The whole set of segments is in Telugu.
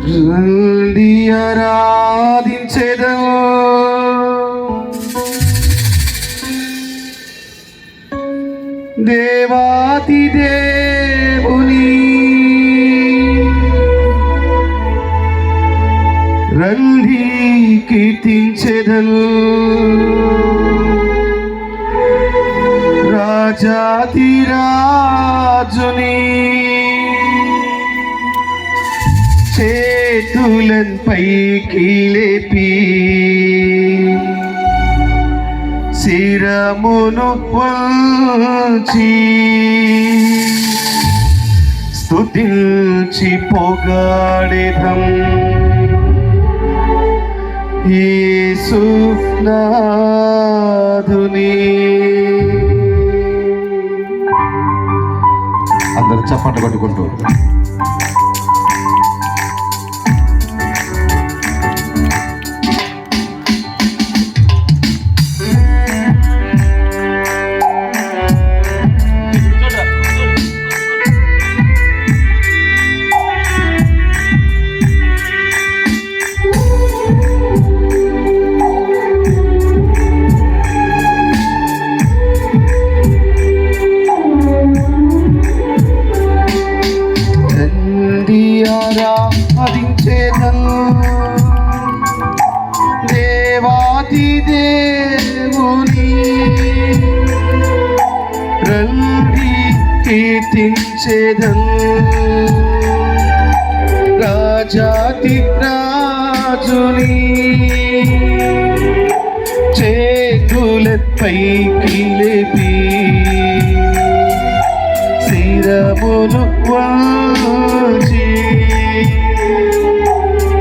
రండి ఆరాధించెదము, దేవాతి దేవుని రండి కీర్తించెదము, రాజాతి రాజుని చేతులను పైకి లేపి శిరమును వంచి స్తుతించి పొగడెదం యేసు నాథుని. అందరూ చప్పట్లు కొట్టుకుంటూ దేవాతి దేవుని రండి కీర్తించెదం, రాజాతి రాజుని చేతులపైకి లేపి శిరమును వంచి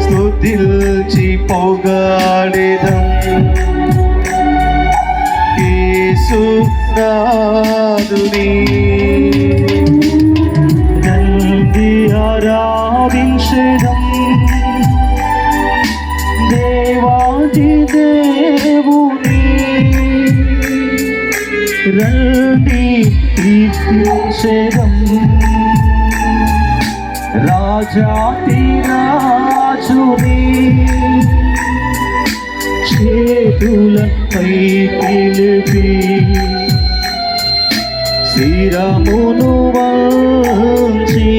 స్తుతించి పొగడెదం యేసు నాథుని. రండి ఆరాధించెదం, దేవాది దేవుని రండి కీర్తించెదం, రాజాతి రాజుని చేతులపైకి లేపి శిరమును వంచి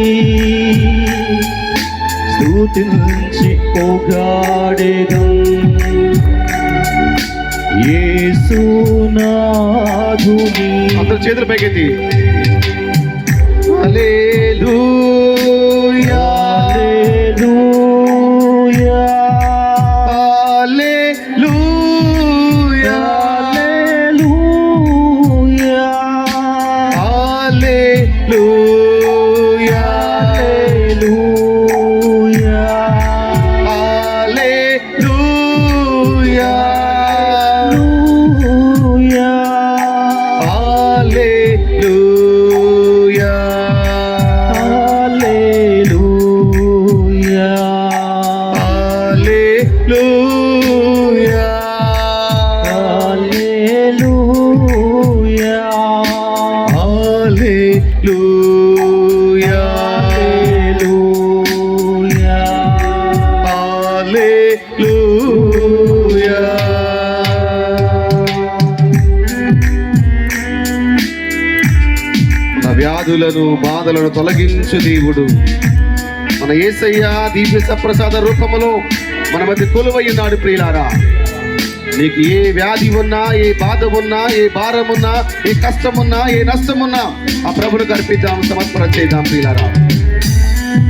స్తుతించి పొగడెదం యేసు నాథుని. అందరూ చేతులు పైకెత్తి హల్లెలూయా హల్లెలూయా హల్లెలూయా హల్లెలూయా హల్లెలూయా వ్యాధులను బాధలను తొలగించు దేవుడు మన యేసయ్య దివ్య సప్రసాద రూపములో మన మధ్య కొలువై ఉన్నాడు. ప్రియులారా, నీకు ఏ వ్యాధి ఉన్నా, ఏ బాధ ఉన్నా, ఏ భారం ఉన్నా, ఏ కష్టం ఉన్నా, ఏ నష్టం ఉన్నా ఆ ప్రభువుకు అర్పిద్దాం, సమర్పణ చేద్దాం. ప్రియులారా,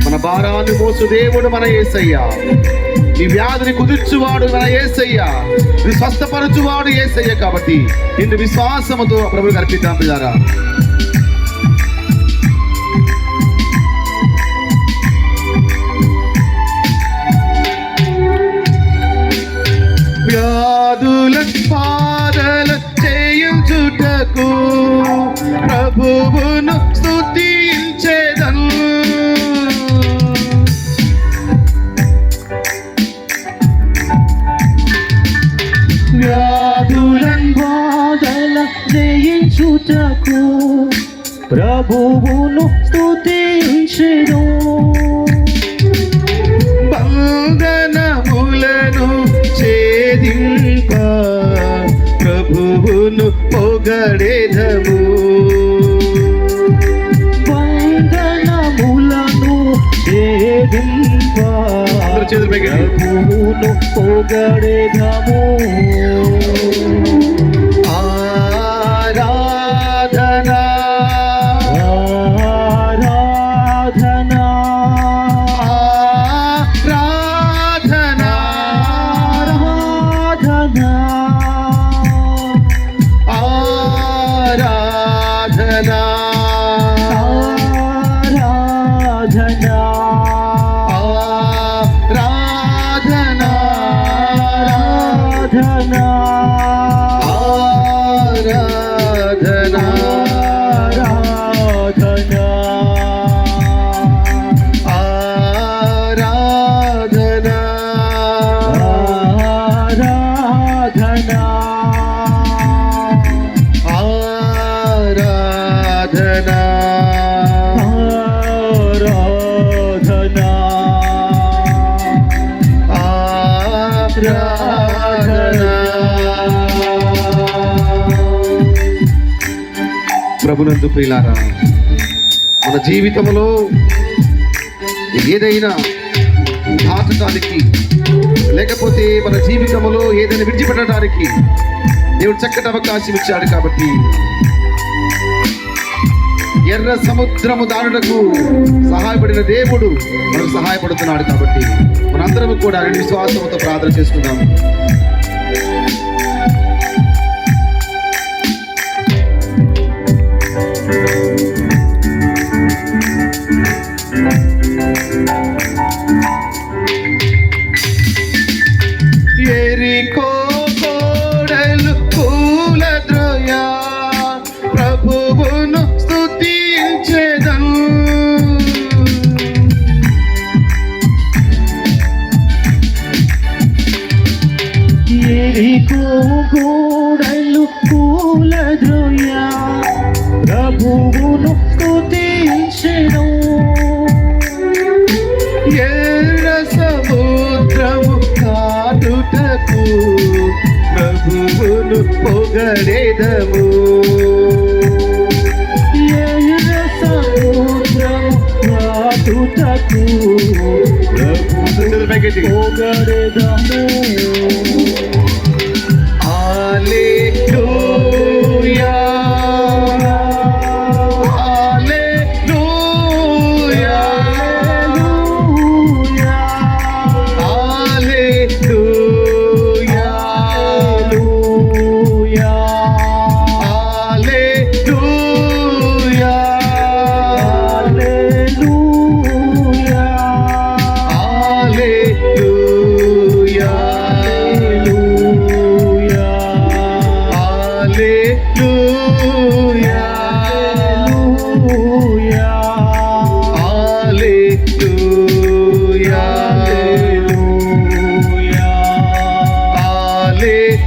మన భారాన్ని మోసు దేవుడు మన యేసయ్య. నీ వ్యాధిని కుదుర్చువాడు మన యేసయ్య, నీ స్వస్థపరచువాడు యేసయ్య. కాబట్టి నిన్ను విశ్వాసముతో ప్రభువుకు అర్పిద్దాం. ప్రియులారా, వ్యాధుల బాధల చేయుచుటకు ప్రభువును స్తుతించెదను. వ్యాధుల బాధల జయించుటకు ప్రభువును స్తుతించెదను. ప్రభువును పొగడేదము. వందనములను సేవింప ప్రభువును పొగడేదము. ఆరాధనా ఆరాధనా ఆరాధనా ఆరాధనా ఆరాధనా ఆరాధనా ఆరాధనా ఆరాధనా ఆరాధనా ఆరాధనా ఆరాధనా ఆరాధనా. ప్రభునందు ప్రియులారా, మన జీవితంలో ఏదైనా దాచడానికి లేకపోతే మన జీవితంలో ఏదైనా విడిచిపెట్టడానికి దేవుడు చక్కటి అవకాశం ఇచ్చాడు. కాబట్టి ఎర్ర సముద్రము దాటుటకు సహాయపడిన దేవుడు మనకు సహాయపడుతున్నాడు. కాబట్టి మనందరం కూడా విశ్వాసంతో ప్రార్థన చేసుకుందాం. ఎరికో కోడలు పూలద్రోయ ప్రభువును స్తుతించెదను. ఎరికో గోడలు పూలద్రోయ ప్రభువును స్తుతించెను. ఎర్ర సముద్రము దాటుటకు ప్రభువును పొగడేదము. ఎర్ర సముద్రము దాటుటకు ప్రభువును పొగడెదము. హల్లెలూయా హల్లెలూయా హల్లెలూయా హల్లెలూయా హల్లెలూయా హల్లెలూయా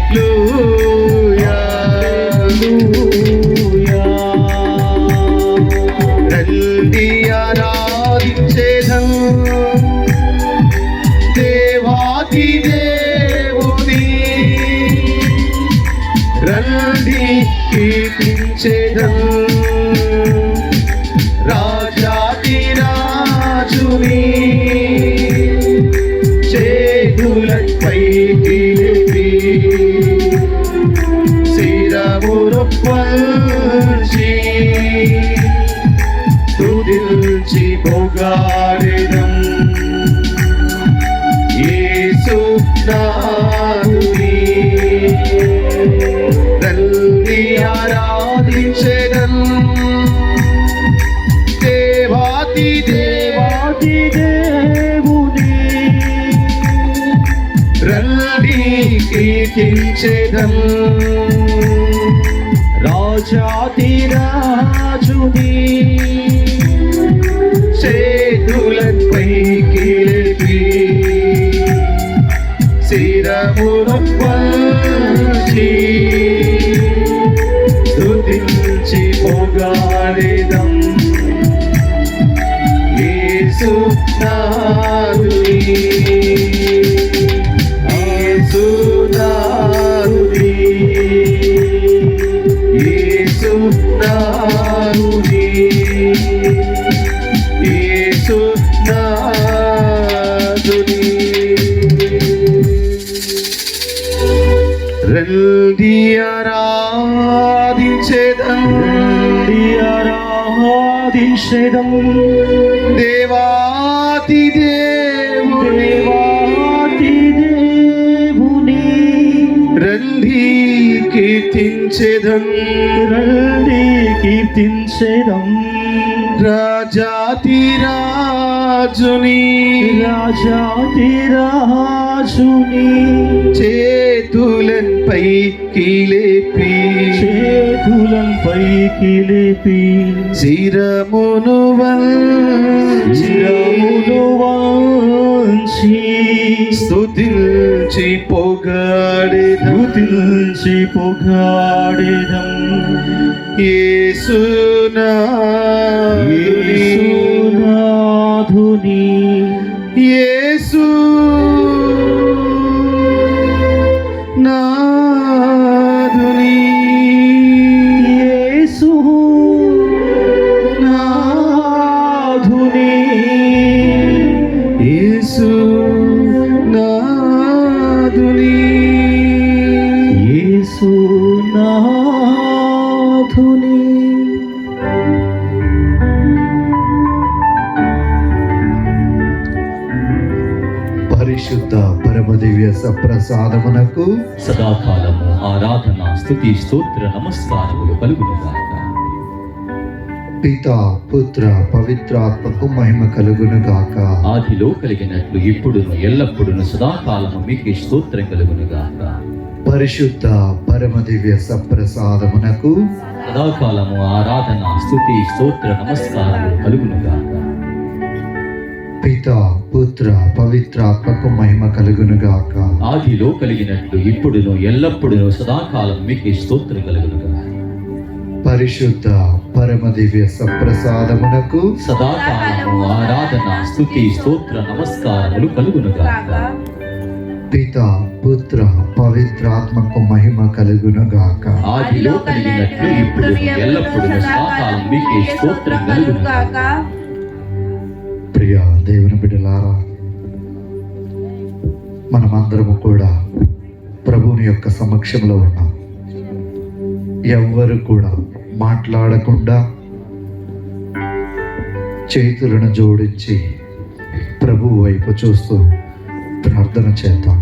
హల్లెలూయా హల్లెలూయా. రండి ఆరాధించేదం దేవాది దేవుని, రండి కీర్తించేదం రాజాది రాజుని. చేతులపైకి లేపి శిరమును వంచి స్తుతించి పొగడెదం యేసు నాథుని. రండి ఆరాధించెదం దేవాది దేవుని, రండి కీర్తించెదం రాజాది రాజుని. చేతులపైకి లేపి శిరమును వంచి స్తుతించి పొగడెదం యేసు నాథుని. యేసు నాథుని. రండి ఆరాధించేదం ఆరాధించేదం దేవాతి దేవుని దేవుని రండి కీర్తించేదం కీర్తించేదం రాజాతి రాజుని చేతులపై లేపి శిరమును వంచి స్తుతించి పొగాడెదం యేసునాథుని యేసు నాథుని యేసు నాథుని యేసు నాథుని యేసు నాథుని. పరిశుద్ధ పరమదివ్య సప్రసాదమునకు సదాకాలము ఆరాధన స్తుతి స్తోత్ర నమస్కారములు కలుగునుగాక. పిత పుత్ర పవిత్రాత్మకు మహిమ కలుగును గాక. ఆదిలో కలిగినట్లు ఇప్పుడును ఎల్లప్పుడును సదాకాలము మీకే స్తోత్రం కలుగునుగాక. పరిశుద్ధ పరమదివ్య సప్రసాదమునకు సదాకాలము ఆరాధన స్తుతి స్తోత్ర నమస్కారములు కలుగునుగాక. పిత పుత్ర పవిత్రాత్మకు మహిమ కలుగును గాక. ఆదిలో కలిగినట్లు ఇప్పుడును ఎల్లప్పుడును సదాకాలం మీకే స్తోత్రం కలుగునుగాక. పరిశుద్ధ పరమదివ్య సప్రసాదమునకు సదాకాలము ఆరాధన స్తుతి స్తోత్ర నమస్కారములు కలుగునుగాక. పిత పుత్ర పవిత్రాత్మకు మహిమ కలుగును గాక. ఆదిలో కలిగినట్లు ఇప్పుడు ఎల్లప్పుడూ సదాకాలం మీకే స్తోత్రం కలుగునుగాక. ప్రియ దేవుని బిడ్డలారా, మనమందరము కూడా ప్రభువుని యొక్క సమక్షంలో ఉన్నాం. ఎవ్వరు కూడా మాట్లాడకుండా చేతులను జోడించి ప్రభువు వైపు చూస్తూ ప్రార్థన చేద్దాం.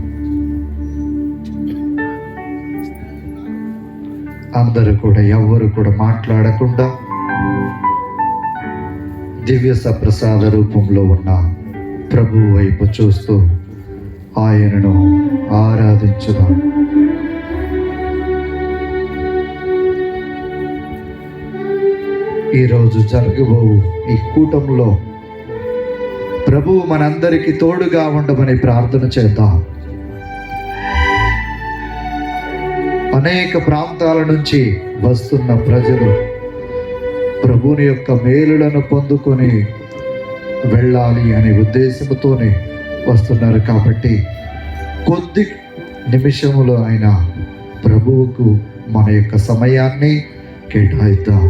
అందరూ కూడా ఎవ్వరు కూడా మాట్లాడకుండా దివ్య సప్రసాద రూపంలో ఉన్న ప్రభువు వైపు చూస్తూ ఆయనను ఆరాధించుదాం. ఈరోజు జరగబోవు ఈ కూటంలో ప్రభువు మనందరికీ తోడుగా ఉండమని ప్రార్థన చేద్దాం. అనేక ప్రాంతాల నుంచి వస్తున్న ప్రజలు ప్రభువుని యొక్క మేలులను పొందుకొని వెళ్ళాలి అనే ఉద్దేశంతోనే వస్తున్నారు. కాబట్టి కొద్ది నిమిషములో అయినా ప్రభువుకు మన యొక్క సమయాన్ని కేటాయిద్దాం.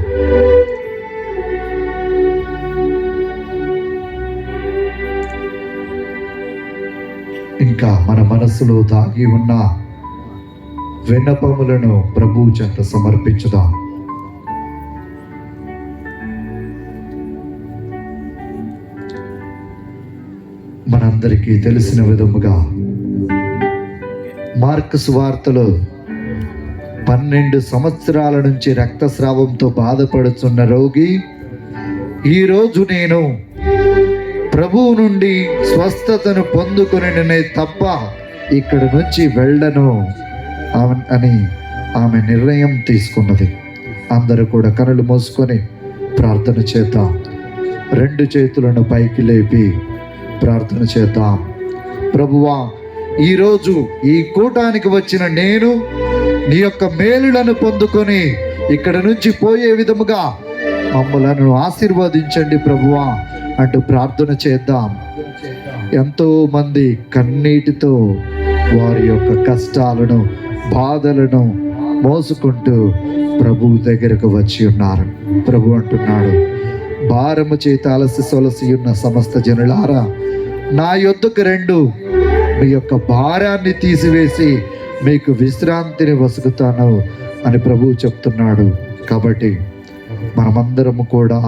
ఇంకా మన మనసులో దాగి ఉన్న విన్నపములను ప్రభువు చెంత సమర్పించుదాం. మనందరికీ తెలిసిన విధముగా మార్కు సువార్తలో 12 సంవత్సరాల నుంచి రక్తస్రావంతో బాధపడుతున్న రోగి ఈరోజు నేను ప్రభువు నుండి స్వస్థతను పొందుకొనినే తప్ప ఇక్కడ నుంచి వెళ్ళను అని ఆమె నిర్ణయం తీసుకున్నది. అందరూ కూడా కనులు మూసుకొని ప్రార్థన చేద్దాం. 2 చేతులను పైకి లేపి ప్రార్థన చేద్దాం. ప్రభువా, ఈరోజు ఈ కూటానికి వచ్చిన నేను నీ యొక్క మేలులను పొందుకొని ఇక్కడ నుంచి పోయే విధముగా మమ్మలను ఆశీర్వదించండి ప్రభువా అంటూ ప్రార్థన చేద్దాం. ఎంతో మంది కన్నీటితో వారి యొక్క కష్టాలను బాధలను మోసుకుంటూ ప్రభువు దగ్గరకు వచ్చి ఉన్నారు. ప్రభు అంటున్నాడు, భారము చేత అలసి సొలసి ఉన్న సమస్త జనులారా నా యొద్దకు రండు, మీ యొక్క భారాన్ని తీసివేసి మీకు విశ్రాంతిని వసుకుతాను అని ప్రభువు చెప్తున్నాడు. కాబట్టి మనమందరము కూడా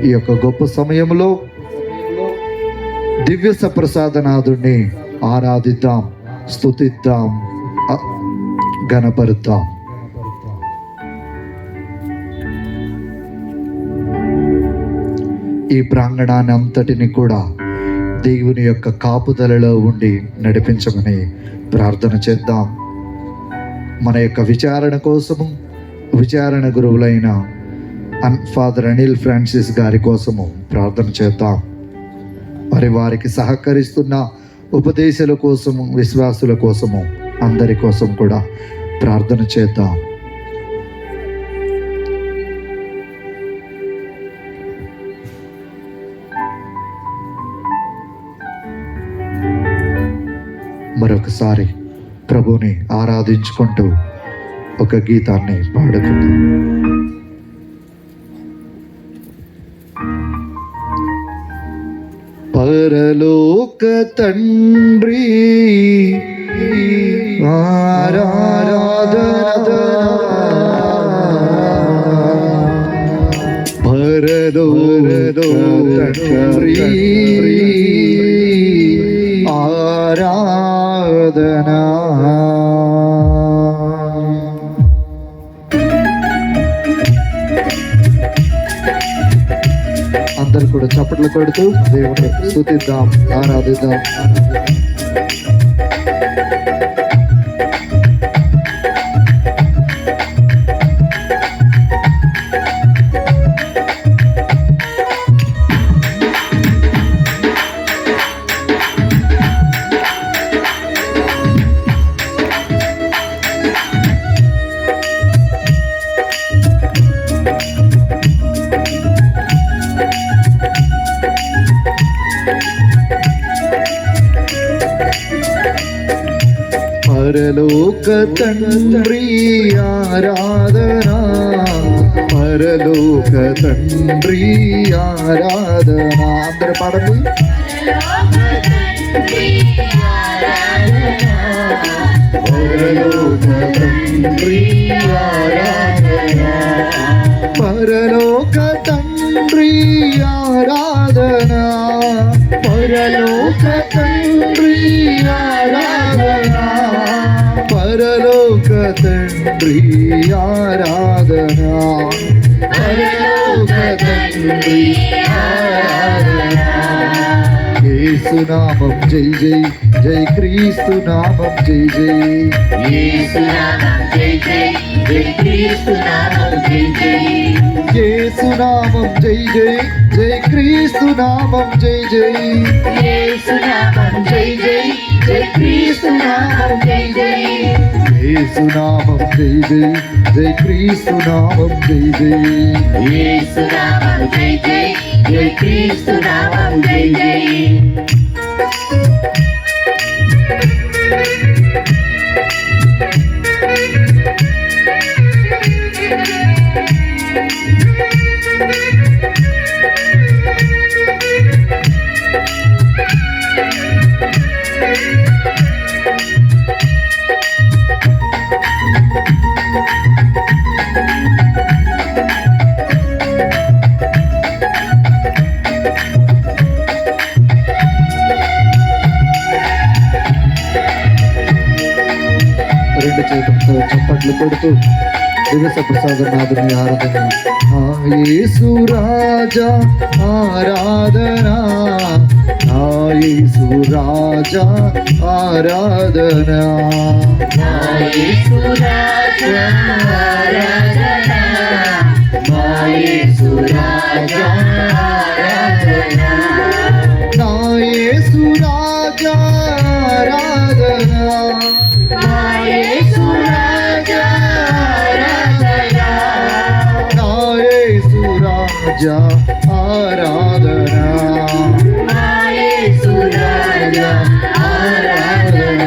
ఈ యొక్క గొప్ప సమయంలో దివ్య సప్రసాదనాథుణ్ణి ఆరాధిద్దాం, స్తుతిద్దాం, ఘనపరుద్దాం. ఈ ప్రాంగణాన్ని అంతటిని కూడా దేవుని యొక్క కాపుదలలో ఉండి నడిపించమని ప్రార్థన చేద్దాం. మన యొక్క విచారణ కోసము విచారణ గురువులైన ఫాదర్ అనిల్ ఫ్రాన్సిస్ గారి కోసము ప్రార్థన చేద్దాం. మరి వారికి సహకరిస్తున్న ఉపదేశాల కోసము, విశ్వాసుల కోసము, అందరి కోసం కూడా ప్రార్థన చేద్దాం. మరొకసారి ప్రభుని ఆరాధించుకుంటూ ఒక గీతాన్ని పాడుకుందాం. పరలోక తండ్రి ఆరాధన, పరలోక తండ్రి ఆరాధన. అందరు కూడా చప్పట్లు కొడుతూ దేవుని స్తుతిద్దాం, ఆరాధిద్దాం. పరలోక తండ్రి ఆరాధన, పరలోక తండ్రి ఆరాధన. అందరు పాడండి. పరలోక తండ్రి ఆరాధన, పరలోక తండ్రి ఆరాధన, పరలోక తండ్రి ఆరాధన, పరలోక తండ్రి ఆరాధన, పరలోక తండ్రి ఆరాధన. యేసు నామం జై జై, జై క్రీస్తు నామం జై జై, యేసు నామం జై జై, జై క్రీస్తు నామం జై జై, యేసు నామం జై జై, జై క్రీస్తు నామం జై జై, యేసు నామం జై జై, జై క్రీస్తు నామం జై జై, యేసు నామం జై జై, జై క్రీస్తు నామం జై జై, యేసు నామం జై జై, జై క్రీస్తు నామం జై జై. రెండు చేతులతో చప్పట్లు కొడుతూ దివ్య ప్రసాదనాథుని ఆరాధన. యేసు రాజా ఆరాధన, యేసు రాజా ఆరాధన, యేసు రాజా ఆరాధన, యేసు రాజా ఆరాధన, యేసు రాజా ఆరాధన, యేసు రాజా ఆరాధన, యేసు రాజా ఆరాధన, యేసు రాజా ఆరాధన.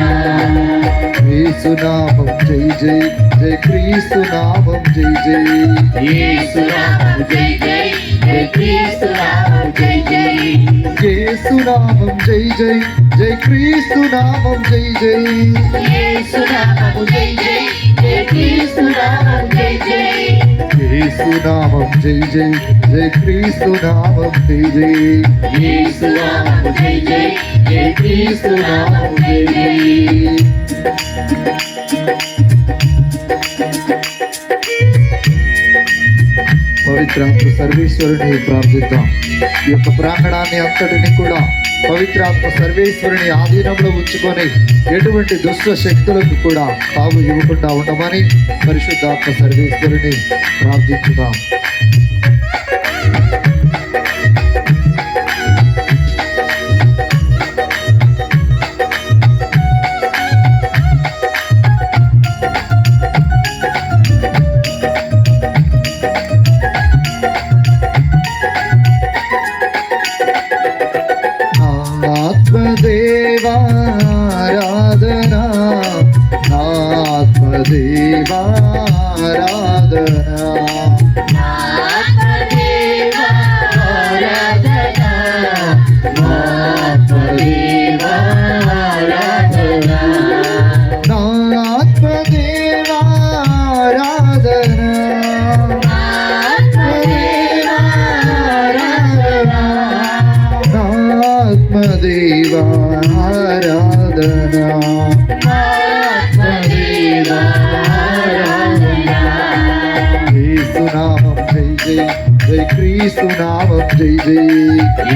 యేసు నామం జై జై, జై క్రీస్తు నామం జై జై, యేసు నామం జై జై, జై క్రీస్తు నామం జై జై యేసు నామం జై జై జై క్రీస్తు నామం జై జై యేసు నామము జై జై జై క్రీస్తు నామం జై జై యేసు నామం జై జై జై క్రీస్తు నామం జై జై యేసు నామము జై జై జై క్రీస్తు నామం జై జై పవిత్రాత్మ సర్వేశ్వరుని ప్రార్థిద్దాం. ఈ యొక్క ప్రాంగణాన్ని అంతటిని కూడా పవిత్రాత్మ సర్వేశ్వరుని ఆధీనంలో ఉంచుకొని ఎటువంటి దుష్ట శక్తులకు కూడా తావు ఇవ్వకుండా ఉండమని పరిశుద్ధాత్మ సర్వేశ్వరుని ప్రార్థించుదాం. ఆత్మదేవారాధనా ఆత్మదేవారాధనా నా ఆత్మదేవారాధనా నా ఆత్మదేవారాధనా యేసు నామం జై జై జై క్రీస్తు నామం జై జై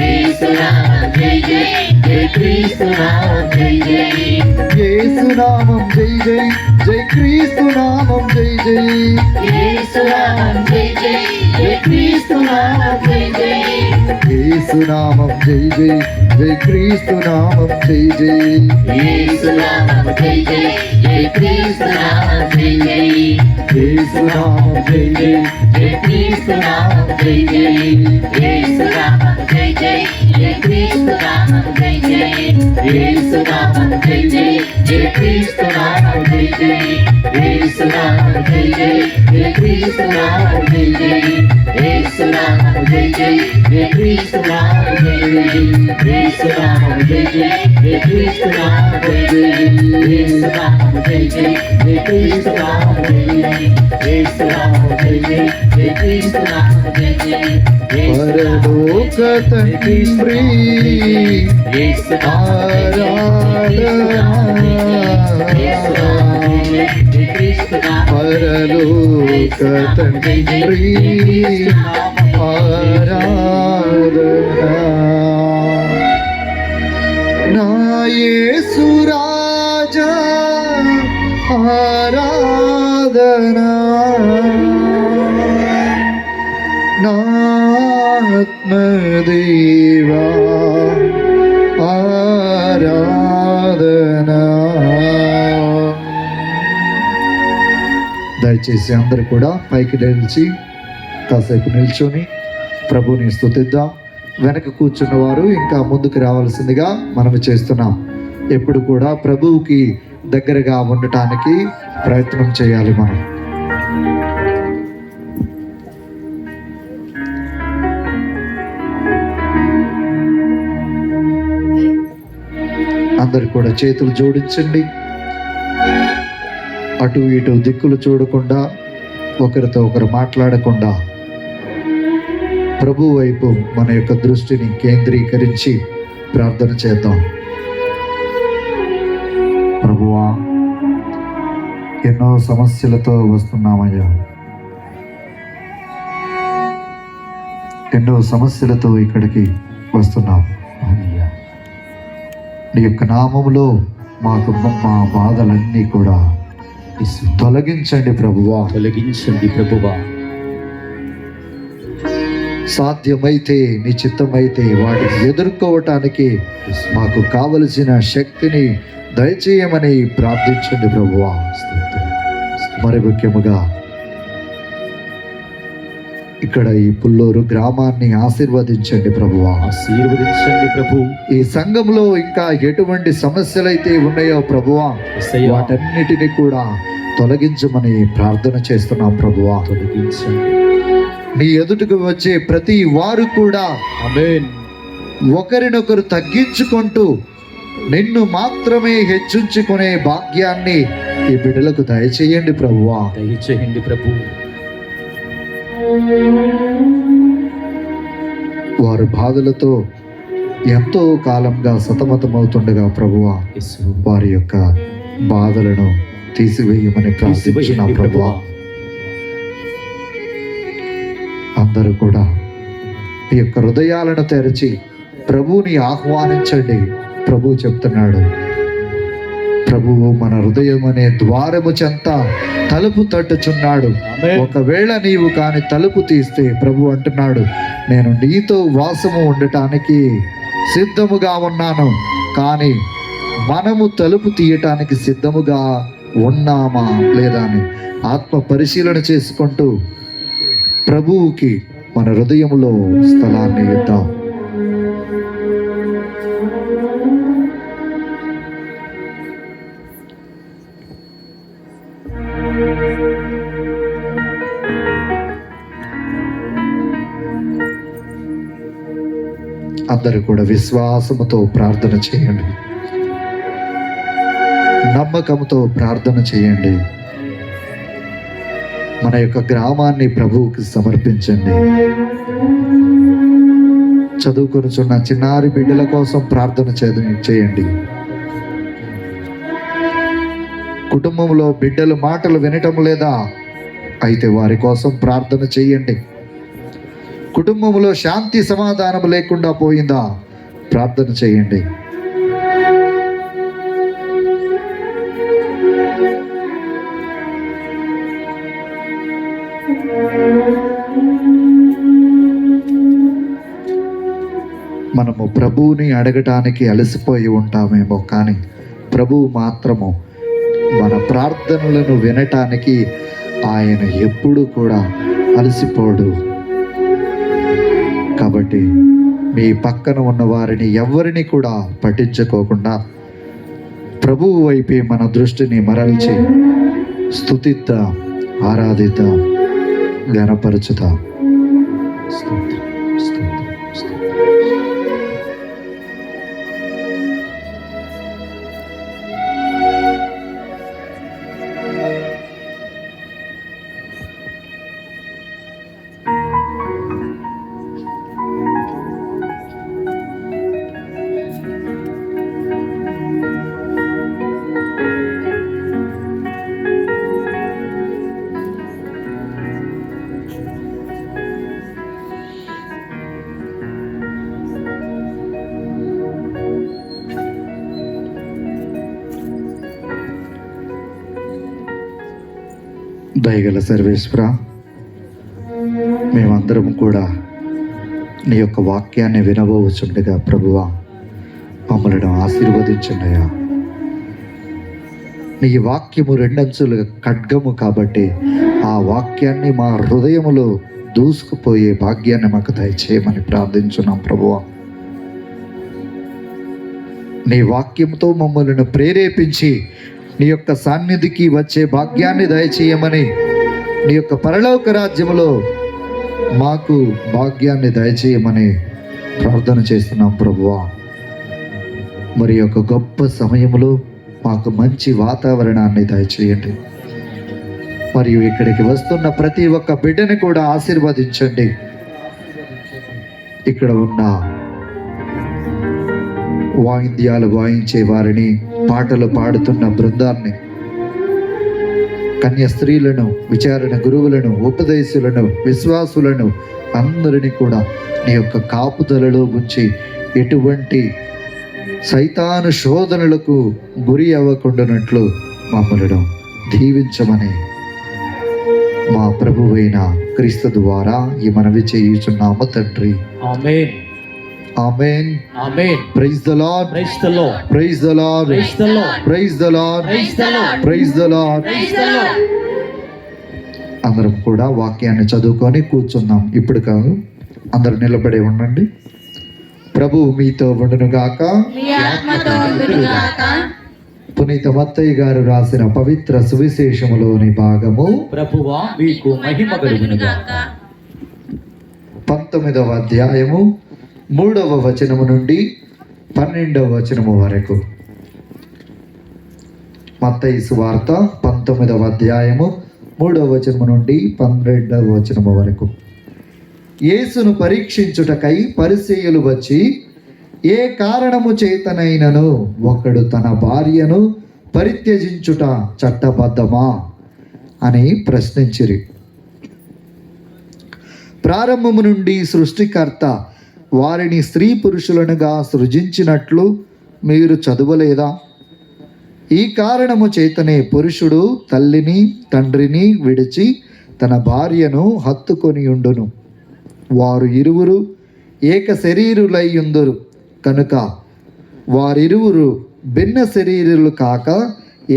యేసు నామం జై జై జై క్రీస్తు నామం జై జై యేసు నామం జై జై జై క్రీస్తు నామం జై జై యేసు నామం జై జై జై క్రీస్తు నామం జై జై యేసు నామం జై జై జై క్రీస్తు నామం జై జై యేసు నామం జై జై జై క్రీస్తు నామం జై జై యేసు నామం జై జై జై క్రీస్తు నామం జై జై యేసు నామం జై జై జై క్రీస్తు నామం జై జై యేసు నామం జై జై జై క్రీస్తు నామం జై జై యేసు నామం జై జై జై క్రీస్తు నామం జై జై యేసు నామం జై జై జై క్రీస్తు నామం జై జై యేసు నామం జై జై జై క్రీస్తు నామం జై జై యేసు నామం జై జై జై క్రీస్తు నామం జై జై యేసు నామం జై జై జై క్రీస్తు నామం జై జై పరలోక తండ్రి యేసు పరలోక తండ్రి ఆరాధనా నా యేసు రాజా ఆరాధనా నా ఆత్మదేవా ఆరాధనా. దయచేసి అందరూ కూడా పైకి నిలిచి కాసేపు నిల్చొని ప్రభుని స్తుతిద్దాం. వెనక కూర్చున్న వారు ఇంకా ముందుకు రావాల్సిందిగా మనం చేస్తున్నాం. ఎప్పుడు కూడా ప్రభువుకి దగ్గరగా ఉండటానికి ప్రయత్నం చేయాలి మనం. అందరు కూడా చేతులు జోడించండి. అటు ఇటు దిక్కులు చూడకుండా, ఒకరితో ఒకరు మాట్లాడకుండా ప్రభు వైపు మన యొక్క దృష్టిని కేంద్రీకరించి ప్రార్థన చేద్దాం. ప్రభువా, ఎన్నో సమస్యలతో వస్తున్నామయ్యా, ఎన్నో సమస్యలతో ఇక్కడికి వస్తున్నాం. అవునయ్యా. నీ యొక్క నామములో మాకు మా బాధలన్నీ కూడా తొలగించండి ప్రభువా. తొలగించండి ప్రభువా. సాధ్యమైతే నీ చిత్తమైతే వాటిని ఎదుర్కోవటానికి మాకు కావలసిన శక్తిని దయచేయమని ప్రార్థించండి ప్రభువా. మరి ముఖ్యముగా ఇక్కడ ఈ పుల్లూరు గ్రామాన్ని ఆశీర్వదించండి ప్రభువా. ఆశీర్వదించండి ప్రభు. ఈ సంఘంలో ఇంకా ఎటువంటి సమస్యలైతే ఉన్నాయో ప్రభువా, యేసయ్యా, వాటన్నిటిని కూడా తొలగించమని ప్రార్థన చేస్తున్నాం ప్రభువా. తొలగించండి. నీ ఎదుటకు వచ్చే ప్రతి వారు కూడా ఆమేన్. ఒకరినొకరు తగ్గించుకుంటూ నిన్ను మాత్రమే హెచ్చించుకునే భాగ్యాన్ని ఈ బిడ్డలకు దయచేయండి ప్రభువా. దయచేయండి ప్రభు. వారు బాధలతో ఎంతో కాలంగా సతమతమవుతుండగా ప్రభువా, యేసు వారి యొక్క బాధలను తీసివేయమని ప్రార్థించిన తీసివేయండి ప్రభువా. ప్రభువా. అందరూ కూడా ఈ యొక్క హృదయాలను తెరిచి ప్రభువుని ఆహ్వానించండి. ప్రభు చెప్తున్నాడు, ప్రభువు మన హృదయం అనే ద్వారము చెంత తలుపు తట్టుచున్నాడు. ఆమేన్. ఒకవేళ నీవు కాని తలుపు తీస్తే ప్రభు అంటున్నాడు, నేను నీతో వాసము ఉండటానికి సిద్ధముగా ఉన్నాను. కానీ మనము తలుపు తీయటానికి సిద్ధముగా ఉన్నామా లేదా అని ఆత్మ పరిశీలన చేసుకుంటూ ప్రభువుకి మన హృదయంలో స్థలాన్ని ఇద్దాం. అందరూ కూడా విశ్వాసముతో ప్రార్థన చేయండి, నమ్మకంతో ప్రార్థన చేయండి. మన యొక్క గ్రామాన్ని ప్రభువుకి సమర్పించండి. చదువుకొనుచున్న చిన్నారి బిడ్డల కోసం ప్రార్థన చేయండి. కుటుంబంలో బిడ్డలు మాటలు వినటం లేదా, అయితే వారి కోసం ప్రార్థన చేయండి. కుటుంబంలో శాంతి సమాధానం లేకుండా పోయిందా, ప్రార్థన చేయండి. మనము ప్రభువుని అడగటానికి అలసిపోయి ఉంటామేమో, కానీ ప్రభువు మాత్రము మన ప్రార్థనలను వినటానికి ఆయన ఎప్పుడూ కూడా అలసిపోడు. కాబట్టి మీ పక్కన ఉన్న వారిని ఎవరిని కూడా పట్టించుకోకుండా ప్రభువు వైపే మన దృష్టిని మరల్చి స్తుతిద్దాం, ఆరాధిద్దాం, ఘనపరచుదాం. స్తోత్రం, స్తోత్రం, స్తోత్రం. దయగల సర్వేశ్వర, మేమందరం కూడా నీ యొక్క వాక్యాన్ని వినబోచుండగా ప్రభువా, మమ్మల్ని ఆశీర్వదించండియా. నీ వాక్యము రెండంచుల ఖడ్గము కాబట్టి ఆ వాక్యాన్ని మా హృదయములో దూసుకుపోయే భాగ్యాన్ని మాకు దయచేయమని ప్రార్థించున్నాం ప్రభువా. నీ వాక్యంతో మమ్మల్ని ప్రేరేపించి నీ యొక్క సాన్నిధికి వచ్చే భాగ్యాన్ని దయచేయమని, నీ యొక్క పరలోక రాజ్యములో మాకు భాగ్యాన్ని దయచేయమని ప్రార్థన చేస్తున్నాం ప్రభువా. మరి యొక్క గొప్ప సమయంలో మాకు మంచి వాతావరణాన్ని దయచేయండి. మరియు ఇక్కడికి వస్తున్న ప్రతి ఒక్క బిడ్డని కూడా ఆశీర్వదించండి. ఇక్కడ ఉన్న వాయిద్యాలు వాయించే వారిని, పాటలు పాడుతున్న బృందాన్ని, కన్య స్త్రీలను, విచారణ గురువులను, ఉపదేశులను, విశ్వాసులను అందరినీ కూడా నీ యొక్క కాపుదలలో ఉంచి ఎటువంటి సైతాను శోధనలకు గురి అవ్వకుండానట్లు మమ్మలను దీవించమని మా ప్రభువైన క్రీస్తు ద్వారా ఈ మనవి చేయుచున్నాము తండ్రి. ఆమేన్. ఆమేన్. ఆమేన్. Praise the lord. Praise the lord. Praise the lord. Praise the lord. Praise the lord. Praise the lord. Praise the lord. Praise the Lord. అందరం కూడా వాక్యాన్ని చదువుకొని కూర్చుందాం. ఇప్పుడు కాదు, అందరూ నిలబడి ఉండండి. ప్రభు మీతో ఉండును గాక. మీ ఆత్మతో ఉండునుగాక. పునీత మత్తయ్య గారు రాసిన పవిత్ర సువిశేషములోని భాగము. ప్రభువా మీకు మహిమ కలుగునుగాక. 19వ అధ్యాయము 3వ వచనము నుండి 12వ వచనము వరకు. మత్తయి సువార్త 19వ అధ్యాయము 3వ వచనము నుండి 12వ వచనము వరకు. యేసును పరీక్షించుటకై పరిసయ్యులు వచ్చి, ఏ కారణము చేతనైనను ఒకడు తన భార్యను పరిత్యజించుట చట్టబద్ధమా అని ప్రశ్నించిరి. ప్రారంభము నుండి సృష్టికర్త వారిని స్త్రీ పురుషులనుగా సృజించినట్లు మీరు చదవలేదా? ఈ కారణము చేతనే పురుషుడు తల్లిని తండ్రిని విడిచి తన భార్యను హత్తుకొని ఉండును, వారు ఇరువురు ఏక శరీరులై ఉందురు కనుక వారిరువురు భిన్న శరీరులు కాక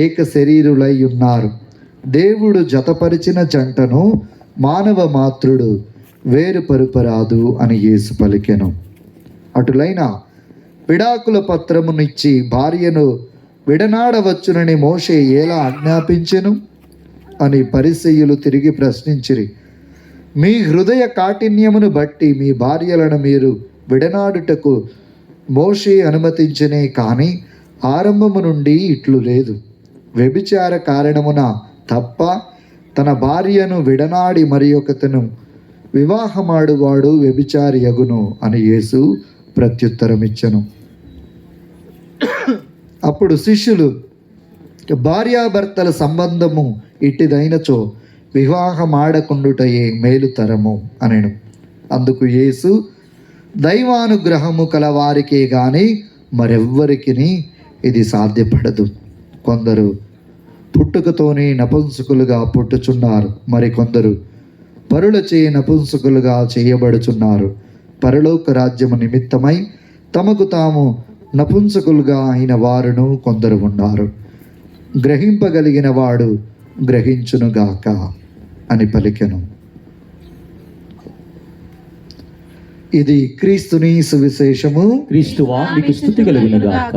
ఏక శరీరులై ఉన్నారు. దేవుడు జతపరిచిన జంటను మానవ మాతృడు వేరుపరుపరాదు అని యేసు పలికెను. అటులైన విడాకుల పత్రమునిచ్చి భార్యను విడనాడవచ్చునని మోషే ఎలా ఆజ్ఞాపించెను అని పరిసయ్యులు తిరిగి ప్రశ్నించిరి. మీ హృదయ కాఠిన్యమును బట్టి మీ భార్యలను మీరు విడనాడుటకు మోషే అనుమతించనే కానీ ఆరంభము నుండి ఇట్లు లేదు. వ్యభిచార కారణమున తప్ప తన భార్యను విడనాడి మరి ఒకతను వివాహమాడువాడు వ్యభిచారి యగును అని యేసు ప్రత్యుత్తరం ఇచ్చెను. అప్పుడు శిష్యులు, భార్యాభర్తల సంబంధము ఇట్టిదైనచో వివాహమాడకుండుటయే మేలుతరము అనెను. అందుకు యేసు, దైవానుగ్రహము కలవారికే గాని మరెవ్వరికి ఇది సాధ్యపడదు. కొందరు పుట్టుకతోనే నపుంసకులుగా పుట్టుచున్నారు, మరికొందరు పరులచే నపుంసకులుగా చేయబడుచున్నారు. పరలోక రాజ్యము నిమిత్తమై తమకు తాము నపుంసకులుగా అయిన వారును కొందరు ఉన్నారు. గ్రహింపగలిగిన వాడు గ్రహించునుగాక అని పలికెను. ఇది క్రీస్తుని సువిశేషము. క్రీస్తువా మీకు స్తుతి కలుగునుగాక.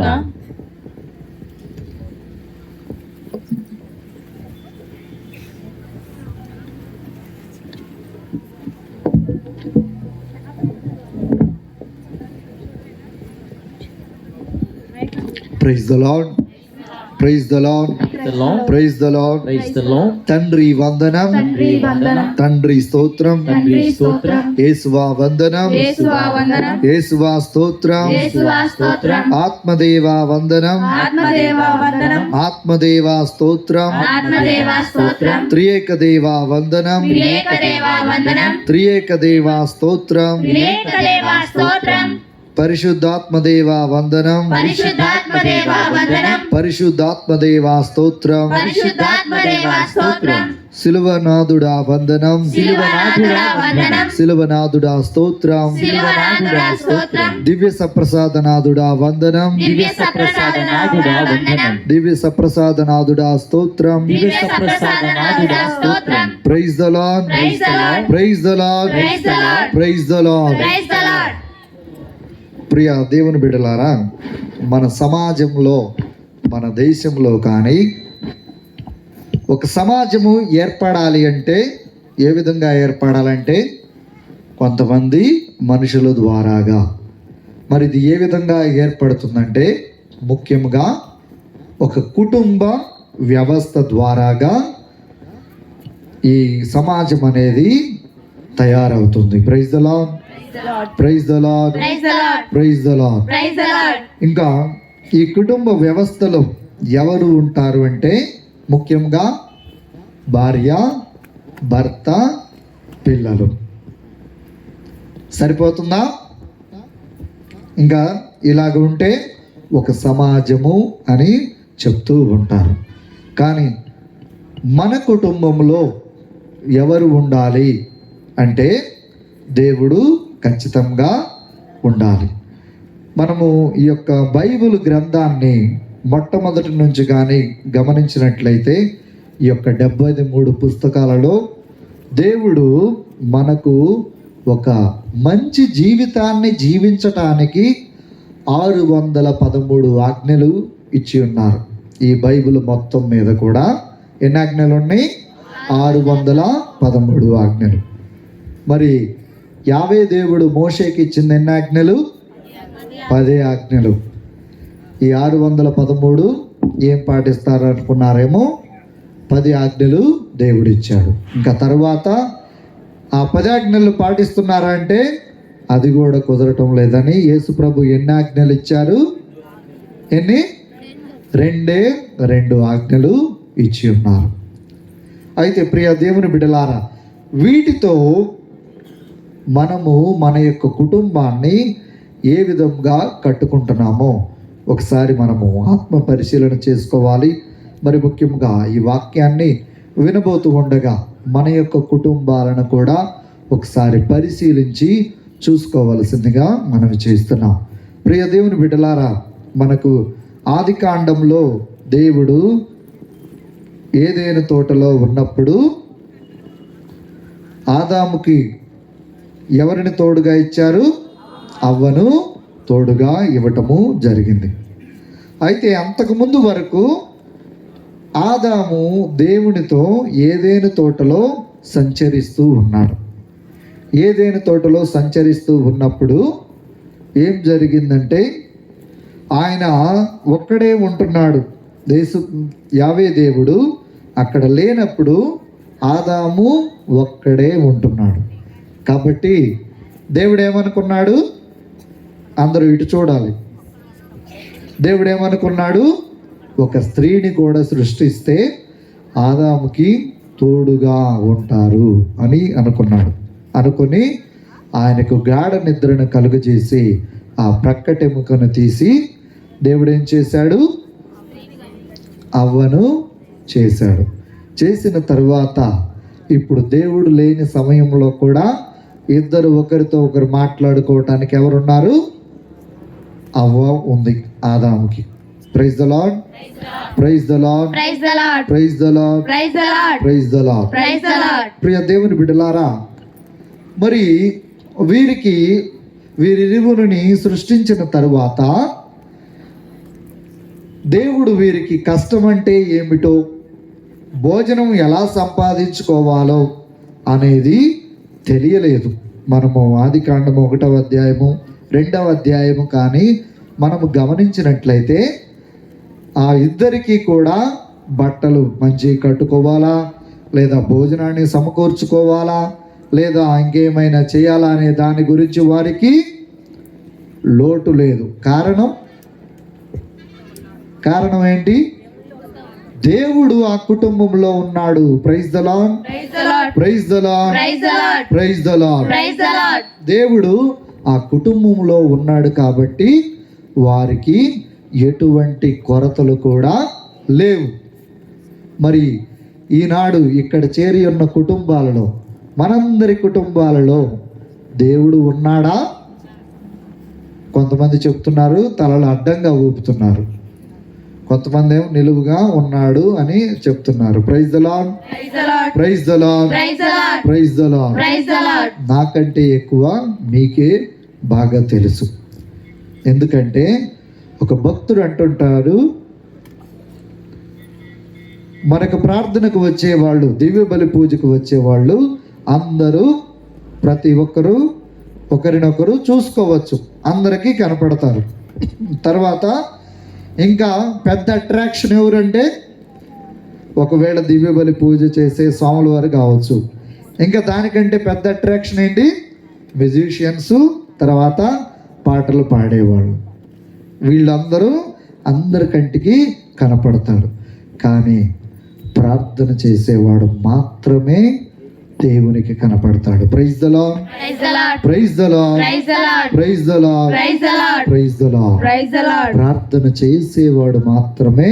Praise the lord, praise the lord, praise the lord. తండ్రి వందనం, తండ్రి స్తోత్రం, యేసువా వందనం, యేసువా స్తోత్రం, ఆత్మదేవా వందనం, ఆత్మదేవా స్తోత్రం, త్రియేక దేవా వందనం, త్రియేక దేవా స్తోత్రం, పరిశుద్ధాత్మదేవా వందనం, పరిశుద్ధాత్మదేవా స్తోత్రం, శిలువనాథుడా వందనం, శిలువనాథుడా స్తోత్రం, దివ్య సప్రసాదనాథుడా వందనం, దివ్య సప్రసాదనాథుడా స్తోత్రం. Praise the lord, praise the lord, praise the Lord. ప్రియ దేవుని బిడ్డలారా, మన సమాజంలో మన దేశంలో కానీ ఒక సమాజము ఏర్పడాలి అంటే ఏ విధంగా ఏర్పడాలంటే కొంతమంది మనుషుల ద్వారాగా. మరి ఇది ఏ విధంగా ఏర్పడుతుందంటే ముఖ్యంగా ఒక కుటుంబ వ్యవస్థ ద్వారాగా ఈ సమాజం అనేది తయారవుతుంది. Praise the lord, praise the lord, praise the lord. ఇంకా ఈ కుటుంబ వ్యవస్థలో ఎవరు ఉంటారు అంటే ముఖ్యంగా భార్య, భర్త, పిల్లలు. సరిపోతుందా? ఇంకా ఇలాగ ఉంటే ఒక సమాజము అని చెప్తూ ఉంటారు. కానీ మన కుటుంబంలో ఎవరు ఉండాలి అంటే దేవుడు ఖచ్చితంగా ఉండాలి. మనము ఈ యొక్క బైబిల్ గ్రంథాన్ని మొట్టమొదటి నుంచి కానీ గమనించినట్లయితే ఈ యొక్క 73 పుస్తకాలలో దేవుడు మనకు ఒక మంచి జీవితాన్ని జీవించటానికి 613 ఆజ్ఞలు ఇచ్చి ఉన్నారు. ఈ బైబిల్ మొత్తం మీద కూడా ఎన్ని ఆజ్ఞలు ఉన్నాయి? 613 ఆజ్ఞలు. మరి యావే దేవుడు మోషేకి ఇచ్చింది ఎన్ని ఆజ్ఞలు? 10 ఆజ్ఞలు. ఈ 613 ఏం పాటిస్తారు అనుకున్నారేమో, 10 ఆజ్ఞలు దేవుడు ఇచ్చాడు. ఇంకా తర్వాత ఆ 10 ఆజ్ఞలు పాటిస్తున్నారా అంటే అది కూడా కుదరటం లేదని యేసు ప్రభు ఎన్ని ఆజ్ఞలు ఇచ్చారు? ఎన్ని? 2 ఆజ్ఞలు ఇచ్చి ఉన్నారు. అయితే ప్రియ దేవుని బిడ్డలారా, వీటితో మనము మన యొక్క కుటుంబాన్ని ఏ విధంగా కట్టుకుంటున్నామో ఒకసారి మనము ఆత్మ పరిశీలన చేసుకోవాలి. మరి ముఖ్యంగా ఈ వాక్యాన్ని వినబోతూ ఉండగా మన యొక్క కుటుంబాలను కూడా ఒకసారి పరిశీలించి చూసుకోవలసిందిగా మనం చేస్తున్నాం. ప్రియ దేవుని బిడ్డలారా, మనకు ఆది కాండంలో దేవుడు ఏదైనా తోటలో ఉన్నప్పుడు ఆదాముకి ఎవరిని తోడుగా ఇచ్చారు? అవ్వను తోడుగా ఇవ్వటము జరిగింది. అయితే అంతకుముందు వరకు ఆదాము దేవునితో ఏదైనా తోటలో సంచరిస్తూ ఉన్నాడు. ఏదైనా తోటలో సంచరిస్తూ ఉన్నప్పుడు ఏం జరిగిందంటే ఆయన ఒక్కడే ఉంటున్నాడు. యావే దేవుడు అక్కడ లేనప్పుడు ఆదాము ఒక్కడే ఉంటున్నాడు. కాబట్టి దేవుడు ఏమనుకున్నాడు? అందరూ ఇటు చూడాలి. దేవుడు ఏమనుకున్నాడు? ఒక స్త్రీని కూడా సృష్టిస్తే ఆదాముకి తోడుగా ఉంటారు అని అనుకున్నాడు. అనుకుని ఆయనకు గాఢ నిద్రను కలుగజేసి ఆ ప్రక్కటెముకను తీసి దేవుడు ఏం చేశాడు? అవ్వను చేశాడు. చేసిన తర్వాత ఇప్పుడు దేవుడు లేని సమయంలో కూడా ఇద్దరు ఒకరితో ఒకరు మాట్లాడుకోవటానికి ఎవరున్నారు? అవ్వ ఉంది ఆదాముకి. Praise the lord, praise the lord, praise the lord, praise the lord, praise the lord, praise the lord, praise the Lord. ప్రియ దేవుని బిడ్డలారా, మరి వీరిరువురిని సృష్టించిన తరువాత దేవుడు వీరికి కష్టం అంటే ఏమిటో, భోజనం ఎలా సంపాదించుకోవాలో అనేది తెలియలేదు. మనము ఆది కాండము 1వ అధ్యాయము 2వ అధ్యాయము కానీ మనము గమనించినట్లయితే ఆ ఇద్దరికీ కూడా బట్టలు మంచి కట్టుకోవాలా, లేదా భోజనాన్ని సమకూర్చుకోవాలా, లేదా ఇంకేమైనా చేయాలా అనే దాని గురించి వారికి లోటు లేదు. కారణం ఏంటి? దేవుడు ఆ కుటుంబంలో ఉన్నాడు. Praise the lord, praise the lord, praise the lord. దేవుడు ఆ కుటుంబంలో ఉన్నాడు కాబట్టి వారికి ఎటువంటి కొరతలు కూడా లేవు. మరి ఈనాడు ఇక్కడ చేరి ఉన్న కుటుంబాలలో, మనందరి కుటుంబాలలో దేవుడు ఉన్నాడా? కొంతమంది చెప్తున్నారు, తలలు అడ్డంగా ఊపుతున్నారు. కొంతమంది ఏమో నిలువుగా ఉన్నాడు అని చెప్తున్నారు. Praise the lord, praise the lord, praise the lord. నాకంటే ఎక్కువ మీకే బాగా తెలుసు. ఎందుకంటే ఒక భక్తుడు అంటుంటారు, మనకు ప్రార్థనకు వచ్చేవాళ్ళు, దివ్య బలి పూజకు వచ్చేవాళ్ళు అందరూ ప్రతి ఒక్కరూ ఒకరినొకరు చూసుకోవచ్చు, అందరికీ కనపడతారు. తర్వాత ఇంకా పెద్ద అట్రాక్షన్ ఎవరంటే ఒకవేళ దివ్య బలి పూజ చేసే స్వాముల వారు కావచ్చు. ఇంకా దానికంటే పెద్ద అట్రాక్షన్ ఏంటి? మ్యూజిషియన్స్, తర్వాత పాటలు పాడేవాళ్ళు. వీళ్ళందరూ అందరి కంటికి కనపడతాడు. కానీ ప్రార్థన చేసేవాడు మాత్రమే దేవునికి కనపడతాడు. Praise the lord, praise the lord, praise the lord, praise the lord. ప్రార్థన చేసేవాడు మాత్రమే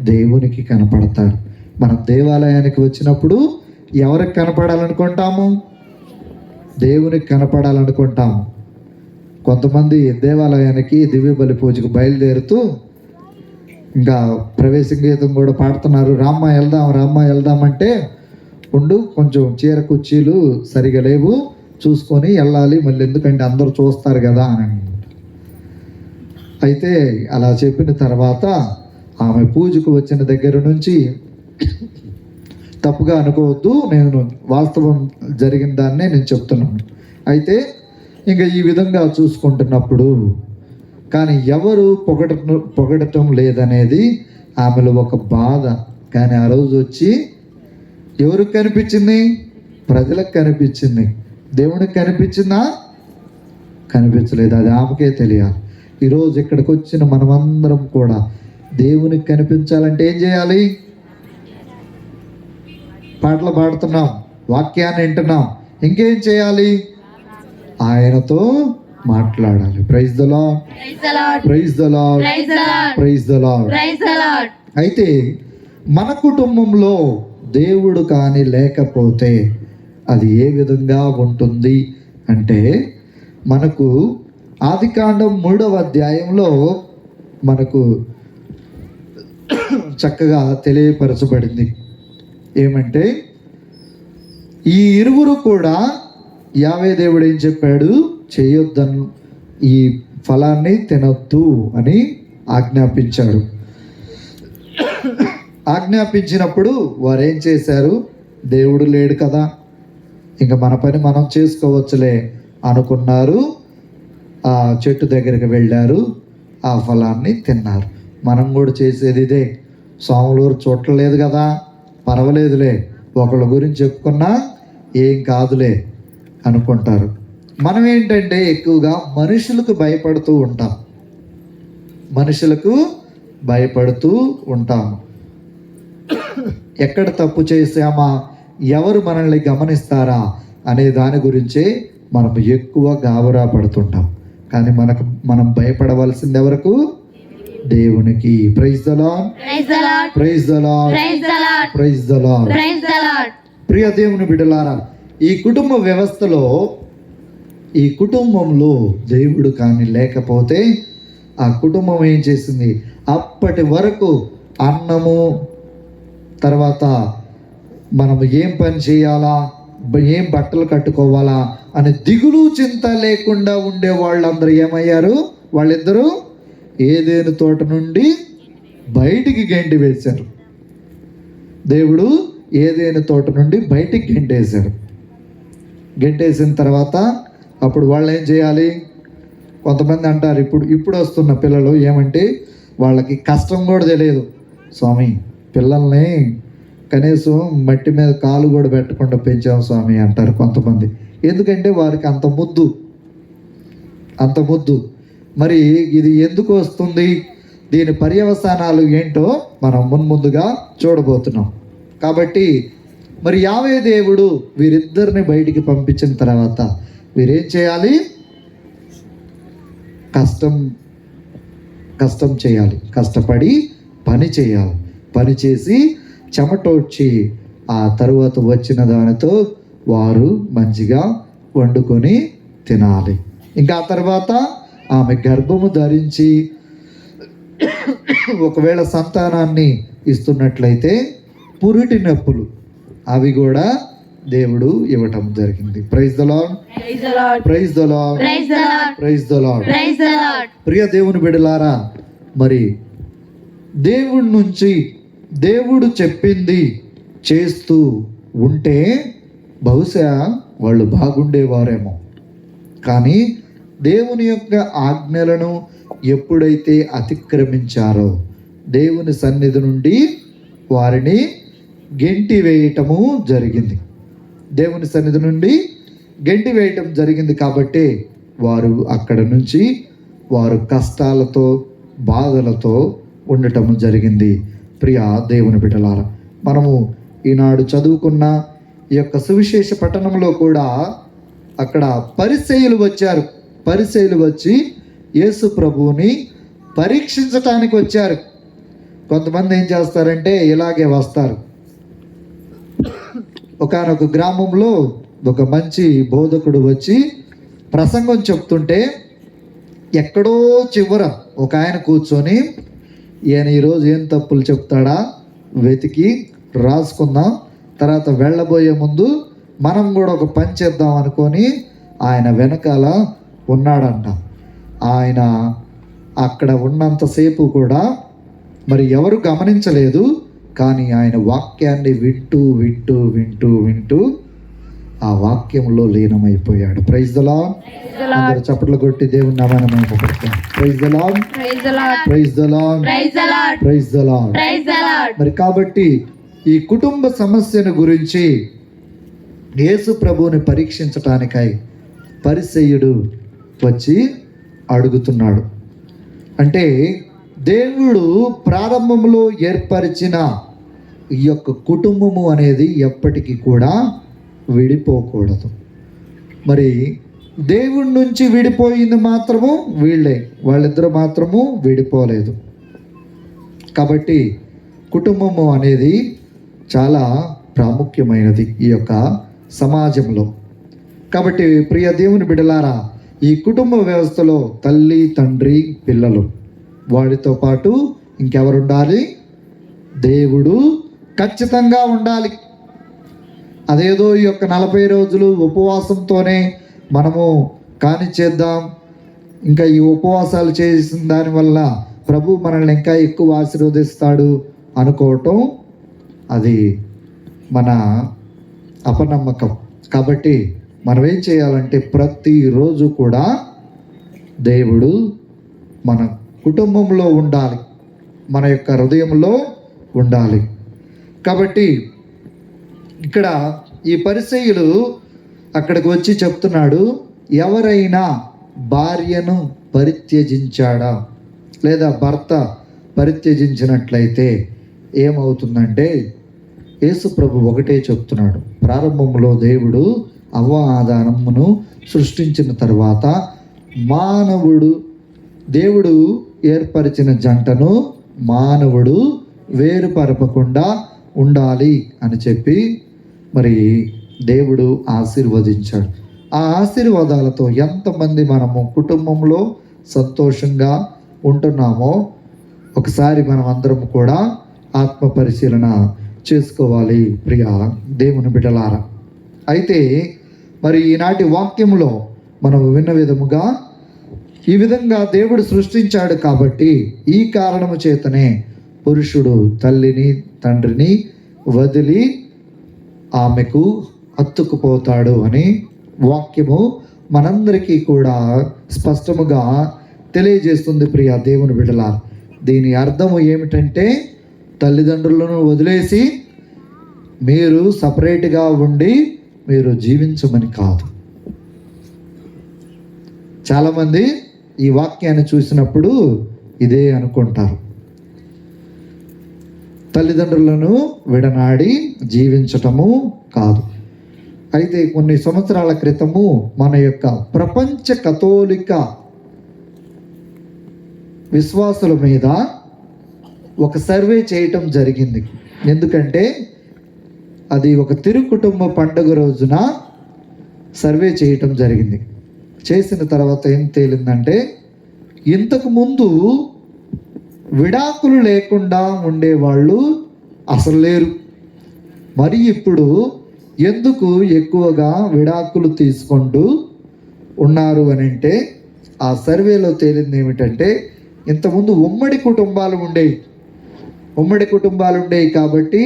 దేవునికి కనపడతాడు. మనం దేవాలయానికి వచ్చినప్పుడు ఎవరికి కనపడాలనుకుంటాము? దేవునికి కనపడాలనుకుంటాము. కొంతమంది దేవాలయానికి దివ్య బలి పూజకు బయలుదేరుతూ ఇంకా ప్రవేశ గీతం కూడా పాడుతున్నారు. రామ్మ వెళ్దాం అంటే ఉండు, కొంచెం చీర కుర్చీలు సరిగా లేవు, చూసుకొని వెళ్ళాలి, మళ్ళీ ఎందుకంటే అందరూ చూస్తారు కదా అని. అయితే అలా చెప్పిన తర్వాత ఆమె పూజకు వచ్చిన దగ్గర నుంచి తప్పుగా అనుకోవద్దు, నేను వాస్తవం జరిగిన దాన్నే నేను చెప్తున్నాను. అయితే ఇంకా ఈ విధంగా చూసుకుంటున్నప్పుడు కానీ ఎవరు పొగడటం లేదనేది ఆమెలో ఒక బాధ. కానీ ఆ రోజు వచ్చి ఎవరికి కనిపించింది? ప్రజలకు కనిపించింది. దేవునికి కనిపించిందా? కనిపించలేదు. అది ఆమెకే తెలియాలి. ఈరోజు ఇక్కడికి వచ్చిన మనమందరం కూడా దేవునికి కనిపించాలంటే ఏం చేయాలి? పాటలు పాడుతున్నాం, వాక్యాన్ని వింటున్నాం, ఇంకేం చేయాలి? ఆయనతో మాట్లాడాలి. Praise the lord, praise the lord, praise the lord. అయితే మన కుటుంబంలో దేవుడు కానీ లేకపోతే అది ఏ విధంగా ఉంటుంది అంటే, మనకు ఆదికాండం 3వ అధ్యాయంలో మనకు చక్కగా తెలియపరచబడింది. ఏమంటే ఈ ఇరువురు కూడా యావే దేవుడు ఏం చెప్పాడు? చేయొద్దను, ఈ ఫలాన్ని తినొద్దు అని ఆజ్ఞాపించాడు. ఆజ్ఞాపించినప్పుడు వారు ఏం చేశారు? దేవుడు లేడు కదా, ఇంకా మన పని మనం చేసుకోవచ్చులే అనుకున్నారు. ఆ చెట్టు దగ్గరికి వెళ్ళారు, ఆ ఫలాన్ని తిన్నారు. మనం కూడా చేసేది ఇదే. సోమలూరు చూడలేదు కదా, పర్వాలేదులే, ఒకళ్ళ గురించి చెప్పుకున్నా ఏం కాదులే అనుకుంటారు. మనం ఏంటంటే ఎక్కువగా మనుషులకు భయపడుతూ ఉంటాం. మనుషులకు భయపడుతూ ఉంటాము. ఎక్కడ తప్పు చేసామా, ఎవరు మనల్ని గమనిస్తారా అనే దాని గురించే మనం ఎక్కువ గాబరా పడుతుంటాం. కానీ మనం భయపడవలసింది ఎవరకు? దేవునికి. Praise the lord, praise the lord, praise the Lord. ప్రియ దేవుని బిడ్డలారా, ఈ కుటుంబ వ్యవస్థలో, ఈ కుటుంబంలో దేవుడు కానీ లేకపోతే ఆ కుటుంబం ఏం చేసింది? అప్పటి వరకు అన్నము, తర్వాత మనం ఏం పని చేయాలా, ఏం బట్టలు కట్టుకోవాలా అని దిగులు చింత లేకుండా ఉండే వాళ్ళందరూ ఏమయ్యారు? వాళ్ళిద్దరూ ఏదేను తోట నుండి బయటికి గెంటి వేశారు. దేవుడు ఏదేను తోట నుండి బయటికి గెంటేశారు. గెంటేసిన తర్వాత అప్పుడు వాళ్ళు ఏం చేయాలి? కొంతమంది అంటారు, ఇప్పుడు వస్తున్న పిల్లలు ఏమంటే వాళ్ళకి కష్టం కూడా తెలియదు. స్వామి, పిల్లల్ని కనీసం మట్టి మీద కాలు కూడా పెట్టకుండా పెంచాం స్వామి అంటారు కొంతమంది. ఎందుకంటే వారికి అంత ముద్దు. మరి ఇది ఎందుకు వస్తుంది? దీని పర్యవసానాలు ఏంటో మనం మున్ముందుగా చూడబోతున్నాం. కాబట్టి మరి యావే దేవుడు వీరిద్దరిని బయటికి పంపించిన తర్వాత వీరేం చేయాలి? కష్టం చేయాలి, కష్టపడి పని చేయాలి. పని చేసి చెమటోడ్చి ఆ తరువాత వచ్చిన దానితో వారు మంచిగా వండుకొని తినాలి. ఇంకా ఆ తర్వాత ఆమె గర్భము ధరించి ఒకవేళ సంతానాన్ని ఇస్తున్నట్లయితే పురిటి నొప్పులు అవి కూడా దేవుడు ఇవ్వటం జరిగింది. Praise the lord, praise the lord, praise the Lord. ప్రియ దేవుని బిడ్డలారా, మరి దేవుడి నుంచి దేవుడు చెప్పింది చేస్తూ ఉంటే బహుశా వాళ్ళు బాగుండేవారేమో. కానీ దేవుని యొక్క ఆజ్ఞలను ఎప్పుడైతే అతిక్రమించారో దేవుని సన్నిధి నుండి వారిని గెంటి వేయటము జరిగింది. దేవుని సన్నిధి నుండి గెంటి వేయటం జరిగింది. కాబట్టి వారు అక్కడ నుంచి వారు కష్టాలతో, బాధలతో ఉండటం జరిగింది. ప్రియ దేవుని బిడ్డలారా, మనము ఈనాడు చదువుకున్న ఈ యొక్క సువిశేష పట్టణంలో కూడా అక్కడ పరిసయ్యులు వచ్చారు. పరిసయ్యులు వచ్చి యేసు ప్రభువుని పరీక్షించటానికి వచ్చారు. కొంతమంది ఏం చేస్తారంటే ఇలాగే వస్తారు. ఒకానొక గ్రామంలో ఒక మంచి బోధకుడు వచ్చి ప్రసంగం చెప్తుంటే ఎక్కడో చివర ఒక ఆయన కూర్చొని, ఈయన ఈరోజు ఏం తప్పులు చెప్తాడా వెతికి రాసుకుందాం, తర్వాత వెళ్ళబోయే ముందు మనం కూడా ఒక పని చేద్దాం అనుకొని ఆయన వెనకాల ఉన్నాడంట. ఆయన అక్కడ ఉన్నంతసేపు కూడా మరి ఎవరు గమనించలేదు. కానీ ఆయన వాక్యాన్ని వింటూ ఆ వాక్యంలో లీనమైపోయాడు. Praise the lord. అందరూ చప్పట్లు కొట్టి దేవుని నామాన్ని మహిమపడతాం. Praise the lord, praise the lord, praise the lord. మరి కాబట్టి ఈ కుటుంబ సమస్యను గురించి యేసు ప్రభువుని పరీక్షించటానికై పరిసయ్యుడు వచ్చి అడుగుతున్నాడు. అంటే దేవుడు ప్రారంభంలో ఏర్పరిచిన ఈ యొక్క కుటుంబము అనేది ఎప్పటికీ కూడా విడిపోకూడదు. మరి దేవుడి నుంచి విడిపోయింది మాత్రము వీళ్ళే, వాళ్ళిద్దరు మాత్రము విడిపోలేదు. కాబట్టి కుటుంబము అనేది చాలా ప్రాముఖ్యమైనది ఈ యొక్క సమాజంలో. కాబట్టి ప్రియ దేవుని బిడ్డలారా, ఈ కుటుంబ వ్యవస్థలో తల్లి, తండ్రి, పిల్లలు, వాడితో పాటు ఇంకెవరు ఉండాలి? దేవుడు ఖచ్చితంగా ఉండాలి. అదేదో ఈ యొక్క 40 రోజులు ఉపవాసంతోనే మనము కానిచ్చేద్దాం, ఇంకా ఈ ఉపవాసాలు చేసిన దానివల్ల ప్రభు మనల్ని ఇంకా ఎక్కువ ఆశీర్వదిస్తాడు అనుకోవటం అది మన అపనమ్మకం. కాబట్టి మనం ఏం చేయాలంటే ప్రతిరోజు కూడా దేవుడు మన కుటుంబంలో ఉండాలి, మన యొక్క హృదయంలో ఉండాలి. కాబట్టి ఇక్కడ ఈ పరిసయ్యులు అక్కడికి వచ్చి చెప్తున్నాడు, ఎవరైనా భార్యను పరిత్యజించాడా లేదా భర్త పరిత్యజించినట్లయితే ఏమవుతుందంటే యేసు ప్రభు ఒకటే చెప్తున్నాడు. ప్రారంభంలో దేవుడు అవ్వ ఆదామును సృష్టించిన తర్వాత దేవుడు ఏర్పరిచిన జంటను మానవుడు వేరుపరపకుండా ఉండాలి అని చెప్పి మరి దేవుడు ఆశీర్వదించాడు. ఆ ఆశీర్వాదాలతో ఎంతమంది మనము కుటుంబంలో సంతోషంగా ఉంటున్నామో ఒకసారి మనం అందరం కూడా ఆత్మ పరిశీలన చేసుకోవాలి ప్రియ దేవుని బిడ్డలారా. అయితే మరి ఈనాటి వాక్యంలో మనం విన్న విధముగా ఈ విధంగా దేవుడు సృష్టించాడు కాబట్టి ఈ కారణము చేతనే పురుషుడు తల్లిని తండ్రిని వదిలి ఆమెకు అత్తుకుపోతాడు అని వాక్యము మనందరికీ కూడా స్పష్టముగా తెలియజేస్తుంది ప్రియ దేవుని బిడ్డలారా. దీని అర్థము ఏమిటంటే తల్లిదండ్రులను వదిలేసి మీరు సపరేట్గా ఉండి మీరు జీవించమని కాదు. చాలామంది ఈ వాక్యాన్ని చూసినప్పుడు ఇదే అనుకుంటారు, తల్లిదండ్రులను విడనాడి జీవించటము కాదు. అయితే కొన్ని సంవత్సరాల క్రితము మన యొక్క ప్రపంచ కథోలిక విశ్వాసుల మీద ఒక సర్వే చేయటం జరిగింది. ఎందుకంటే అది ఒక తిరుకుటుంబ పండుగ రోజున సర్వే చేయటం జరిగింది. చేసిన తర్వాత ఏం తేలిందంటే ఇంతకు ముందు విడాకులు లేకుండా ఉండేవాళ్ళు అసలు లేరు. మరి ఇప్పుడు ఎందుకు ఎక్కువగా విడాకులు తీసుకుంటూ ఉన్నారు అని అంటే ఆ సర్వేలో తేలింది ఏమిటంటే ఇంతకుముందు ఉమ్మడి కుటుంబాలు ఉండేవి కాబట్టి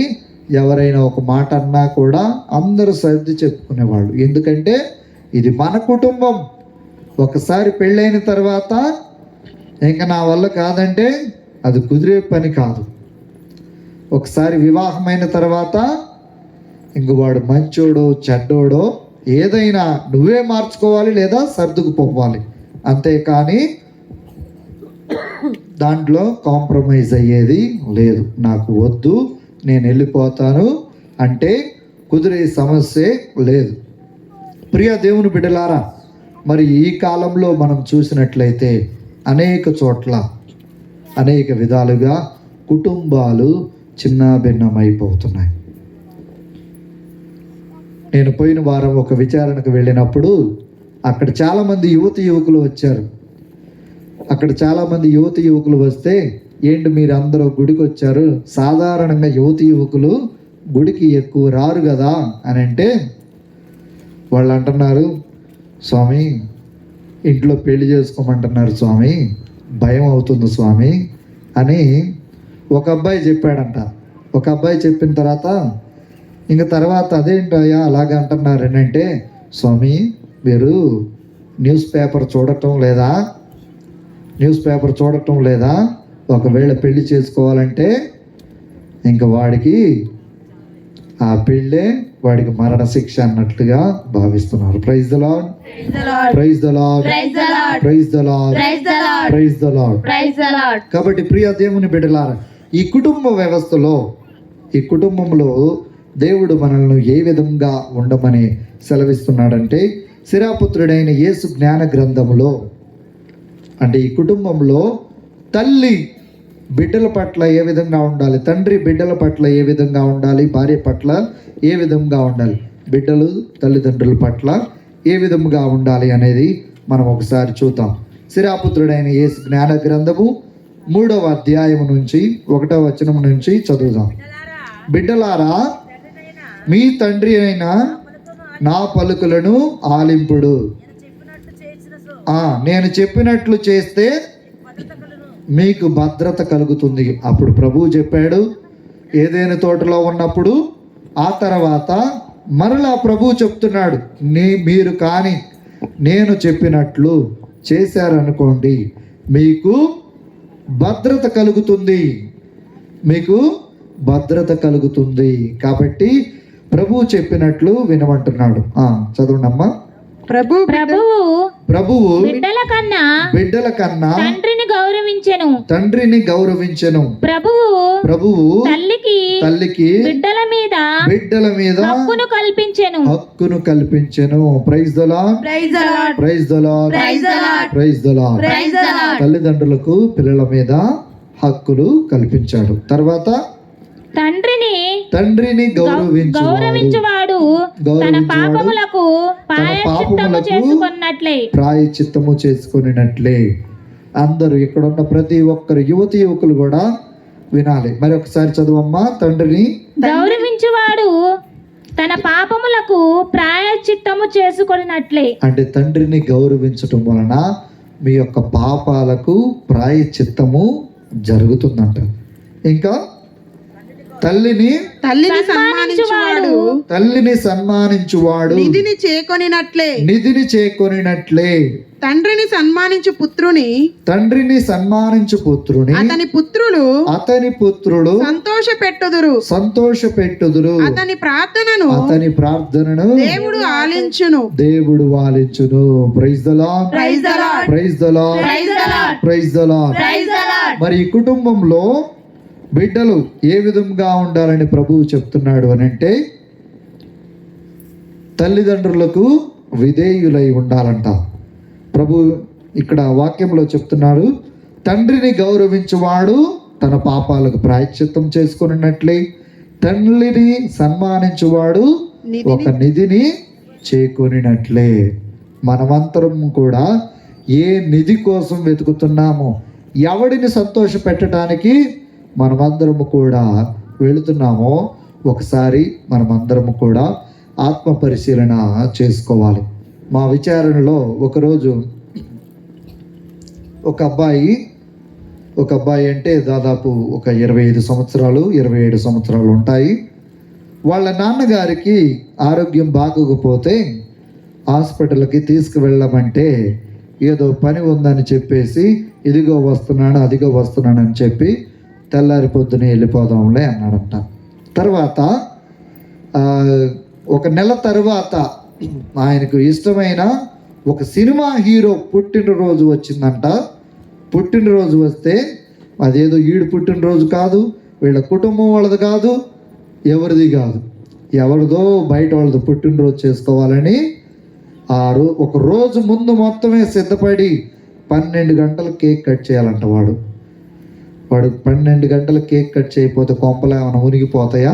ఎవరైనా ఒక మాట అన్నా కూడా అందరూ సర్ది చెప్పుకునేవాళ్ళు. ఎందుకంటే ఇది మన కుటుంబం, ఒకసారి పెళ్ళైన తర్వాత ఇంకా నా వల్ల కాదంటే అది కుదిరే పని కాదు. ఒకసారి వివాహమైన తర్వాత ఇంక వాడు మంచోడో చెడ్డోడో ఏదైనా నువ్వే మార్చుకోవాలి లేదా సర్దుకుపోవాలి, అంతేకాని దాంట్లో కాంప్రమైజ్ అయ్యేది లేదు. నాకు వద్దు, నేను వెళ్ళిపోతాను అంటే కుదిరే సమస్యే లేదు. ప్రియ దేవుని బిడ్డలారా, మరి ఈ కాలంలో మనం చూసినట్లయితే అనేక చోట్ల అనేక విధాలుగా కుటుంబాలు చిన్నాభిన్నమైపోతున్నాయి. నేను పోయిన వారం ఒక విచారణకు వెళ్ళినప్పుడు అక్కడ చాలామంది యువకులు వచ్చారు. అక్కడ చాలామంది యువకులు వస్తే ఏంటి మీరు అందరూ గుడికి వచ్చారు, సాధారణంగా యువకులు గుడికి ఎక్కువ రారు కదా అని అంటే వాళ్ళు అంటున్నారు, స్వామి ఇంట్లో పెళ్లి చేసుకోమంటున్నారు స్వామి, భయం అవుతుంది స్వామి అని ఒక అబ్బాయి చెప్పాడంట. ఒక అబ్బాయి చెప్పిన తర్వాత ఇంకా తర్వాత అదేంటయ్యా అలాగ అంటున్నారు అంటే, స్వామి మీరు న్యూస్ పేపర్ చూడటం లేదా? ఒకవేళ పెళ్లి చేసుకోవాలంటే ఇంకా వాడికి ఆ పెళ్ళే వాడికి మరణ శిక్ష అన్నట్లుగా భావిస్తున్నారు. Praise the lord, praise the lord, praise the lord, praise the lord. కాబట్టి ప్రియ దేవుని బిడ్డలారా, ఈ కుటుంబ వ్యవస్థలో, ఈ కుటుంబంలో దేవుడు మనల్ని ఏ విధంగా ఉండమని సెలవిస్తున్నాడంటే, శిరాపుత్రుడైన యేసు జ్ఞాన గ్రంథములో, అంటే ఈ కుటుంబంలో తల్లి బిడ్డల పట్ల ఏ విధంగా ఉండాలి, తండ్రి బిడ్డల పట్ల ఏ విధంగా ఉండాలి, భార్య పట్ల ఏ విధంగా ఉండాలి, బిడ్డలు తల్లిదండ్రుల పట్ల ఏ విధంగా ఉండాలి అనేది మనం ఒకసారి చూద్దాం. శిరాపుత్రుడైన యేసు జ్ఞాన గ్రంథము 3వ అధ్యాయం నుంచి 1వ వచనం నుంచి చదువుదాం. బిడ్డలారా, మీ తండ్రి అయిన నా పలుకులను ఆలింపుడు. నేను చెప్పినట్లు చేస్తే మీకు భద్రత కలుగుతుంది. అప్పుడు ప్రభువు చెప్పాడు ఏదైనా తోటలో ఉన్నప్పుడు. ఆ తర్వాత మరలా ప్రభువు చెప్తున్నాడు, మీరు కానీ నేను చెప్పినట్లు చేశారనుకోండి మీకు భద్రత కలుగుతుంది, మీకు భద్రత కలుగుతుంది. కాబట్టి ప్రభువు చెప్పినట్లు వినమంటున్నాడు. చదవండమ్మా. ప్రభువు బిడ్డల కన్నా తండ్రిని గౌరవించెను. ప్రభువు తల్లికి బిడ్డల మీద హక్కును కల్పించెను. Praise the lord, praise the lord, praise the Lord. తల్లిదండ్రులకు పిల్లల మీద హక్కులు కల్పించాడు. తర్వాత తండ్రిని గౌరవించువాడు తన పాపములకు ప్రాయశ్చిత్తము చేసుకున్నట్లే. అందరూ ఇక్కడ ఉన్న ప్రతి ఒక్కరు యువతి యువకులు కూడా వినాలి. మరి ఒకసారి చదువమ్మా. తండ్రిని గౌరవించువాడు తన పాపములకు ప్రాయశ్చిత్తము చేసుకున్నట్లే. అంటే తండ్రిని గౌరవించటం వలన మీ యొక్క పాపాలకు ప్రాయశ్చిత్తము జరుగుతుందంట. ఇంకా తల్లిని సన్మానించువాడు నిధిని చేకొనినట్లే. తండ్రిని సన్మానించు పుత్రుని అతని పుత్రులు సంతోషపెట్టుదురు. అతని ప్రార్థనను దేవుడు ఆలించును. Praise the lord, praise the lord, praise the lord, praise the lord. మరి ఈ కుటుంబంలో బిడ్డలు ఏ విధంగా ఉండాలని ప్రభువు చెప్తున్నాడు అని అంటే, తల్లిదండ్రులకు విధేయులై ఉండాలంట. ప్రభు ఇక్కడ వాక్యంలో చెప్తున్నాడు, తండ్రిని గౌరవించువాడు తన పాపాలకు ప్రాయశ్చిత్తం చేసుకున్నట్లే, తల్లిని సన్మానించువాడు ఒక నిధిని చేకొనినట్లే. మనమంతరం కూడా ఏ నిధి కోసం వెతుకుతున్నామో, ఎవడిని సంతోష పెట్టడానికి మనమందరము కూడా వెళుతున్నామో ఒకసారి మనమందరము కూడా ఆత్మ పరిశీలన చేసుకోవాలి. మా విచారణలో ఒకరోజు ఒక అబ్బాయి అంటే దాదాపు ఒక 25 సంవత్సరాలు 27 సంవత్సరాలు ఉంటాయి. వాళ్ళ నాన్నగారికి ఆరోగ్యం బాగోకపోతే హాస్పిటల్కి తీసుకువెళ్ళమంటే ఏదో పని ఉందని చెప్పేసి ఇదిగో వస్తున్నాను అదిగో వస్తున్నాను అని చెప్పి తెల్లారి పొద్దునే వెళ్ళిపోదాంలే అన్నాడంట. తర్వాత 1 నెల తర్వాత ఆయనకు ఇష్టమైన ఒక సినిమా హీరో పుట్టినరోజు వచ్చిందంట. పుట్టినరోజు వస్తే అదేదో ఈడు పుట్టినరోజు కాదు, వీళ్ళ కుటుంబం వాళ్ళది కాదు, ఎవరిది కాదు, ఎవరిదో బయట వాళ్ళది పుట్టినరోజు చేసుకోవాలని ఒక రోజు ముందు మొత్తమే సిద్ధపడి 12 గంటలు కేక్ కట్ చేయాలంట. వాడు 12 గంటలు కేక్ కట్ చేయకపోతే కొంపలు ఏమైనా మునిగిపోతాయా,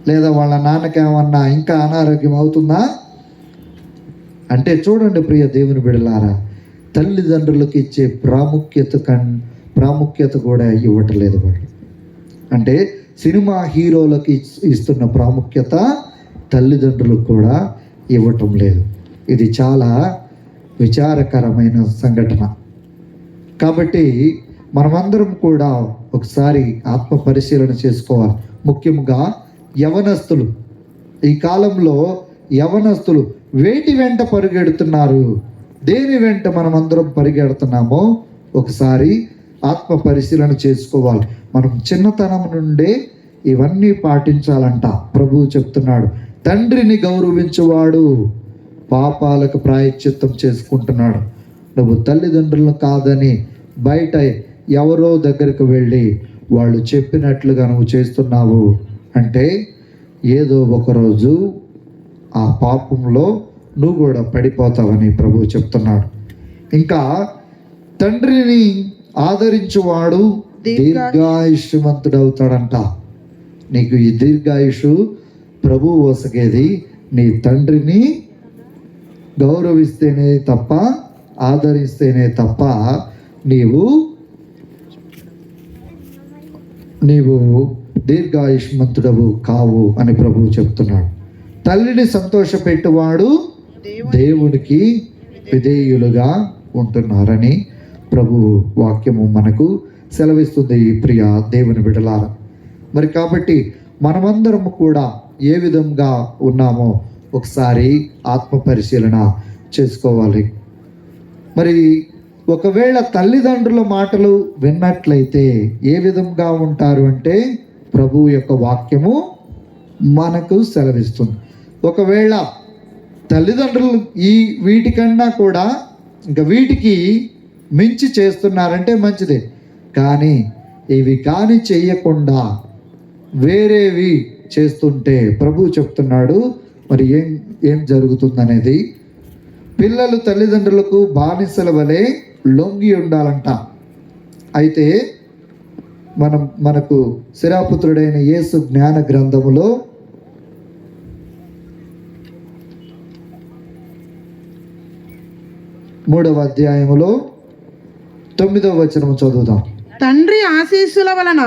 లేదా వాళ్ళ నాన్నకేమన్నా ఇంకా అనారోగ్యం అవుతుందా? అంటే చూడండి ప్రియ దేవుని బిడ్డలారా, తల్లిదండ్రులకు ఇచ్చే ప్రాముఖ్యత కూడా ఇవ్వట్లేదు వాళ్ళు. అంటే సినిమా హీరోలకు ఇస్తున్న ప్రాముఖ్యత తల్లిదండ్రులకు కూడా ఇవ్వటం లేదు. ఇది చాలా విచారకరమైన సంఘటన. కాబట్టి మనమందరం కూడా ఒకసారి ఆత్మ పరిశీలన చేసుకోవాలి. ముఖ్యంగా యవనస్తులు, ఈ కాలంలో యవనస్తులు వేటి వెంట పరిగెడుతున్నారు? దేని వెంట మనమందరం పరిగెడుతున్నామో ఒకసారి ఆత్మ పరిశీలన చేసుకోవాలి. మనం చిన్నతనం నుండే ఇవన్నీ పాటించాలంట. ప్రభువు చెప్తున్నాడు, తండ్రిని గౌరవించువాడు పాపాలకు ప్రాయశ్చిత్తం చేసుకుంటున్నాడు. నువ్వు తల్లిదండ్రులను కాదని బయట ఎవరో దగ్గరకు వెళ్ళి వాళ్ళు చెప్పినట్లుగా నువ్వు చేస్తున్నావు అంటే ఏదో ఒకరోజు ఆ పాపంలో నువ్వు కూడా పడిపోతావని ప్రభువు చెప్తున్నాడు. ఇంకా తండ్రిని ఆదరించువాడు దీర్ఘాయుష్మంతుడవుతాడంట. నీకు ఈ దీర్ఘాయుషు ప్రభువు వసగేది నీ తండ్రిని గౌరవిస్తేనే తప్ప, ఆదరిస్తేనే తప్ప నీవు దీర్ఘాయుష్మంతుడవు కావు అని ప్రభువు చెప్తున్నాడు. తల్లిని సంతోషపెట్టువాడు దేవునికి విధేయులుగా ఉంటున్నారని ప్రభు వాక్యము మనకు సెలవిస్తుంది. ప్రియ దేవుని బిడ్డలారా, మరి కాబట్టి మనమందరం కూడా ఏ విధంగా ఉన్నామో ఒకసారి ఆత్మ పరిశీలన చేసుకోవాలి. మరి ఒకవేళ తల్లిదండ్రుల మాటలు విన్నట్లయితే ఏ విధంగా ఉంటారు అంటే ప్రభువు యొక్క వాక్యము మనకు సెలవిస్తుంది. ఒకవేళ తల్లిదండ్రులు వీటికన్నా కూడా ఇంకా వీటికి మించి చేస్తున్నారంటే మంచిదే, కానీ ఇవి కానీ చెయ్యకుండా వేరేవి చేస్తుంటే ప్రభువు చెప్తున్నాడు మరి ఏం జరుగుతుందనేది. పిల్లలు తల్లిదండ్రులకు బానిసల వలె లొంగి ఉండాలంట. అయితే మనకు శిరాపుత్రుడైన యేసు జ్ఞాన గ్రంథములో 3వ అధ్యాయములో 9వ వచనం చదువుదాం. తండ్రి ఆశీస్సుల వలన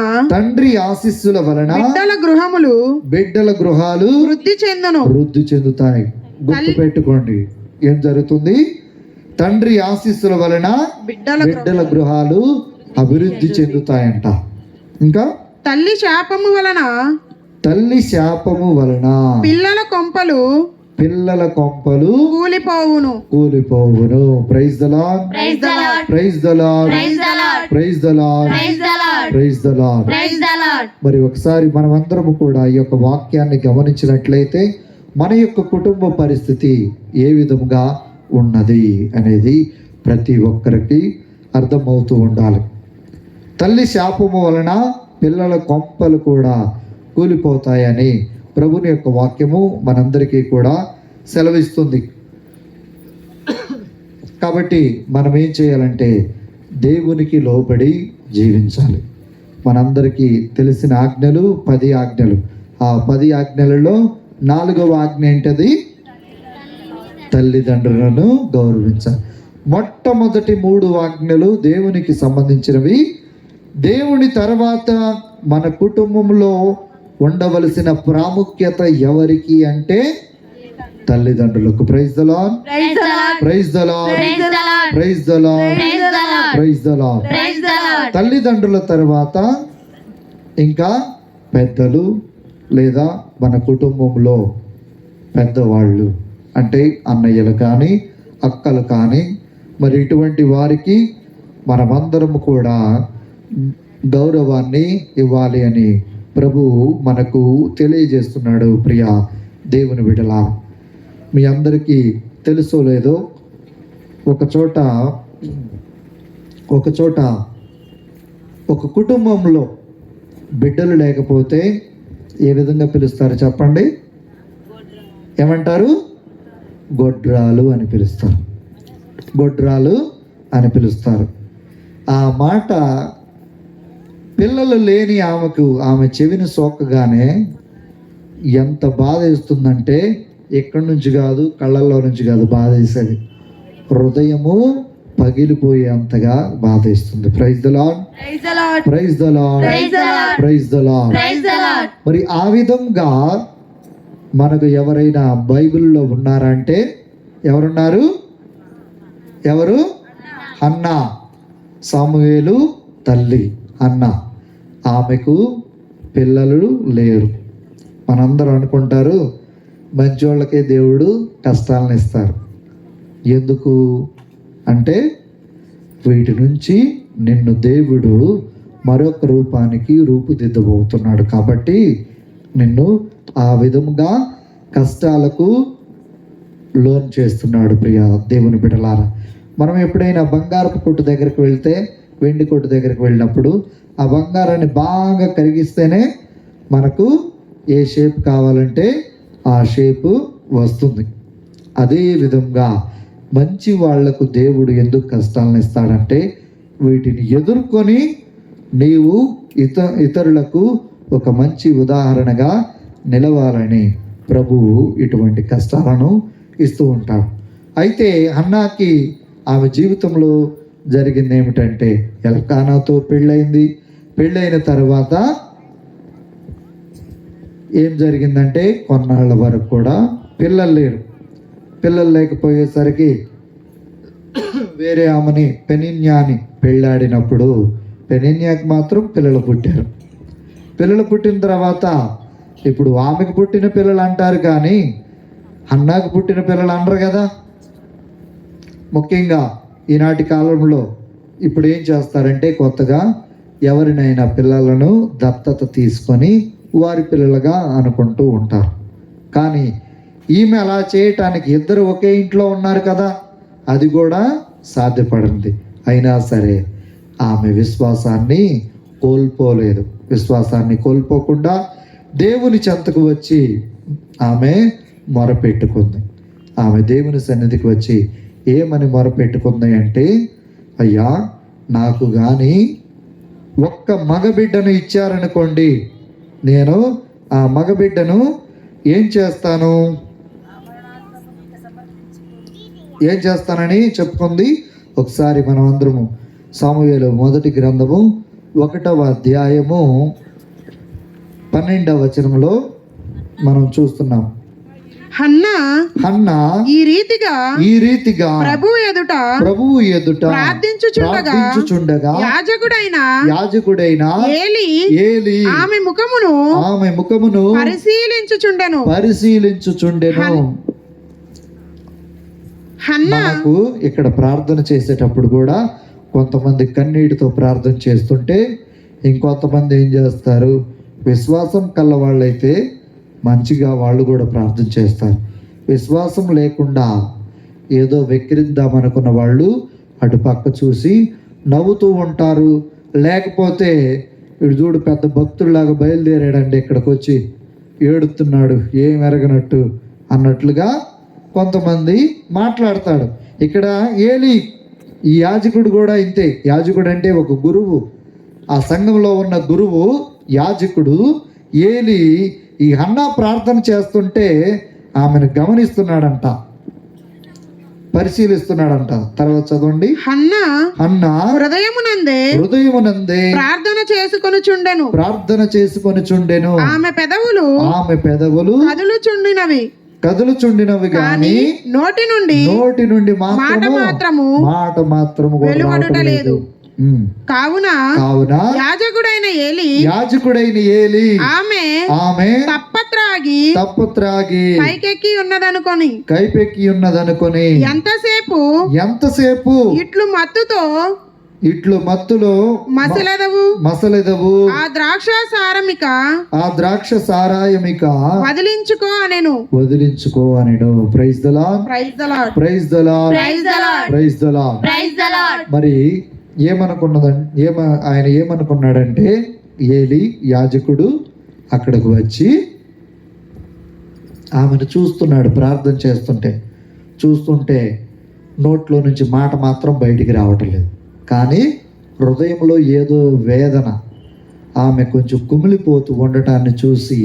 బిడ్డల గృహాలు వృద్ధి చెందుతాయి. గుర్తు పెట్టుకోండి, ఏం జరుగుతుంది? తండ్రి ఆశీస్సుల వలన బిడ్డల గృహాలు అభివృద్ధి చెందుతాయంట. ఇంకా తల్లి శాపము వలన పిల్లల కొంపలు కూలిపోవును. Praise the lord, praise the lord, praise the lord, praise the lord. మరి ఒకసారి మనమందరము కూడా ఈ యొక్క వాక్యాన్ని గమనించినట్లయితే మన యొక్క కుటుంబ పరిస్థితి ఏ విధంగా ఉన్నది అనేది ప్రతి ఒక్కరికి అర్థమవుతూ ఉండాలి. తల్లి శాపము వలన పిల్లల కొంపలు కూడా కూలిపోతాయని ప్రభుని యొక్క వాక్యము మనందరికీ కూడా సెలవిస్తుంది. కాబట్టి మనం ఏం చేయాలంటే దేవునికి లోబడి జీవించాలి. మనందరికీ తెలిసిన ఆజ్ఞలు 10 ఆజ్ఞలు. ఆ 10 ఆజ్ఞలలో 4వ ఆజ్ఞ ఏంటది? తల్లిదండ్రులను గౌరవించాలి. మొట్టమొదటి 3 ఆజ్ఞలు దేవునికి సంబంధించినవి. దేవుని తర్వాత మన కుటుంబంలో ఉండవలసిన ప్రాముఖ్యత ఎవరికి అంటే తల్లిదండ్రులకు. Praise the lord, praise the lord, praise the lord, praise the lord. తల్లిదండ్రుల తర్వాత ఇంకా పెద్దలు లేదా మన కుటుంబంలో పెద్దవాళ్ళు అంటే అన్నయ్యలు కానీ అక్కలు కానీ మరి ఇటువంటి వారికి మనమందరం కూడా గౌరవాన్ని ఇవ్వాలి అని ప్రభువు మనకు తెలియజేస్తున్నాడు. ప్రియ దేవుని బిడ్డలా, మీ అందరికీ తెలుసో లేదో ఒక చోట ఒక కుటుంబంలో బిడ్డలు లేకపోతే ఏ విధంగా పిలుస్తారు చెప్పండి? ఏమంటారు? గొడ్రాలు అని పిలుస్తారు. గొడ్రాలు అని పిలుస్తారు. ఆ మాట పిల్లలు లేని ఆమె చెవిని సోకగానే ఎంత బాధ వేస్తుందంటే ఎక్కడి నుంచి కాదు, కళ్ళల్లో నుంచి కాదు బాధ వేసేది, హృదయము పగిలిపోయేంతగా బాధ వేస్తుంది. Praise the lord, praise the lord, praise the lord. మరి ఆ విధంగా మనకు ఎవరైనా బైబిల్లో ఉన్నారంటే ఎవరున్నారు? ఎవరు? హన్నా, సాముయేలు తల్లి హన్నా. ఆమెకు పిల్లలు లేరు. మనందరూ అనుకుంటారు మంచోళ్ళకే దేవుడు కష్టాలను ఇస్తారు. ఎందుకు అంటే వీటి నుంచి నిన్ను దేవుడు మరొక రూపానికి రూపుదిద్దబోతున్నాడు కాబట్టి నిన్ను ఆ విధముగా కష్టాలకు లోన్ చేస్తున్నాడు. ప్రియ దేవుని బిడ్డలారా, మనం ఎప్పుడైనా బంగారపు కొట్టు దగ్గరికి వెళ్తే, వెండి కొట్టు దగ్గరికి వెళ్ళినప్పుడు ఆ బంగారాన్ని బాగా కరిగిస్తేనే మనకు ఏ షేప్ కావాలంటే ఆ షేపు వస్తుంది. అదే విధంగా మంచి వాళ్లకు దేవుడు ఎందుకు కష్టాలను ఇస్తాడంటే వీటిని ఎదుర్కొని నీవు ఇతరులకు ఒక మంచి ఉదాహరణగా నిలవాలని ప్రభువు ఇటువంటి కష్టాలను ఇస్తూ ఉంటాడు. అయితే హన్నాకి ఆమె జీవితంలో జరిగింది ఏమిటంటే ఎల్కానాతో పెళ్ళైంది. పెళ్ళైన తర్వాత ఏం జరిగిందంటే కొన్నాళ్ళ వరకు కూడా పిల్లలు లేరు. పిల్లలు లేకపోయేసరికి వేరే ఆమెని పెనిన్యాని పెళ్ళాడినప్పుడు పెనిన్యాకి మాత్రం పిల్లలు పుట్టారు. పిల్లలు పుట్టిన తర్వాత ఇప్పుడు ఆమెకు పుట్టిన పిల్లలు అంటారు కానీ హన్నాకు పుట్టిన పిల్లలు అనరు కదా. ముఖ్యంగా ఈనాటి కాలంలో ఇప్పుడు ఏం చేస్తారంటే కొత్తగా ఎవరినైనా పిల్లలను దత్తత తీసుకొని వారి పిల్లలుగా అనుకుంటూ ఉంటారు. కానీ ఈమె అలా చేయటానికి ఇద్దరు ఒకే ఇంట్లో ఉన్నారు కదా, అది కూడా సాధ్యపడింది. అయినా సరే ఆమె విశ్వాసాన్ని కోల్పోలేదు. విశ్వాసాన్ని కోల్పోకుండా దేవుని చెంతకు వచ్చి ఆమె మొరపెట్టుకుంది. ఆమె దేవుని సన్నిధికి వచ్చి ఏమని మొరపెట్టుకుంది అంటే, అయ్యా నాకు కానీ ఒక్క మగబిడ్డను ఇచ్చారనుకోండి, నేను ఆ మగబిడ్డను ఏం చేస్తానని చెప్పుకుంది. ఒకసారి మనం అందరము సాముయేలు మొదటి గ్రంథము 1వ అధ్యాయము 12వ వచనంలో మనం చూస్తున్నాం. హన్నా ఈ రీతిగా ప్రభువు ఎదుట ప్రార్థించుచుండగా యాజకుడైన ఏలీ ఆమె ముఖమును పరిశీలించుచుండెను. మనకు ఇక్కడ ప్రార్థన చేసేటప్పుడు కూడా కొంతమంది కన్నీటితో ప్రార్థన చేస్తుంటే ఇంకొంతమంది ఏం చేస్తారు, విశ్వాసం కల్ల వాళ్ళైతే మంచిగా వాళ్ళు కూడా ప్రార్థన చేస్తారు. విశ్వాసం లేకుండా ఏదో వెక్కిరిద్దామనుకున్న వాళ్ళు అటు పక్క చూసి నవ్వుతూ ఉంటారు. లేకపోతే ఇటు చూడు పెద్ద భక్తుడిలాగా బయలుదేరాడండి, ఇక్కడికి వచ్చి ఏడుతున్నాడు ఏం ఎరగనట్టు అన్నట్లుగా కొంతమంది మాట్లాడతాడు. ఇక్కడ ఏలీ ఈ యాజకుడు కూడా ఇంతే. యాజకుడు అంటే ఒక గురువు, ఆ సంఘంలో ఉన్న గురువు యాజకుడు. ఏలీ ఈ హన్నా ప్రార్థన చేస్తుంటే ఆమెను గమనిస్తున్నాడంట, పరిశీలిస్తున్నాడంట. తర్వాత చదవండి. హన్నా హృదయమునందే ప్రార్థన చేసుకొనుచుండెను. ఆమె పెదవులు కదులుచుండినవి గాని నోటి నుండి మాట మాత్రము వెలువడుటలేదు. కావున యాజకుడైన ఏలీ ఆమె తప్పత్రాగి కైపెక్కి ఉన్నదనుకొని ఎంతసేపు ఇట్లు మత్తులో మసలెదవు ఆ ద్రాక్ష సారాయమిక వదిలించుకో అనెను. Praise the lord. మరి ఆయన ఏమనుకున్నాడంటే ఏలీ యాజకుడు అక్కడికి వచ్చి ఆమెను చూస్తున్నాడు. ప్రార్థన చూస్తుంటే నోట్లో నుంచి మాట మాత్రం బయటికి రావటం లేదు, కానీ హృదయంలో ఏదో వేదన. ఆమె కొంచెం కుమిలిపోతూ ఉండటాన్ని చూసి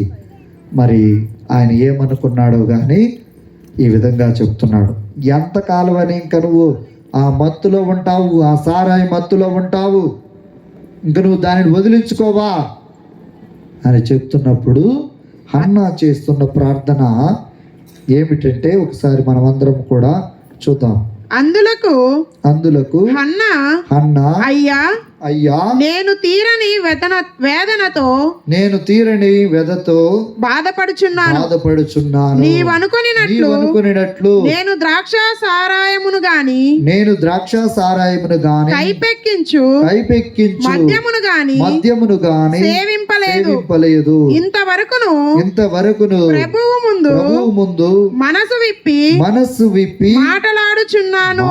మరి ఆయన ఏమనుకున్నాడో కానీ ఈ విధంగా చెప్తున్నాడు. ఎంతకాలం అని ఇంక నువ్వు ఆ మత్తులో ఉంటావు, ఆ సారాయి మత్తులో ఉంటావు, ఇంక నువ్వు దానిని వదిలించుకోవా అని చెప్తున్నప్పుడు హన్నా చేస్తున్న ప్రార్థన ఏమిటంటే ఒకసారి మనమందరం కూడా చూద్దాం. అందులకు హన్నా అయ్యా నేను తీరని వేదనతో నేను తీరని వెదతో బాధపడుచున్నాను. నీవనుకొనినట్లు నేను ద్రాక్ష సారాయమును గాని కైపెక్కించు మద్యమును గాని సేవింపలేదు. ఇంతవరకును ప్రభువు ముందు మనసు విప్పి మాట్లాడుచున్నాను.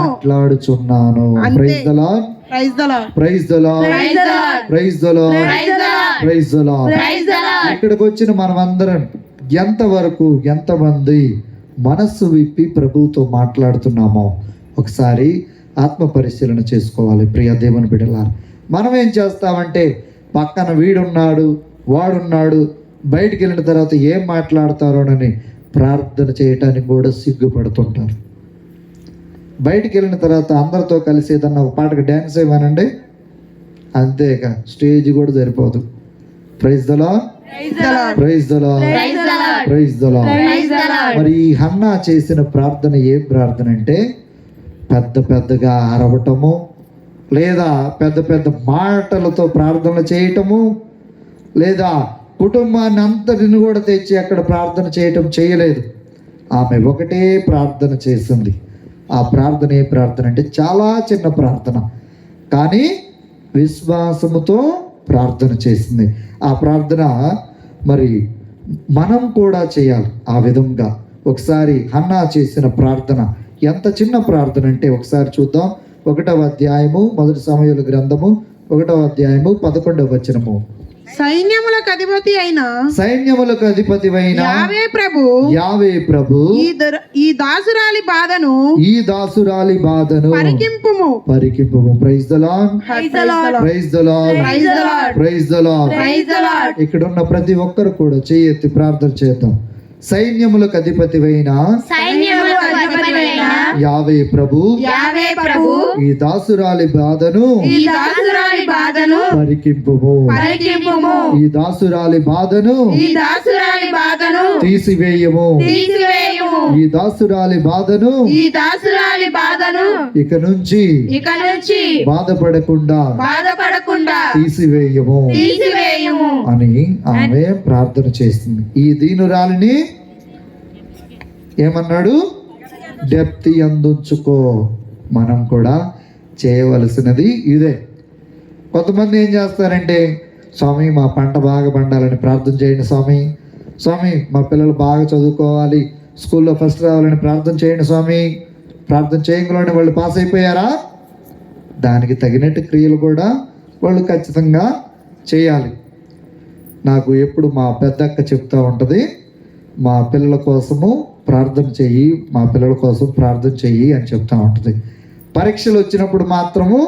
Praise the lord. Praise the lord. Praise the lord. Praise the lord. Praise the Lord. ఇక్కడికి వచ్చిన మనమందరం ఎంతమంది మనస్సు విప్పి ప్రభువుతో మాట్లాడుతున్నామో ఒకసారి ఆత్మ పరిశీలన చేసుకోవాలి. ప్రియ దేవుని బిడ్డలారా, మనం ఏం చేస్తామంటే పక్కన వీడున్నాడు వాడున్నాడు బయటికి వెళ్ళిన తర్వాత ఏం మాట్లాడతారోనని ప్రార్థన చేయటానికి కూడా సిగ్గుపడుతుంటారు. బయటికి వెళ్ళిన తర్వాత అందరితో కలిసి ఏదన్నా ఒక పాటకు డ్యాన్స్ వేయమనండి, అంతేగా స్టేజ్ కూడా సరిపోదు. Praise the lord. Praise the lord. Praise the lord. మరి ఈ హన్నా చేసిన ప్రార్థన ఏం ప్రార్థన అంటే పెద్దగా అరవటము లేదా పెద్ద మాటలతో ప్రార్థన చేయటము లేదా కుటుంబాన్ని అంతటిని కూడా తెచ్చి అక్కడ ప్రార్థన చేయలేదు. ఆమె ఒకటే ప్రార్థన చేసింది. ఆ ప్రార్థన ఏ ప్రార్థన అంటే చాలా చిన్న ప్రార్థన, కానీ విశ్వాసముతో ప్రార్థన చేసింది. ఆ ప్రార్థన మరి మనం కూడా చేయాలి. ఆ విధంగా ఒకసారి హన్నా చేసిన ప్రార్థన ఎంత చిన్న ప్రార్థన అంటే ఒకసారి చూద్దాం. 1వ అధ్యాయము 1 సమూయేలు గ్రంథము 1వ అధ్యాయము 11వ వచనము. సైన్యములకు అధిపతి అయిన యావే ప్రభు ఈ దాసురాలి బాధను పరికింపుము. Praise the lord. Praise the lord. Praise the Lord. ఇక్కడ ఉన్న ప్రతి ఒక్కరు కూడా చేయెత్తి ప్రార్థన చేద్దాం. సైన్యములకు అధిపతివైన యావే ప్రభు ఈ దాసురాలి బాధను పరికింపుము. ఈ దాసురాలి బాధను తీసివేయము. ఈ దాసురాలి బాధను ఇక నుంచి బాధపడకుండా తీసివేయము అని ఆమె ప్రార్థన చేస్తుంది. ఈ దీనురాలిని ఏమన్నాడు? డెప్తి అందుంచుకో. మనం కూడా చేయవలసినది ఇదే. కొంతమంది ఏం చేస్తారంటే, స్వామి మా పంట బాగా పండాలని ప్రార్థన చేయండి స్వామి మా పిల్లలు బాగా చదువుకోవాలి, స్కూల్లో ఫస్ట్ రావాలని ప్రార్థన చేయండి స్వామి. ప్రార్థన చేయగలని వాళ్ళు పాస్ అయిపోయారా? దానికి తగినట్టు క్రియలు కూడా వాళ్ళు ఖచ్చితంగా చేయాలి. నాకు ఎప్పుడు మా పెద్దక్క చెప్తూ ఉంటుంది, మా పిల్లల కోసము ప్రార్థన చెయ్యి, మా పిల్లల కోసం ప్రార్థన చెయ్యి అని చెప్తూ ఉంటుంది. పరీక్షలు వచ్చినప్పుడు మాత్రము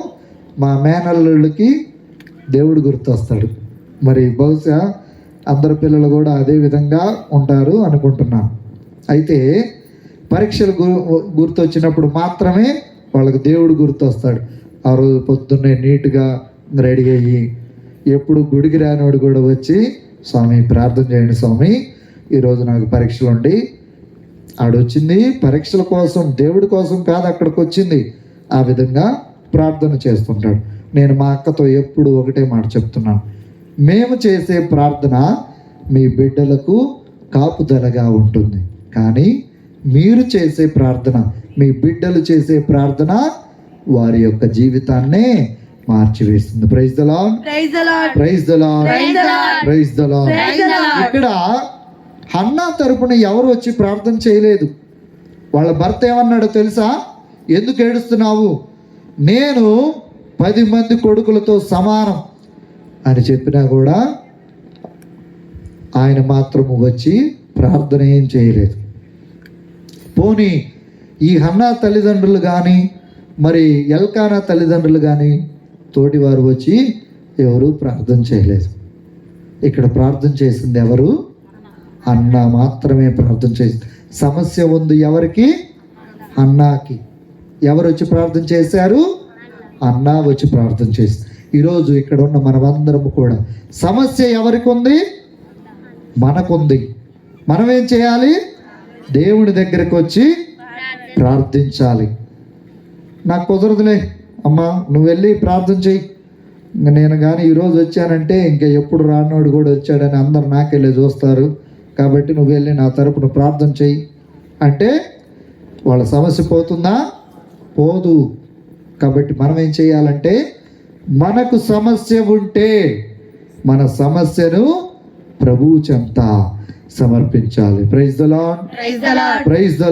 మా మేనల్లుడికి దేవుడు గుర్తొస్తాడు. మరి బహుశా అందరి పిల్లలు కూడా అదే విధంగా ఉంటారు అనుకుంటున్నాను. అయితే పరీక్షలు గుర్తొచ్చినప్పుడు మాత్రమే వాళ్ళకి దేవుడు గుర్తొస్తాడు. ఆ రోజు పొద్దున్నే నీట్గా రెడీ అయ్యి, ఎప్పుడు గుడికి రానివాడు కూడా వచ్చి, స్వామి ప్రార్థన చేయండి స్వామి, ఈరోజు నాకు పరీక్షలు ఉండి. ఆడొచ్చింది పరీక్షల కోసం, దేవుడి కోసం కాదు అక్కడికి వచ్చింది. ఆ విధంగా ప్రార్థన చేస్తుంటాడు. నేను మా అక్కతో ఎప్పుడు ఒకటే మాట చెప్తున్నాను, మేము చేసే ప్రార్థన మీ బిడ్డలకు కాపుదలగా ఉంటుంది, కానీ మీరు చేసే ప్రార్థన, మీ బిడ్డలు చేసే ప్రార్థన వారి యొక్క జీవితాన్నే మార్చివేస్తుంది. Praise the lord. Praise the lord. Praise the lord. Praise the Lord. ఇక్కడ హన్నా తరపున ఎవరు వచ్చి ప్రార్థన చేయలేదు. వాళ్ళ భర్త ఏమన్నాడో తెలుసా? ఎందుకు ఏడుస్తున్నావు? నేను 10 మంది కొడుకులతో సమానం అని చెప్పినా కూడా ఆయన మాత్రము వచ్చి ప్రార్థన ఏం చేయలేదు. పోనీ ఈ హన్నా తల్లిదండ్రులు కానీ, మరి ఎల్కానా తల్లిదండ్రులు కానీ తోటివారు వచ్చి ఎవరు ప్రార్థన చేయలేదు. ఇక్కడ ప్రార్థన చేసింది ఎవరు? హన్నా మాత్రమే ప్రార్థన చేసింది. సమస్య ఉంది ఎవరికి? హన్నాకి. ఎవరు వచ్చి ప్రార్థన చేశారు? హన్నా వచ్చి ప్రార్థన చేసింది. ఈరోజు ఇక్కడ ఉన్న మనమందరము కూడా సమస్య ఎవరికి ఉంది? మనకుంది. మనం ఏం చేయాలి? దేవుడి దగ్గరకు వచ్చి ప్రార్థించాలి. నాకు కుదరదులే అమ్మా, నువ్వు వెళ్ళి ప్రార్థన చెయ్యి, ఇంకా నేను కానీ ఈరోజు వచ్చానంటే ఇంకా ఎప్పుడు రానోడు కూడా వచ్చాడని అందరు నాకెళ్ళి చూస్తారు, కాబట్టి నువ్వు వెళ్ళి నా తరపున ప్రార్థన చెయ్యి అంటే వాళ్ళ సమస్య పోతుందా? పోదు. కాబట్టి మనం ఏం చేయాలంటే, మనకు సమస్య ఉంటే మన సమస్యను ప్రభువు చెంత సమర్పించాలి. Praise the lord, praise the lord, praise the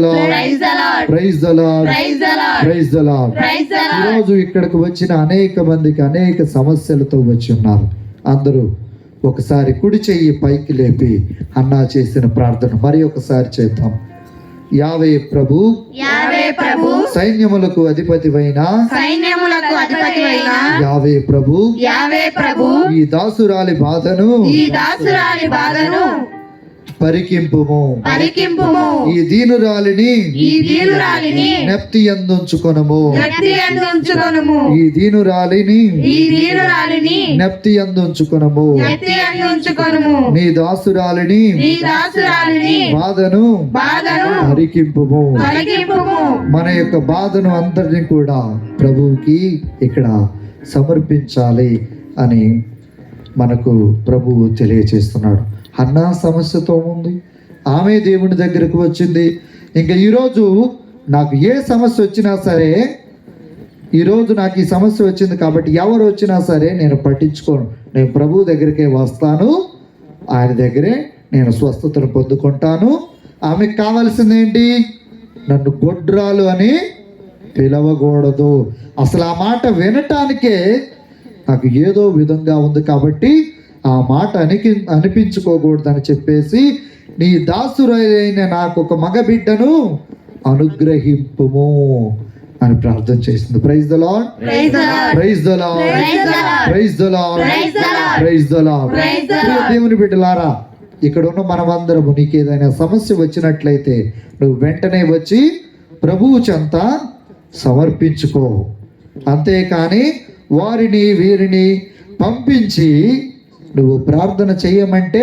lord, praise the lord. ఈరోజు ఇక్కడికి వచ్చిన అనేక మందికి అనేక సమస్యలతో వచ్చి ఉన్నారు. అందరూ ఒకసారి కుడి చెయ్యి పైకి లేపి అన్నా చేసిన ప్రార్థన మరి ఒకసారి చేద్దాం. యావే ప్రభు, సైన్యములకు అధిపతివైన యావే ప్రభు, ఈ దాసురాలి బాధను పరికింపుము, ఈ దీనురాలిని నెప్తి అందుంచుకొనుము, ఈ దీనురాలిని నెప్తి అందుంచుకొనుము, నీ దాసురాలిని బాధను పరికింపుము. మన యొక్క బాధను అందరినీ కూడా ప్రభువుకి ఇక్కడ సమర్పించాలి అని మనకు ప్రభువు తెలియచేస్తున్నాడు. అన్నా సమస్యతో ఉంది, ఆమె దేవుని దగ్గరకు వచ్చింది. ఇంకా ఈరోజు నాకు ఏ సమస్య వచ్చినా సరే, ఈరోజు నాకు ఈ సమస్య వచ్చింది కాబట్టి ఎవరు వచ్చినా సరే నేను పట్టించుకోను, నేను ప్రభువు దగ్గరికే వస్తాను, ఆయన దగ్గరే నేను స్వస్థతను పొందుకుంటాను. ఆమెకు కావాల్సింది ఏంటి? నన్ను గొడ్రాలు అని పిలవకూడదు. అసలు ఆ మాట వినటానికే నాకు ఏదో విధంగా ఉంది కాబట్టి ఆ మాట అనిపించుకోకూడదని చెప్పేసి, నీ దాసురైన నాకు ఒక మగబిడ్డను అనుగ్రహింపుము అని ప్రార్థన చేసింది. Praise the lord, praise the lord, praise the lord, praise the lord. దేవుని బిడ్డలారా, ఇక్కడ ఉన్న మనమందరము నీకు ఏదైనా సమస్య వచ్చినట్లయితే నువ్వు వెంటనే వచ్చి ప్రభువు చెంత సమర్పించుకో. అంతేకాని వారిని వీరిని పంపించి నువ్వు ప్రార్థన చేయమంటే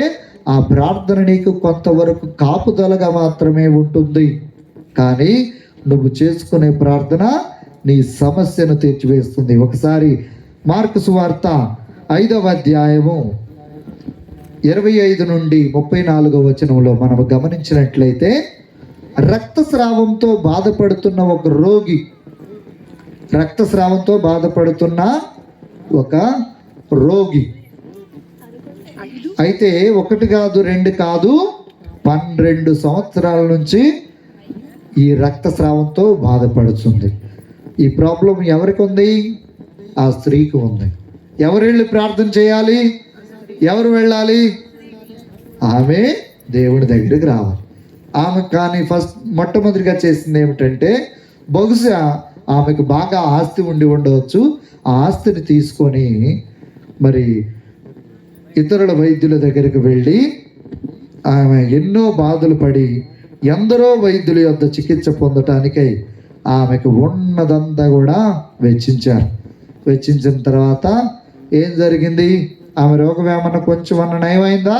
ఆ ప్రార్థన నీకు కొంతవరకు కాపుదలగా మాత్రమే ఉంటుంది, కానీ నువ్వు చేసుకునే ప్రార్థన నీ సమస్యను తీర్చివేస్తుంది. ఒకసారి మార్కు సువార్త 5వ అధ్యాయము 25 నుండి 34వ వచనంలో మనం గమనించినట్లయితే, రక్తస్రావంతో బాధపడుతున్న ఒక రోగి, రక్తస్రావంతో బాధపడుతున్న ఒక రోగి అయితే 1 కాదు 2 కాదు 12 సంవత్సరాల నుంచి ఈ రక్తస్రావంతో బాధపడుతుంది. ఈ ప్రాబ్లం ఎవరికి ఉంది? ఆ స్త్రీకి ఉంది. ఎవరు వెళ్ళి ప్రార్థన చేయాలి? ఎవరు వెళ్ళాలి? ఆమె దేవుడి దగ్గరికి రావాలి. ఆమె కానీ మొట్టమొదటిగా చేసింది ఏమిటంటే, బహుశా ఆమెకు బాగా ఆస్తి ఉండి ఉండవచ్చు. ఆ ఆస్తిని తీసుకొని మరి ఇతరుల వైద్యుల దగ్గరికి వెళ్ళి ఆమె ఎన్నో బాధలు పడి ఎందరో వైద్యుల యొద్ద చికిత్స పొందటానికై ఆమెకు ఉన్నదంతా కూడా వెచ్చించారు. వెచ్చించిన తర్వాత ఏం జరిగింది? ఆమె రోగం ఏమన్నా కొంచెం నయమైందా?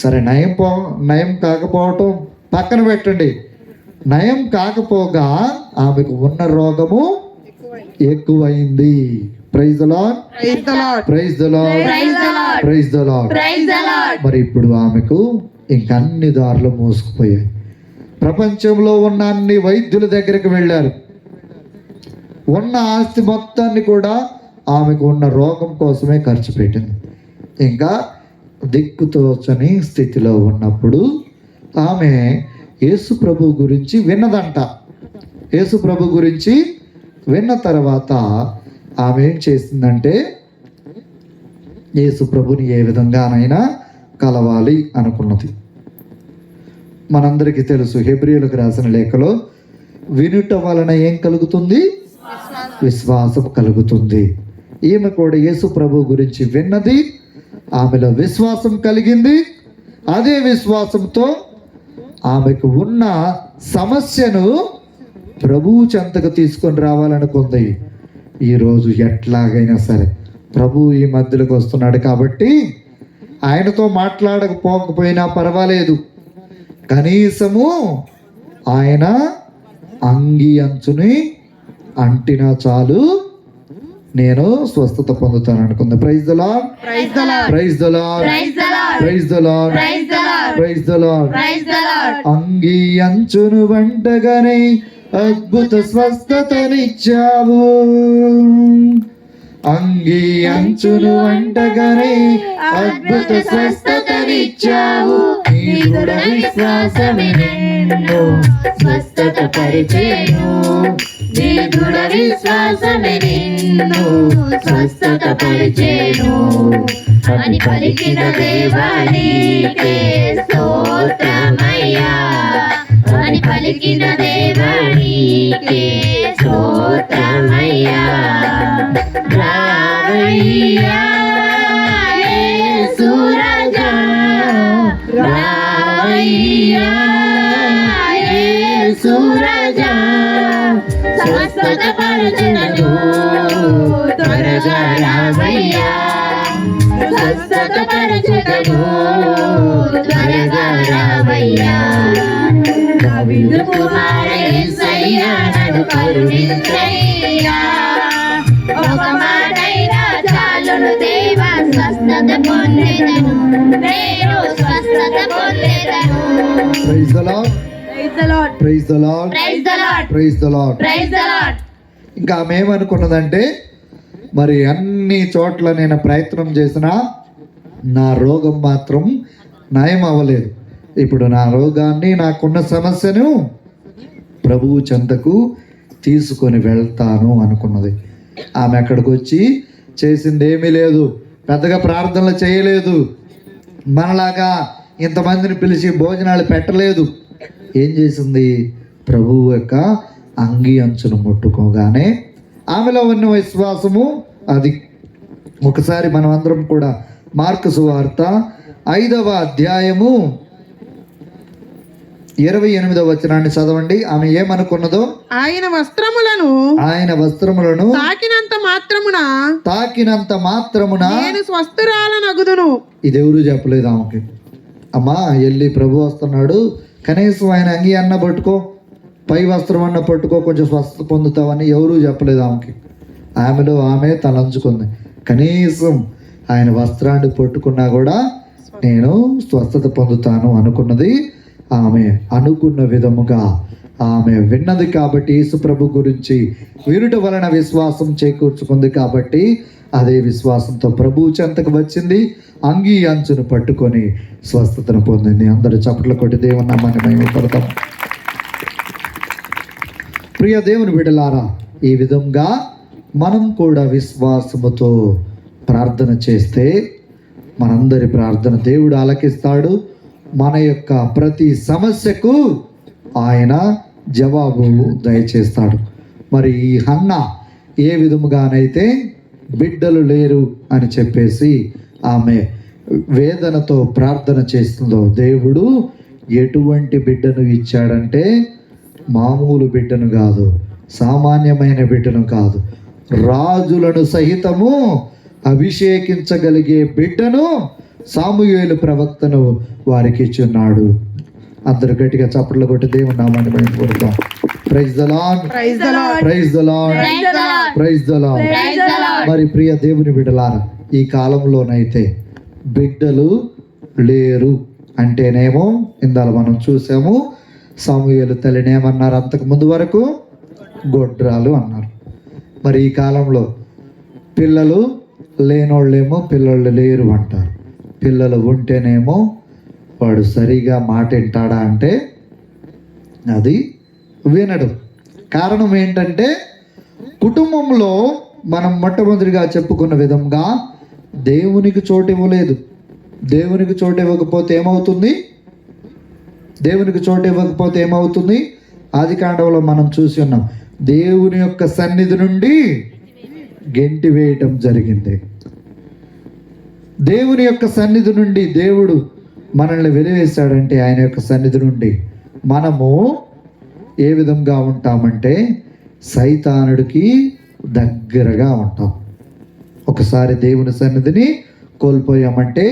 సరే, నయం కాకపోవటం పక్కన పెట్టండి. నయం కాకపోగా ఆమెకు ఉన్న రోగము ఎక్కువైంది. Praise the lord, praise the lord, praise the lord. మరి ఇప్పుడు ఆమెకు ఇంక అన్ని దారులు మూసుకుపోయాయి. ప్రపంచంలో ఉన్న అన్ని వైద్యుల దగ్గరికి వెళ్ళారు. ఉన్న ఆస్తి మొత్తాన్ని కూడా ఆమెకు ఉన్న రోగం కోసమే ఖర్చు పెట్టింది. ఇంకా దిక్కుతోచని స్థితిలో ఉన్నప్పుడు ఆమె యేసు ప్రభు గురించి విన్నదంట. యేసు ప్రభు గురించి విన్న తర్వాత ఆమె ఏం చేసిందంటే, యేసు ప్రభుని ఏ విధంగానైనా కలవాలి అనుకున్నది. మనందరికీ తెలుసు, హెబ్రీయులకు రాసిన లేఖలో వినుట వలన ఏం కలుగుతుంది? విశ్వాసం కలుగుతుంది. ఈమె కూడా యేసు ప్రభు గురించి విన్నది, ఆమెలో విశ్వాసం కలిగింది. అదే విశ్వాసంతో ఆమెకు ఉన్న సమస్యను ప్రభువు చెంతకు తీసుకొని రావాలనుకుంది. ఈరోజు ఎట్లాగైనా సరే ప్రభువు ఈ మధ్యలోకి వస్తున్నాడు కాబట్టి ఆయనతో మాట్లాడకపోకపోయినా పర్వాలేదు, కనీసము ఆయన అంగి అంచుని అంటినా చాలు నేను స్వస్థత పొందుతాను అనుకుంది. Praise the lord, praise the lord, praise the lord, praise the lord, praise the lord. అంగి అంచును వంటగానే అద్భుత స్వస్థతనిచ్చావు. అంగి అంచును వంటగానే అద్భుత స్వస్థతనిచ్చావు. నీ దృఢ విశ్వాసమే నిన్ను స్వస్థత పరిచేను. నీ దృఢ విశ్వాసమే నిన్ను స్వస్థత పరిచేను అని పలికిన దేవానికే స్తోత్రమయ్యా. అని పలికిన దేవానికే స్తోత్రమయ్యా. రావయ్యా యేసు రాజా, రావయ్యా యేసు రాజా. స్వస్థత పరచునను త్వరగా రావయ్యా. స్వస్థత పరచునను త్వరగా రావయ్యా. దావీదు కుమార యేసయ్యా నన్ను కరుణించయ్యా. ఒక మాటైనా చాలును దేవా, స్వస్థత పొందెదను నేను, స్వస్థత పొందెదను. Praise the lord, praise the lord, praise the lord, praise the lord, praise the lord, praise the lord. ఇంకా ఆమె ఏమనుకున్నదంటే, మరి అన్ని చోట్ల నేను ప్రయత్నం చేసినా నా రోగం మాత్రం నయం అవ్వలేదు. ఇప్పుడు నా రోగాన్ని, నాకున్న సమస్యను ప్రభువు చెంతకు తీసుకొని వెళ్తాను అనుకున్నది. ఆమె అక్కడికి వచ్చి చేసింది ఏమీ లేదు, పెద్దగా ప్రార్థనలు చేయలేదు, మనలాగా ఇంతమందిని పిలిచి భోజనాలు పెట్టలేదు. ఏం చేసింది? ప్రభువు యొక్క అంగి అంచును ముట్టుకోగానే ఆమెలో ఉన్న విశ్వాసము అది. ఒకసారి మనం అందరం కూడా మార్కు సువార్త 5వ అధ్యాయము 28వ వచనాన్ని చదవండి. ఆమె ఏమనుకున్నదో, ఆయన వస్త్రములను తాకినంత మాత్రమున నేను స్వస్థురాలనగుదును. ఇది ఎవరు చెప్పలేదు ఆమెకి. అమ్మా వెళ్ళి ప్రభు వస్తున్నాడు, కనీసం ఆయన అంగి అన్న పట్టుకో, పై వస్త్రం అన్న పట్టుకో, కొంచెం స్వస్థత పొందుతావని ఎవరూ చెప్పలేదు ఆమెకి. ఆమెలో ఆమె తలంచుకుంది. కనీసం ఆయన వస్త్రాన్ని పట్టుకున్నా కూడా నేను స్వస్థత పొందుతాను అనుకున్నది. ఆమె అనుకున్న విధముగా ఆమె విన్నది కాబట్టి, యేసుప్రభు గురించి వినుట వలన విశ్వాసం చేకూర్చుకుంది కాబట్టి అదే విశ్వాసంతో ప్రభు చెంతకు వచ్చింది, అంగీ అంచును పట్టుకొని స్వస్థతను పొందింది. అందరూ చప్పట్లు కొట్టి దేవుని నామాన్ని మహిమపడతాం. ప్రియ దేవుని బిడ్డలారా, ఈ విధంగా మనం కూడా విశ్వాసముతో ప్రార్థన చేస్తే మనందరి ప్రార్థన దేవుడు ఆలకిస్తాడు. మన యొక్క ప్రతి సమస్యకు ఆయన జవాబు దయచేస్తాడు. మరి ఈ హన్న ఏ విధముగానైతే బిడ్డలు లేరు అని చెప్పేసి ఆమె వేదనతో ప్రార్థన చేస్తుందో, దేవుడు ఎటువంటి బిడ్డను ఇచ్చాడంటే మామూలు బిడ్డను కాదు, సామాన్యమైన బిడ్డను కాదు, రాజులను సహితము అభిషేకించగలిగే బిడ్డను సాముయేలు ప్రవక్తను వారికి ఇచ్చున్నాడు. అందరు గట్టిగా చప్పట్లు కొట్టి దేవుని నామాన్ని మహిమపడతాం. Praise the lord, praise the lord, praise the lord, praise the lord. మరి ప్రియ దేవుని బిడ్డలారా, ఈ కాలంలోనైతే బిడ్డలు లేరు అంటేనేమో ఇందాల మనం చూసాము, సాముయేలు తల్లిని ఏమన్నారు? అంతకు ముందు వరకు గొడ్రాలు అన్నారు. మరి ఈ కాలంలో పిల్లలు లేనోళ్ళేమో పిల్లలు లేరు అంటారు, పిల్లలు ఉంటేనేమో వాడు సరిగా మాట వింటాడా అంటే అది వినడు. కారణం ఏంటంటే కుటుంబంలో మనం మొట్టమొదటిగా చెప్పుకున్న విధంగా దేవునికి చోటు ఇవ్వలేదు. దేవునికి చోటు ఇవ్వకపోతే ఏమవుతుంది? దేవునికి చోటు ఇవ్వకపోతే ఏమవుతుంది? ఆదికాండంలో మనం చూసి ఉన్నాం, దేవుని యొక్క సన్నిధి నుండి గెంటి వేయటం జరిగింది. దేవుని యొక్క సన్నిధి నుండి దేవుడు మనల్ని వెలివేశాడంటే ఆయన యొక్క సన్నిధి నుండి మనము ఏ విధంగా ఉంటామంటే సైతానుడికి దగ్గరగా ఉంటాం. ఒకసారి దేవుని సన్నిధిని కోల్పోయామంటే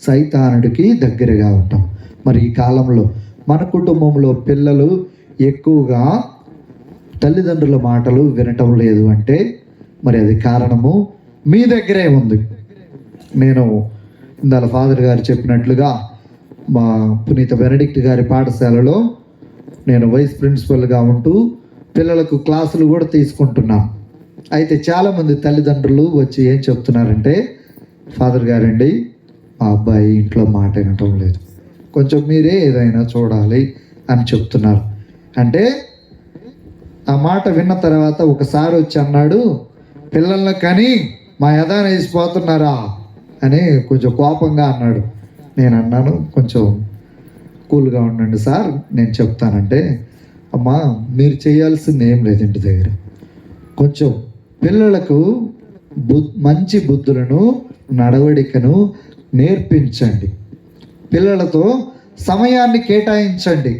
సైతానుడికి దగ్గరగా ఉంటాం. మరి ఈ కాలంలో మన కుటుంబంలో పిల్లలు ఎక్కువగా తల్లిదండ్రుల మాటలు వినటం లేదు అంటే మరి అది కారణము మీ దగ్గరే ఉంది. నేను ఇందాల ఫాదర్ గారు చెప్పినట్లుగా మా పునీత బెనడిక్ట్ గారి పాఠశాలలో నేను వైస్ ప్రిన్సిపల్గా ఉంటూ పిల్లలకు క్లాసులు కూడా తీసుకుంటున్నాను. అయితే చాలామంది తల్లిదండ్రులు వచ్చి ఏం చెప్తున్నారంటే, ఫాదర్ గారండి మా అబ్బాయి ఇంట్లో మాట వినటం లేదు, కొంచెం మీరే ఏదైనా చూడాలి అని చెప్తున్నారు. అంటే ఆ మాట విన్న తర్వాత ఒకసారి వచ్చి అన్నాడు, పిల్లల్ని కానీ మా యదాన వేసిపోతున్నారా అని కొంచెం కోపంగా అన్నాడు. నేను అన్నాను, కొంచెం కూల్గా ఉండండి సార్, నేను చెప్తానంటే, అమ్మా మీరు చేయాల్సింది ఏం లేదు, ఇంటి దగ్గర కొంచెం పిల్లలకు మంచి బుద్ధులను నడవడికను నేర్పించండి, పిల్లలతో సమయాన్ని కేటాయించండి.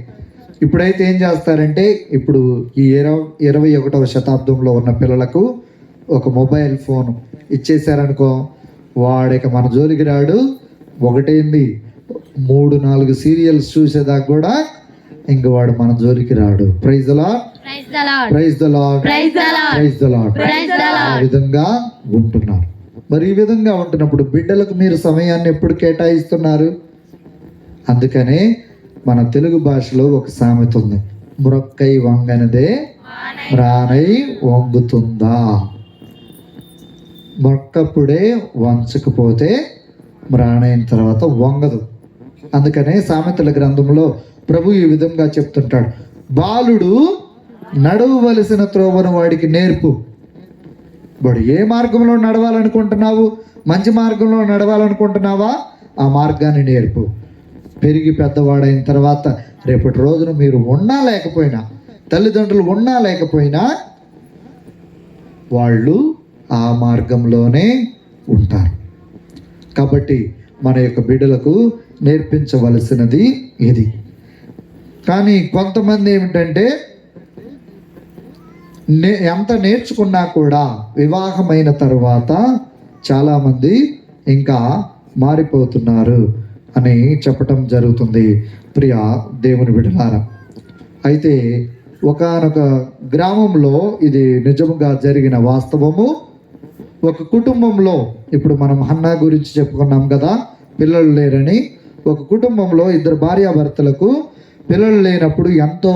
ఇప్పుడైతే ఏం చేస్తారంటే, ఇప్పుడు ఈ 21వ శతాబ్దంలో ఉన్న పిల్లలకు ఒక మొబైల్ ఫోన్ ఇచ్చేసారనుకో, వాడిక మన జోలికి రాడు. ఒకటేంది 3-4 సీరియల్స్ చూసేదాకా కూడా ఇంక వాడు మన జోలికి రాడు. Praise the lord, praise the lord, praise the lord. ఆ విధంగా ఉంటున్నారు. మరి ఈ విధంగా ఉంటున్నప్పుడు బిడ్డలకు మీరు సమయాన్ని ఎప్పుడు కేటాయిస్తున్నారు? అందుకనే మన తెలుగు భాషలో ఒక సామెత ఉంది, మురక్కై వంగనిదే రానై వంగుతుందా. మొక్కప్పుడే వంచకపోతే మ్రాణైన తర్వాత వంగదు. అందుకనే సామెతల గ్రంథంలో ప్రభు ఈ విధంగా చెప్తుంటాడు, బాలుడు నడవవలసిన త్రోవను వాడికి నేర్పు. వాడు ఏ మార్గంలో నడవాలనుకుంటున్నావు, మంచి మార్గంలో నడవాలనుకుంటున్నావా, ఆ మార్గాన్ని నేర్పు. పెరిగి పెద్దవాడైన తర్వాత రేపటి రోజున మీరు ఉన్నా లేకపోయినా, తల్లిదండ్రులు ఉన్నా లేకపోయినా వాళ్ళు ఆ మార్గంలోనే ఉంటారు. కాబట్టి మన యొక్క బిడ్డలకు నేర్పించవలసినది ఇది. కానీ కొంతమంది ఏమిటంటే ఎంత నేర్చుకున్నా కూడా వివాహమైన తర్వాత చాలామంది ఇంకా మారిపోతున్నారు అని చెప్పటం జరుగుతుంది. ప్రియ దేవుని బిడ్డలారా, అయితే ఒకానొక గ్రామంలో ఇది నిజముగా జరిగిన వాస్తవము. ఒక కుటుంబంలో, ఇప్పుడు మనం హన్నా గురించి చెప్పుకున్నాం కదా, పిల్లలు లేరని. ఒక కుటుంబంలో 2 భార్యాభర్తలకు పిల్లలు లేనప్పుడు ఎంతో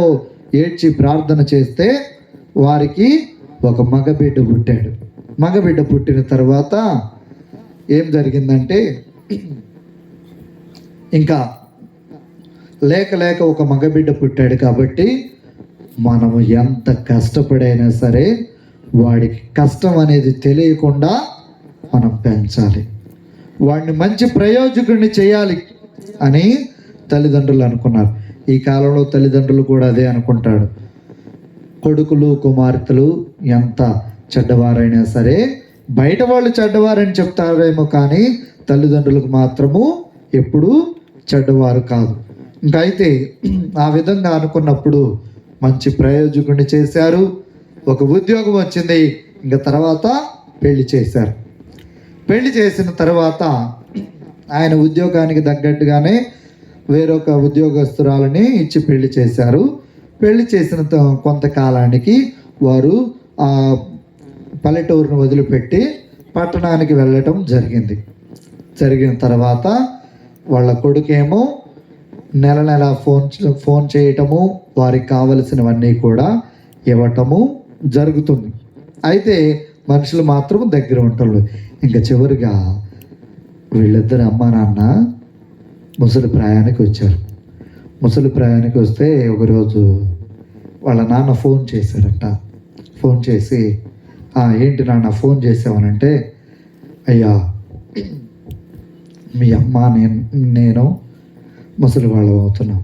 ఏడ్చి ప్రార్థన చేస్తే వారికి ఒక మగబిడ్డ పుట్టాడు. మగబిడ్డ పుట్టిన తర్వాత ఏం జరిగిందంటే, ఇంకా లేక ఒక మగబిడ్డ పుట్టాడు కాబట్టి మనము ఎంత కష్టపడైనా సరే వాడికి కష్టం అనేది తెలియకుండా మనం పెంచాలి, వాడిని మంచి ప్రయోజకుడిని చేయాలి అని తల్లిదండ్రులు అనుకున్నారు. ఈ కాలంలో తల్లిదండ్రులు కూడా అదే అనుకుంటాడు. కొడుకులు కుమార్తెలు ఎంత చెడ్డవారైనా సరే బయట వాళ్ళు చెడ్డవారని చెప్తారేమో, కానీ తల్లిదండ్రులకు మాత్రము ఎప్పుడూ చెడ్డవారు కాదు. ఇంకా అయితే ఆ విధంగా అనుకున్నప్పుడు మంచి ప్రయోజకుడిని చేశారు, ఒక ఉద్యోగం వచ్చింది. ఇంకా తర్వాత పెళ్లి చేశారు. పెళ్లి చేసిన తర్వాత ఆయన ఉద్యోగానికి తగ్గట్టుగానే వేరొక ఉద్యోగస్తురాలని ఇచ్చి పెళ్లి చేశారు. పెళ్లి చేసిన కొంతకాలానికి వారు ఆ పల్లెటూరును వదిలిపెట్టి పట్టణానికి వెళ్ళటం జరిగిన తర్వాత వాళ్ళ కొడుకేమో నెల ఫోన్ చేయటము, వారికి కావలసినవన్నీ కూడా ఇవ్వటము జరుగుతుంది. అయితే మనుషులు మాత్రం దగ్గర ఉంటారు. ఇంకా చివరిగా వీళ్ళిద్దరు అమ్మా నాన్న ముసలి ప్రాయానికి వచ్చారు. ముసలి ప్రాయానికి వస్తే ఒకరోజు వాళ్ళ నాన్న ఫోన్ చేశారట. ఫోన్ చేసి, ఏంటి నాన్న ఫోన్ చేసావనంటే, అయ్యా మీ అమ్మ నేను ముసలి వాళ్ళం అవుతున్నాం,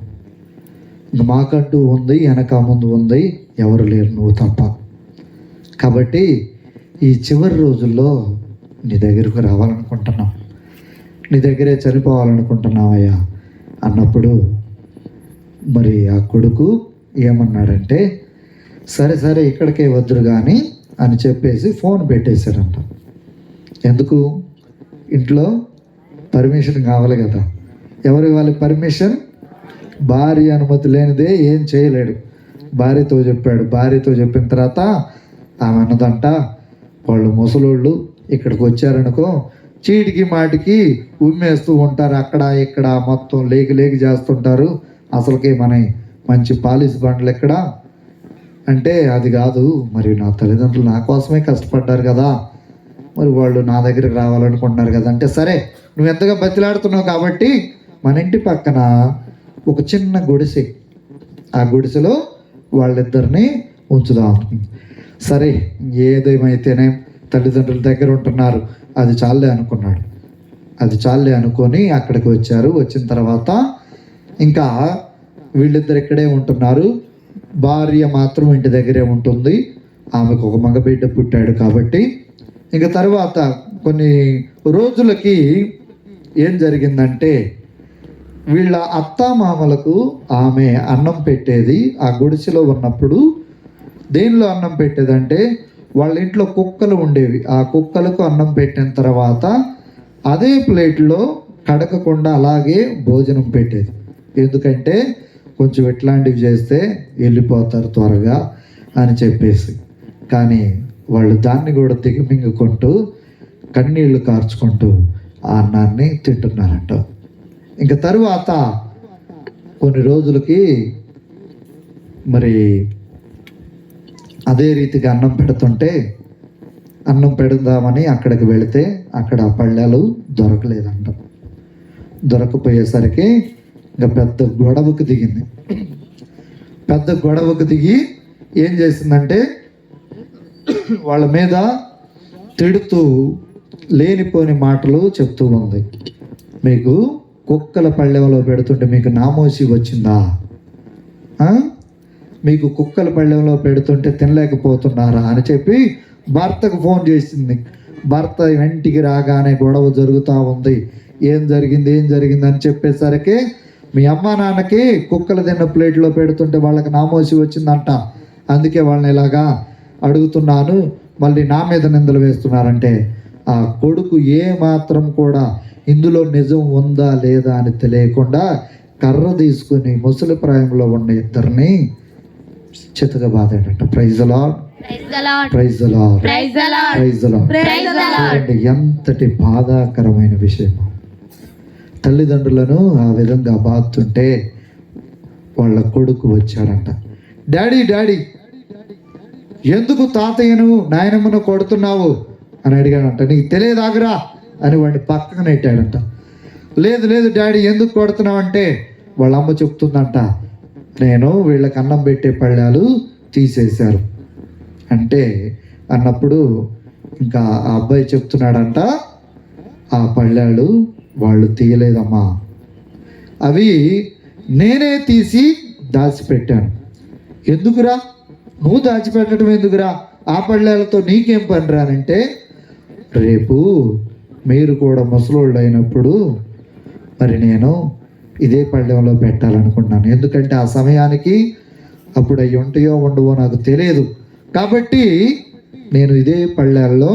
ఇంకా మాకంటూ ఉంది, వెనక ముందు ఉంది, ఎవరు లేరు నువ్వు తప్ప. కాబట్టి ఈ చివరి రోజుల్లో నీ దగ్గరకు రావాలనుకుంటున్నాం, నీ దగ్గరే చనిపోవాలనుకుంటున్నావయ్యా అన్నప్పుడు మరి ఆ కొడుకు ఏమన్నాడంటే, సరే ఇక్కడికే వద్దురు కానీ అని చెప్పేసి ఫోన్ పెట్టేశారంట. ఎందుకు? ఇంట్లో పర్మిషన్ కావాలి కదా. ఎవరి వాళ్ళ పర్మిషన్? భార్య అనుమతి లేనిదే ఏం చేయలేడు. భార్యతో చెప్పాడు. భార్యతో చెప్పిన తర్వాత ఆమె అన్నదంట, వాళ్ళు ముసలోళ్ళు ఇక్కడికి వచ్చారనుకో చీటికి మాటికి ఉమ్మేస్తూ ఉంటారు, అక్కడ ఇక్కడ మొత్తం లేకి చేస్తుంటారు, అసలుకే మన మంచి పాలిష్ బండ్లు ఎక్కడ అంటే, అది కాదు మరి నా తల్లిదండ్రులు నా కోసమే కష్టపడ్డారు కదా, మరి వాళ్ళు నా దగ్గరికి రావాలనుకుంటున్నారు కదా అంటే, సరే నువ్వు ఎంతగా బతిలాడుతున్నావు కాబట్టి మన ఇంటి పక్కన ఒక చిన్న గుడిసె, ఆ గుడిసెలో వాళ్ళిద్దరిని ఉంచుదాం. సరే ఏదేమైతేనే తల్లిదండ్రుల దగ్గర ఉంటున్నారు, అది చాలే అనుకున్నాడు. అది చాలే అనుకొని అక్కడికి వచ్చారు. వచ్చిన తర్వాత ఇంకా వీళ్ళిద్దరు ఇక్కడే ఉంటున్నారు. భార్య మాత్రం ఇంటి దగ్గరే ఉంటుంది. ఆమెకు ఒక మగబిడ్డ పుట్టాడు కాబట్టి. ఇంకా తర్వాత కొన్ని రోజులకి ఏం జరిగిందంటే, వీళ్ళ అత్తామామలకు ఆమె అన్నం పెట్టేది. ఆ గుడిసెలో ఉన్నప్పుడు దేనిలో అన్నం పెట్టేదంటే, వాళ్ళ ఇంట్లో కుక్కలు ఉండేవి. ఆ కుక్కలకు అన్నం పెట్టిన తర్వాత అదే ప్లేట్లో కడకకుండా అలాగే భోజనం పెట్టేది. ఎందుకంటే కొంచెం ఇట్లాంటివి చేస్తే వెళ్ళిపోతారు త్వరగా అని చెప్పేసి. కానీ వాళ్ళు దాన్ని కూడా దిగమింగుకుంటూ కన్నీళ్లు కార్చుకుంటూ ఆ అన్నాన్ని తింటున్నారంట. ఇంకా తరువాత కొన్ని రోజులకి మరి అదే రీతిగా అన్నం పెడుతుంటే, అన్నం పెడదామని అక్కడికి వెళితే అక్కడ పళ్ళాలు దొరకలేదంట. దొరకపోయేసరికి ఇంకా పెద్ద గొడవకు దిగింది. పెద్ద గొడవకు దిగి ఏం చేసిందంటే, వాళ్ళ మీద తిడుతూ లేనిపోని మాటలు చెప్తూ ఉంది. మీకు కుక్కల పళ్ళెంలో పెడుతుంటే మీకు నామోసి వచ్చిందా? మీకు కుక్కల పళ్ళెంలో పెడుతుంటే తినలేకపోతున్నారా అని చెప్పి భర్తకు ఫోన్ చేసింది. భర్త ఇంటికి రాగానే గొడవ జరుగుతూ ఉంది. ఏం జరిగింది అని చెప్పేసరికి, మీ అమ్మ నాన్నకి కుక్కలు తిన్న ప్లేట్లో పెడుతుంటే వాళ్ళకి నామోసి వచ్చిందంట, అందుకే వాళ్ళని ఇలాగా అడుగుతున్నాను, మళ్ళీ నా మీద నిందలు వేస్తున్నారంటే, ఆ కొడుకు ఏ మాత్రం కూడా ఇందులో నిజం ఉందా లేదా అని తెలియకుండా కర్ర తీసుకుని ముసలి ప్రాయంలో ఉన్న ఇద్దరిని చితక బాధాడంట. Praise the lord, praise the lord, praise the Lord. ఎంతటి బాధాకరమైన విషయం. తల్లిదండ్రులను ఆ విధంగా బాధుతుంటే వాళ్ళ కొడుకు వచ్చాడంట. డాడీ ఎందుకు తాతయ్యను నాయనమ్మను కొడుతున్నావు అని అడిగాడంట. నీకు తెలియదాగరా అని వాడిని పక్కన నెట్టాడంట. లేదు డాడీ ఎందుకు కొడుతున్నావు అంటే, వాళ్ళ అమ్మ చెప్తుందంట, నేను వీళ్ళకి అన్నం పెట్టే పళ్ళాలు తీసేశారు అంటే అన్నప్పుడు ఇంకా ఆ అబ్బాయి చెప్తున్నాడంట, ఆ పళ్ళాలు వాళ్ళు తీయలేదమ్మా, అవి నేనే తీసి దాచిపెట్టాను. ఎందుకురా నువ్వు దాచిపెట్టడం ఎందుకురా, ఆ పళ్ళాలతో నీకేం పని రానంటే, రేపు మీరు కూడా ముసలోళ్ళు అయినప్పుడు మరి నేను ఇదే పళ్ళెంలో పెట్టాలనుకున్నాను. ఎందుకంటే ఆ సమయానికి అప్పుడు అవి ఉంటాయో ఉండవో నాకు తెలియదు, కాబట్టి నేను ఇదే పళ్ళెల్లో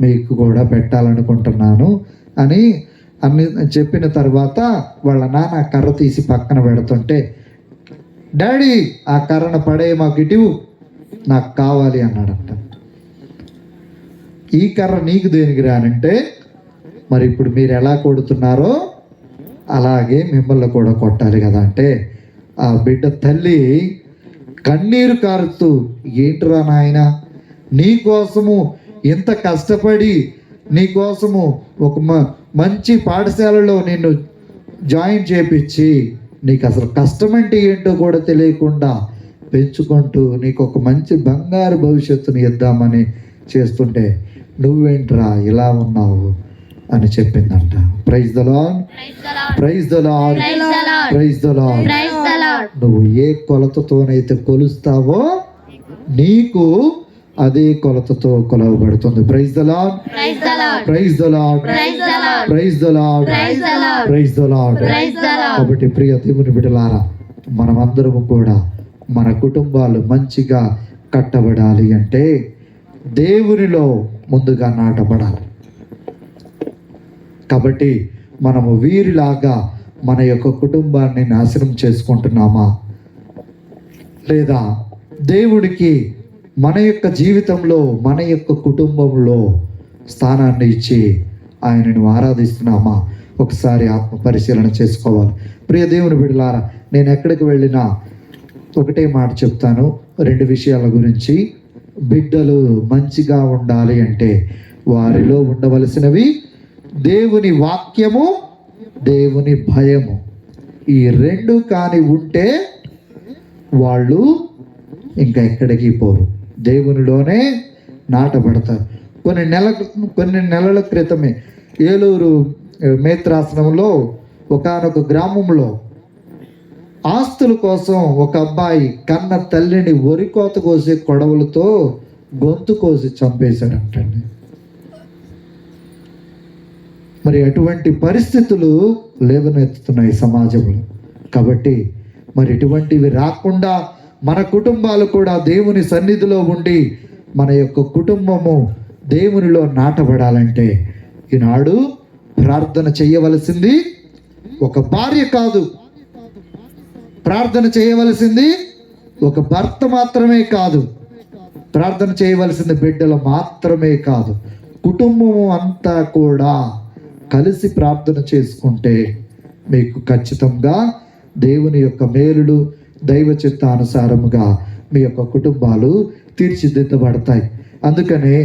మీకు కూడా పెట్టాలనుకుంటున్నాను అని చెప్పిన తర్వాత వాళ్ళ నాన్న కర్ర తీసి పక్కన పెడుతుంటే, డాడీ ఆ కర్రను పడే మాకు ఇటివు, నాకు కావాలి అన్నాడంట. ఈ కర్ర నీకు దేనికి రానంటే, మరి ఇప్పుడు మీరు ఎలా కొడుతున్నారో అలాగే మిమ్మల్ని కూడా కొట్టాలి కదా అంటే, ఆ బిడ్డ తల్లి కన్నీరు కారుతూ, ఏంట్రా నాయన, నీకోసము ఇంత కష్టపడి నీకోసము ఒక మంచి పాఠశాలలో నిన్ను జాయిన్ చేపించి నీకు అసలు కష్టం అంటే ఏంటో కూడా తెలియకుండా పెంచుకుంటూ నీకు ఒక మంచి బంగారు భవిష్యత్తుని ఇద్దామని చేస్తుంటే నువ్వేంట్రా ఇలా ఉన్నావు అని చెప్పిందంట. Praise the lord, praise the lord, praise the lord. నువ్వు ఏ కొలతతోనైతే కొలుస్తావో నీకు అదే కొలతతో కొలవబడుతుంది. Praise the lord, praise the lord, praise the lord, praise the lord. కాబట్టి ప్రియ దేవుని బిడ్డలారా, మనమందరము కూడా మన కుటుంబాలు మంచిగా కట్టబడాలి అంటే దేవునిలో ముందుగా నాటబడాలి. కాబట్టి మనము వీరిలాగా మన యొక్క కుటుంబాన్ని నాశనం చేసుకుంటున్నామా? లేదా దేవుడికి మన యొక్క జీవితంలో, మన యొక్క కుటుంబంలో స్థానాన్ని ఇచ్చి ఆయనను ఆరాధిస్తున్నామా? ఒకసారి ఆత్మ పరిశీలన చేసుకోవాలి. ప్రియ దేవుని బిడ్డలారా, నేను ఎక్కడికి వెళ్ళినా ఒకటే మాట చెప్తాను, రెండు విషయాల గురించి. బిడ్డలు మంచిగా ఉండాలి అంటే వారిలో ఉండవలసినవి దేవుని వాక్యము, దేవుని భయము. ఈ రెండు కాని ఉంటే వాళ్ళు ఇంకా ఎక్కడికి పోరు, దేవునిలోనే నాటబడతారు. కొన్ని నెలల క్రితమే ఏలూరు మేత్రాసనంలో ఒకానొక గ్రామంలో ఆస్తుల కోసం ఒక అబ్బాయి కన్న తల్లిని వరికోత కోసే కొడవలతో గొంతు కోసి చంపేశాడంటండి. మరి అటువంటి పరిస్థితులు లేవనెత్తుతున్నాయి సమాజంలో. కాబట్టి మరి ఇటువంటివి రాకుండా మన కుటుంబాలు కూడా దేవుని సన్నిధిలో ఉండి మన యొక్క కుటుంబము దేవునిలో నాటబడాలంటే ఈనాడు ప్రార్థన చేయవలసింది ఒక భార్య కాదు, ప్రార్థన చేయవలసింది ఒక భర్త మాత్రమే కాదు, ప్రార్థన చేయవలసింది బిడ్డలు మాత్రమే కాదు, కుటుంబము అంతా కూడా కలిసి ప్రార్థన చేసుకుంటే మీకు ఖచ్చితంగా దేవుని యొక్క మేలులు, దైవ చిత్తానుసారముగా మీ యొక్క కుటుంబాలు తీర్చిదిద్దబడతాయి. అందుకనే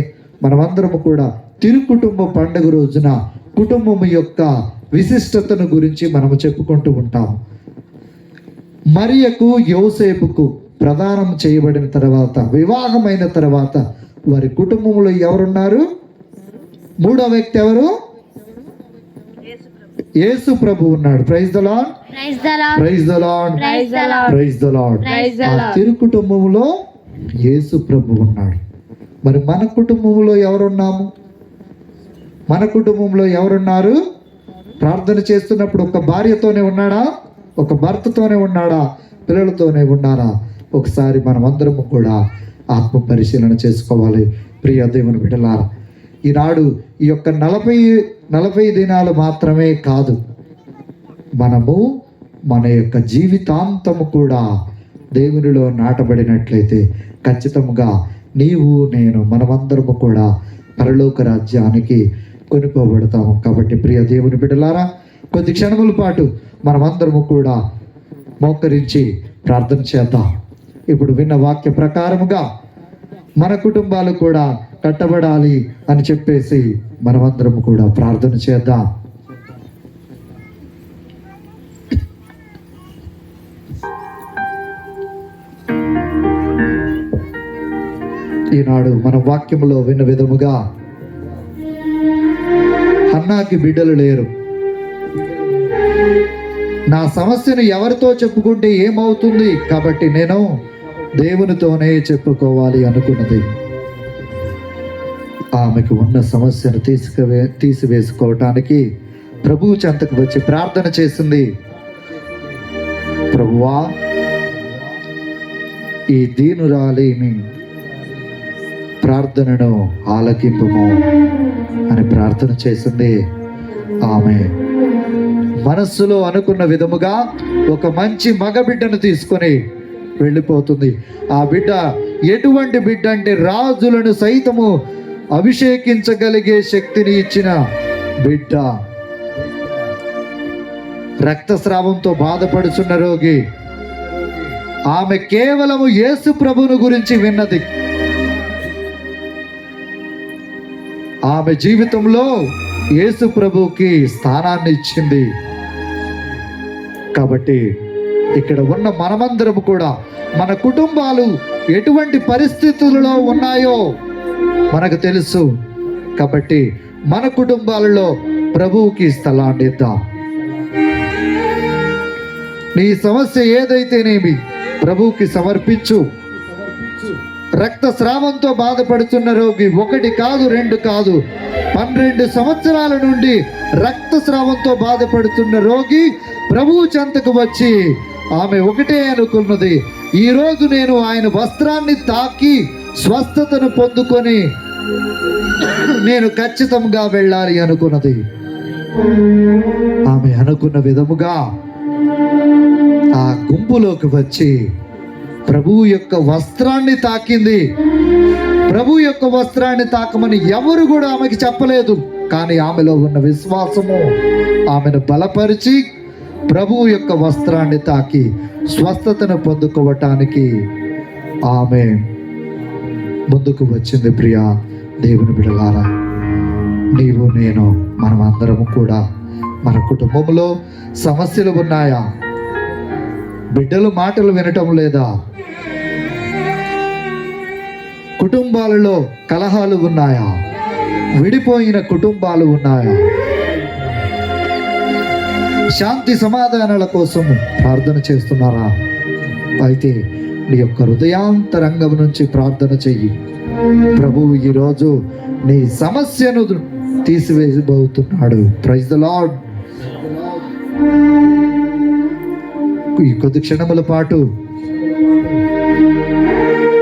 మనమందరము కూడా తిరుకుటుంబ పండుగ రోజున కుటుంబం యొక్క విశిష్టతను గురించి మనము చెప్పుకుంటూ ఉంటాము. మరియకు యోసేపుకు ప్రదానం చేయబడిన తర్వాత, వివాహమైన తర్వాత వారి కుటుంబంలో ఎవరున్నారు? మూడో వ్యక్తి ఎవరు? యేసు ప్రభు ఉన్నాడు. Praise the lord, praise the lord, praise the lord, praise the lord. ఆ తిరు కుటుంబంలో యేసు ప్రభు ఉన్నాడు. మరి మన కుటుంబంలో ఎవరున్నాము? మన కుటుంబంలో ఎవరున్నారు? ప్రార్థన చేస్తున్నప్పుడు ఒక భార్యతోనే ఉన్నాడా? ఒక భర్తతోనే ఉన్నాడా? పిల్లలతోనే ఉన్నారా? ఒకసారి మనం అందరము కూడా ఆత్మ పరిశీలన చేసుకోవాలి. ప్రియ దేవుని బిడ్డలారా, ఈనాడు ఈ యొక్క 40 దినాలు మాత్రమే కాదు, మనము మన యొక్క జీవితాంతము కూడా దేవునిలో నాటబడినట్లయితే ఖచ్చితంగా నీవు, నేను, మనమందరము కూడా పరలోక రాజ్యానికి కొనుక్కోబడతాము. కాబట్టి ప్రియ దేవుని బిడ్డలారా, కొద్ది క్షణముల పాటు మనమందరము కూడా మోకరించి ప్రార్థన చేద్దాం. ఇప్పుడు విన్న వాక్య ప్రకారముగా మన కుటుంబాలు కూడా కట్టబడాలి అని చెప్పేసి మనమందరము కూడా ప్రార్థన చేద్దాం. ఈనాడు మన వాక్యములో విన్న విధముగా హన్నాకి బిడ్డలు లేరు. నా సమస్యను ఎవరితో చెప్పుకుంటే ఏమవుతుంది, కాబట్టి నేను దేవునితోనే చెప్పుకోవాలి అనుకున్నది. ఆమెకు ఉన్న సమస్యను తీసివేసుకోవటానికి ప్రభువు చెంతకు వచ్చి ప్రార్థన చేసింది. ప్రభువా, ఈ దీనురాలిని ప్రార్థనను ఆలకింపుము అని ప్రార్థన చేసింది. ఆమె మనస్సులో అనుకున్న విధముగా ఒక మంచి మగబిడ్డను తీసుకొని వెళ్ళిపోతుంది. ఆ బిడ్డ ఎటువంటి బిడ్డ అంటే రాజులను సైతము అభిషేకించగలిగే శక్తిని ఇచ్చిన బిడ్డ. రక్తస్రావంతో బాధపడుచున్న రోగి. ఆమె కేవలము యేసు ప్రభువును గురించి విన్నది. ఆమె జీవితంలో యేసు ప్రభువుకి స్థానాన్ని ఇచ్చింది. కాబట్టి ఇక్కడ ఉన్న మనమందరం కూడా మన కుటుంబాలు ఎటువంటి పరిస్థితులలో ఉన్నాయో మనకు తెలుసు. కాబట్టి మన కుటుంబాలలో ప్రభువుకి స్థలాన్ని ఇద్దాం. నీ సమస్య ఏదైతేనేమి ప్రభువుకి సమర్పించు. రక్తస్రావంతో బాధపడుతున్న రోగి 1 కాదు 2 కాదు 12 సంవత్సరాల నుండి రక్తస్రావంతో బాధపడుతున్న రోగి ప్రభువు చెంతకు వచ్చి ఆమె ఒకటే అనుకున్నది, ఈరోజు నేను ఆయన వస్త్రాన్ని తాకి స్వస్థతను పొందుకొని నేను ఖచ్చితంగా వెళ్ళాలి అనుకున్నది. ఆమె అనుకున్న విధముగా ఆ గుంపులోకి వచ్చి ప్రభువు యొక్క వస్త్రాన్ని తాకింది. ప్రభు యొక్క వస్త్రాన్ని తాకమని ఎవరు కూడా ఆమెకి చెప్పలేదు. కానీ ఆమెలో ఉన్న విశ్వాసము ఆమెను బలపరిచి ప్రభువు యొక్క వస్త్రాన్ని తాకి స్వస్థతను పొందుకోవటానికి ఆమె ముందుకు వచ్చింది. ప్రియా దేవుని బిడ్డలారా, నీవు నేను మనం అందరము కూడా మన కుటుంబంలో సమస్యలు ఉన్నాయా? బిడ్డలు మాటలు వినటం లేదా? కుటుంబాలలో కలహాలు ఉన్నాయా? విడిపోయిన కుటుంబాలు ఉన్నాయా? శాంతి సమాధానాల కోసం ప్రార్థన చేస్తున్నారా? అయితే నీ యొక్క హృదయాంతరంగం నుంచి ప్రార్థన చెయ్యి. ప్రభువు ఈరోజు నీ సమస్యను తీసివేయబోతున్నాడు. Praise the lord. ఈ కొద్ది క్షణముల పాటు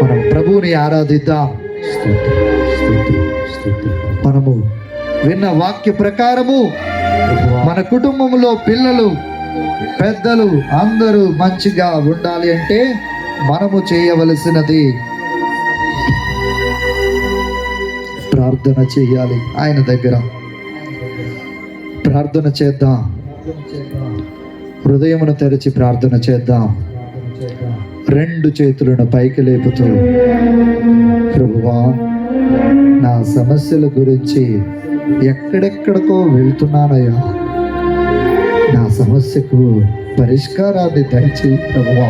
మనం ప్రభువుని ఆరాధిద్దాం. మనము విన్న వాక్య ప్రకారము మన కుటుంబంలో పిల్లలు పెద్దలు అందరూ మంచిగా ఉండాలి అంటే మనము చేయవలసినది ప్రార్థన చేయాలి. ఆయన దగ్గర ప్రార్థన చేద్దాం. హృదయమును తెరిచి ప్రార్థన చేద్దాం. రెండు చేతులను పైకి లేపుతూ, ప్రభువా, నా సమస్యల గురించి ఎక్కడెక్కడికో వెళ్తున్నానయ్యా, నా సమస్యకు పరిష్కారాన్ని దయచేయి ప్రభువా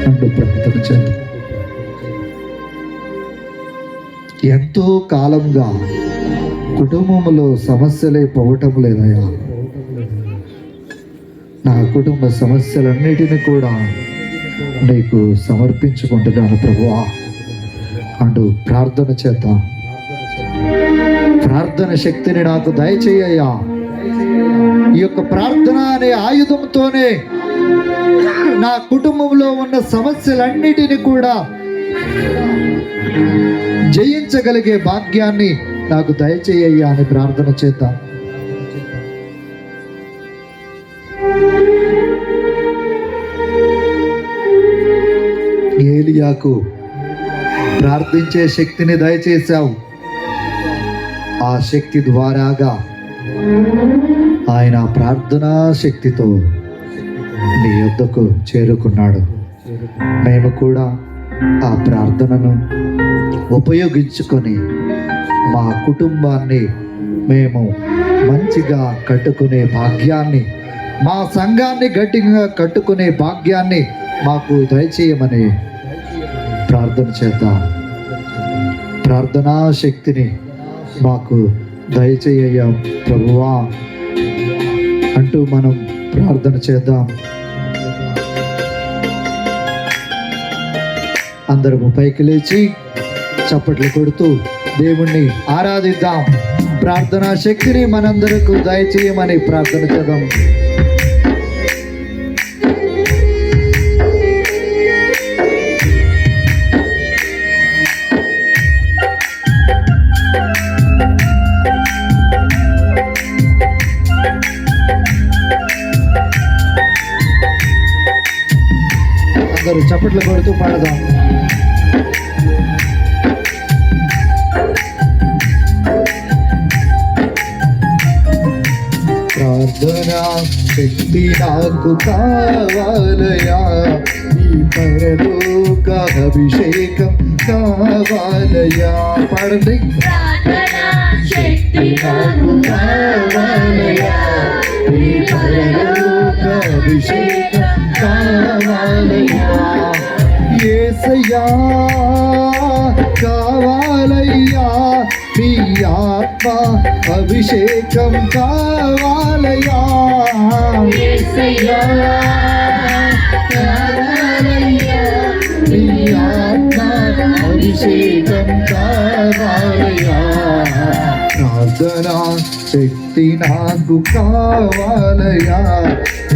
అంటూ ప్రార్థన చేద్దాం. ఎంతో కాలంగా కుటుంబంలో సమస్యలే పోవటం లేదయ్యా, నా కుటుంబ సమస్యలన్నిటిని కూడా నీకు సమర్పించుకుంటున్నాను ప్రభువా అంటూ ప్రార్థన చేద్దాం. ప్రార్థన శక్తిని నాకు దయచేయ్యా. ఈ యొక్క ప్రార్థన అనే ఆయుధంతోనే నా కుటుంబంలో ఉన్న సమస్యలన్నిటిని కూడా జయించగలిగే భాగ్యాన్ని నాకు దయచేయ్యా అని ప్రార్థన చేద్దాం. ఏలియాకు ప్రార్థించే శక్తిని దయచేశావు. ఆ శక్తి ద్వారాగా ఆయన ప్రార్థనా శక్తితో నీ యొద్దకు చేరుకున్నాడు. మేము కూడా ఆ ప్రార్థనను ఉపయోగించుకొని మా కుటుంబాన్ని మేము మంచిగా కట్టుకునే భాగ్యాన్ని, మా సంఘాన్ని గట్టిగా కట్టుకునే భాగ్యాన్ని మాకు దయచేయమని ప్రార్థన చేద్దాం. ప్రార్థనా శక్తిని మాకు దయచేయ ప్రభువా అంటూ మనం ప్రార్థన చేద్దాం. అందరము పైకి లేచి చప్పట్లు కొడుతూ దేవుణ్ణి ఆరాధిద్దాం. ప్రార్థనా శక్తిని మనందరకు దయచేయమని ప్రార్థన చేద్దాం. అందరూ చప్పట్లు కొడుతూ పాడదాం. ప్రార్థనా శక్తి నాకు కావాలయా, ఈ పరలోక అభిషేకం కావాలయా. పాడండి. ప్రార్థనా శక్తి నాకు కావాలయా, ఈ పరలోక అభిషేకం కావాలయ్యా. యేసయ్యా కావాలయ్యా, నీ ఆత్మ అభిషేకం కావాలయ్యా. యేసయ్యా కావాలయ్యా, నీ ఆత్మ అభిషేకం కావాలయ్యా. ప్రార్థనా శక్తి నాకు కావాలయ్యా,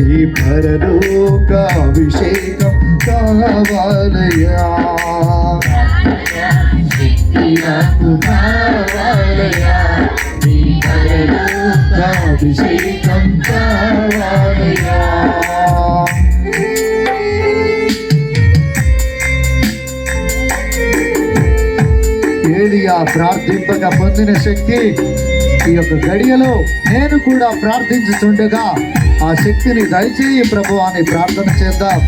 ఈ పరలోక అభిషేకం కావాలయ్యా. శక్తి నాకు కావాలయ్యా, ఈ పరలోక అభిషేకం కావాలయ్యా. ప్రార్థింపగా పొందిన శక్తి ఈ యొక్క గడియలో నేను కూడా ప్రార్థించుతుండగా ఆ శక్తిని దయచేయి ప్రభు అని ప్రార్థన చేద్దాం.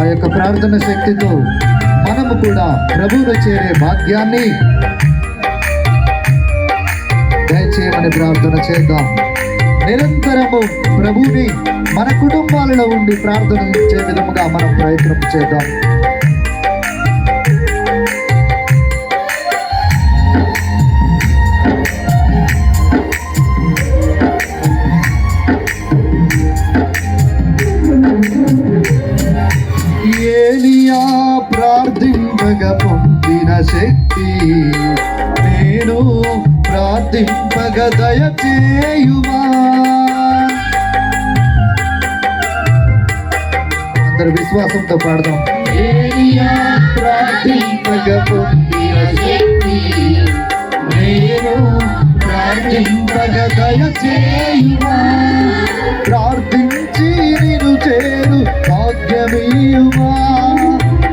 ఆ యొక్క ప్రార్థన శక్తితో మనము కూడా ప్రభువును చేరే భాగ్యాన్ని దయచేయమని ప్రార్థన చేద్దాం. నిరంతరము ప్రభువుని మన కుటుంబాలలో ఉండి ప్రార్థన ఇచ్చే విధముగా మనం ప్రయత్నం చేద్దాం. ఏలియా ప్రార్థింపగా పొందిన శక్తి నేను ప్రార్థింపగా దయచేయుమా. అందరు విశ్వాసంతో పాడదాం. ఏలియా ప్రార్థింపగా పొందిన శక్తి నేను ప్రార్థింపగా దయచేయుమా. ప్రార్థించి నిన్ను చేరు భాగ్యమీయుమా.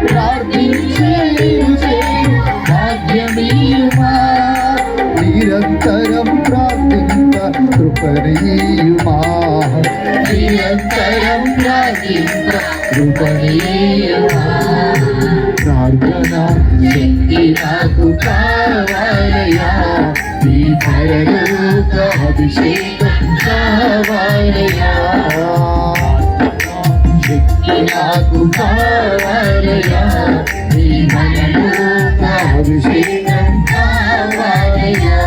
ప్రార్థించి నిన్ను చేరు భాగ్యమీయుమా. నిరంతరం ప్రార్థింప కృపణీయుమా. నిరంతరం ప్రార్థింప కృపణీయుమా. ప్రార్థన శక్తి నాకు కావాలయా. నీ పరలోక అభిషేకం కావాలయా. శక్తి నాకు కావాలయా. నీ పరలోక అభిషేకం కావాలయా.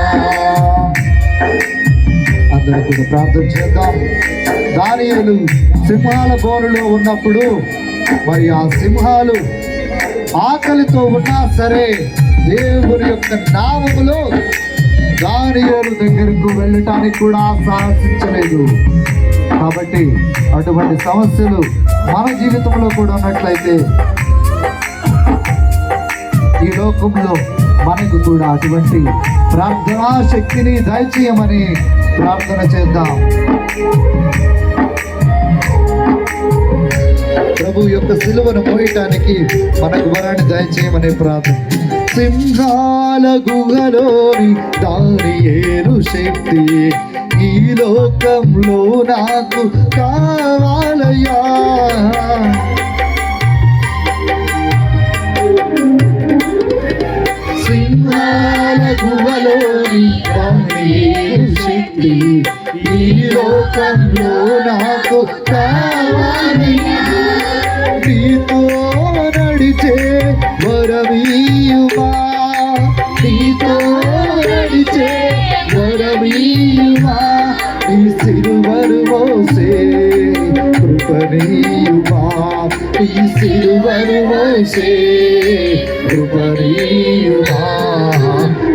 అందరూ కూడా ప్రార్థన చేద్దాం. దానియేలు సింహాల బోనులో ఉన్నప్పుడు మరి ఆ సింహాలు ఆకలితో ఉన్నా సరే దేవుని యొక్క నామములో దానియేలు దగ్గరకు వెళ్ళటానికి కూడా సాహసించలేదు. కాబట్టి అటువంటి సమస్యలు మన జీవితంలో కూడా ఉన్నట్లయితే ఈ లోకంలో మనకు కూడా అటువంటి ప్రార్థనా శక్తిని దయచేయమని ప్రార్థన చేద్దాం. ప్రభు యొక్క సిలువను మోయటానికి మనకు వరాన్ని దయచేయమని ప్రార్థన. సింహాల గుహలోని దానియేలు శక్తి ఈ లోకంలో నాకు కావాలయా. సింహాల గుహలోని దానియేలు శక్తి ఈ లోకంలో నాకు కావాలయా. నీతో నడిచే వరమీయుమా. నీతో నడిచే వరమీయుమా. నీ సిలువను మోసే కృపణీయుమా. నీ సిలువను మోసే కృపణీయుమా.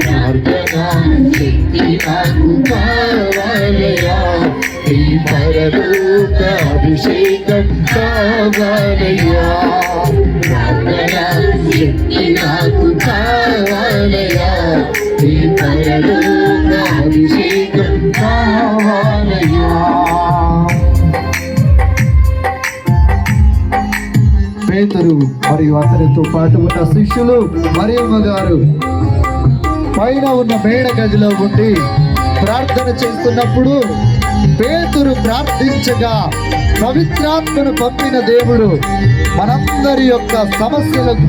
ప్రార్థనా శక్తి నాకు కావాలయా. నీ పరలోక అభిషేకం కావాలయా. ప్రార్థనా శక్తి నాకు కావాలయా. నీ పరలోక అభిషేకం కావాలయా. పేతురు మరియు అతనితో పాటు ఉన్న శిష్యులు మరియమ్మ గారు పైన ఉన్న మేడ గదిలో ఉండి ప్రార్థన చేస్తున్నప్పుడు పేతురు ప్రార్థించగా పవిత్రాత్మను పంపిన దేవుడు మనందరి యొక్క సమస్యలను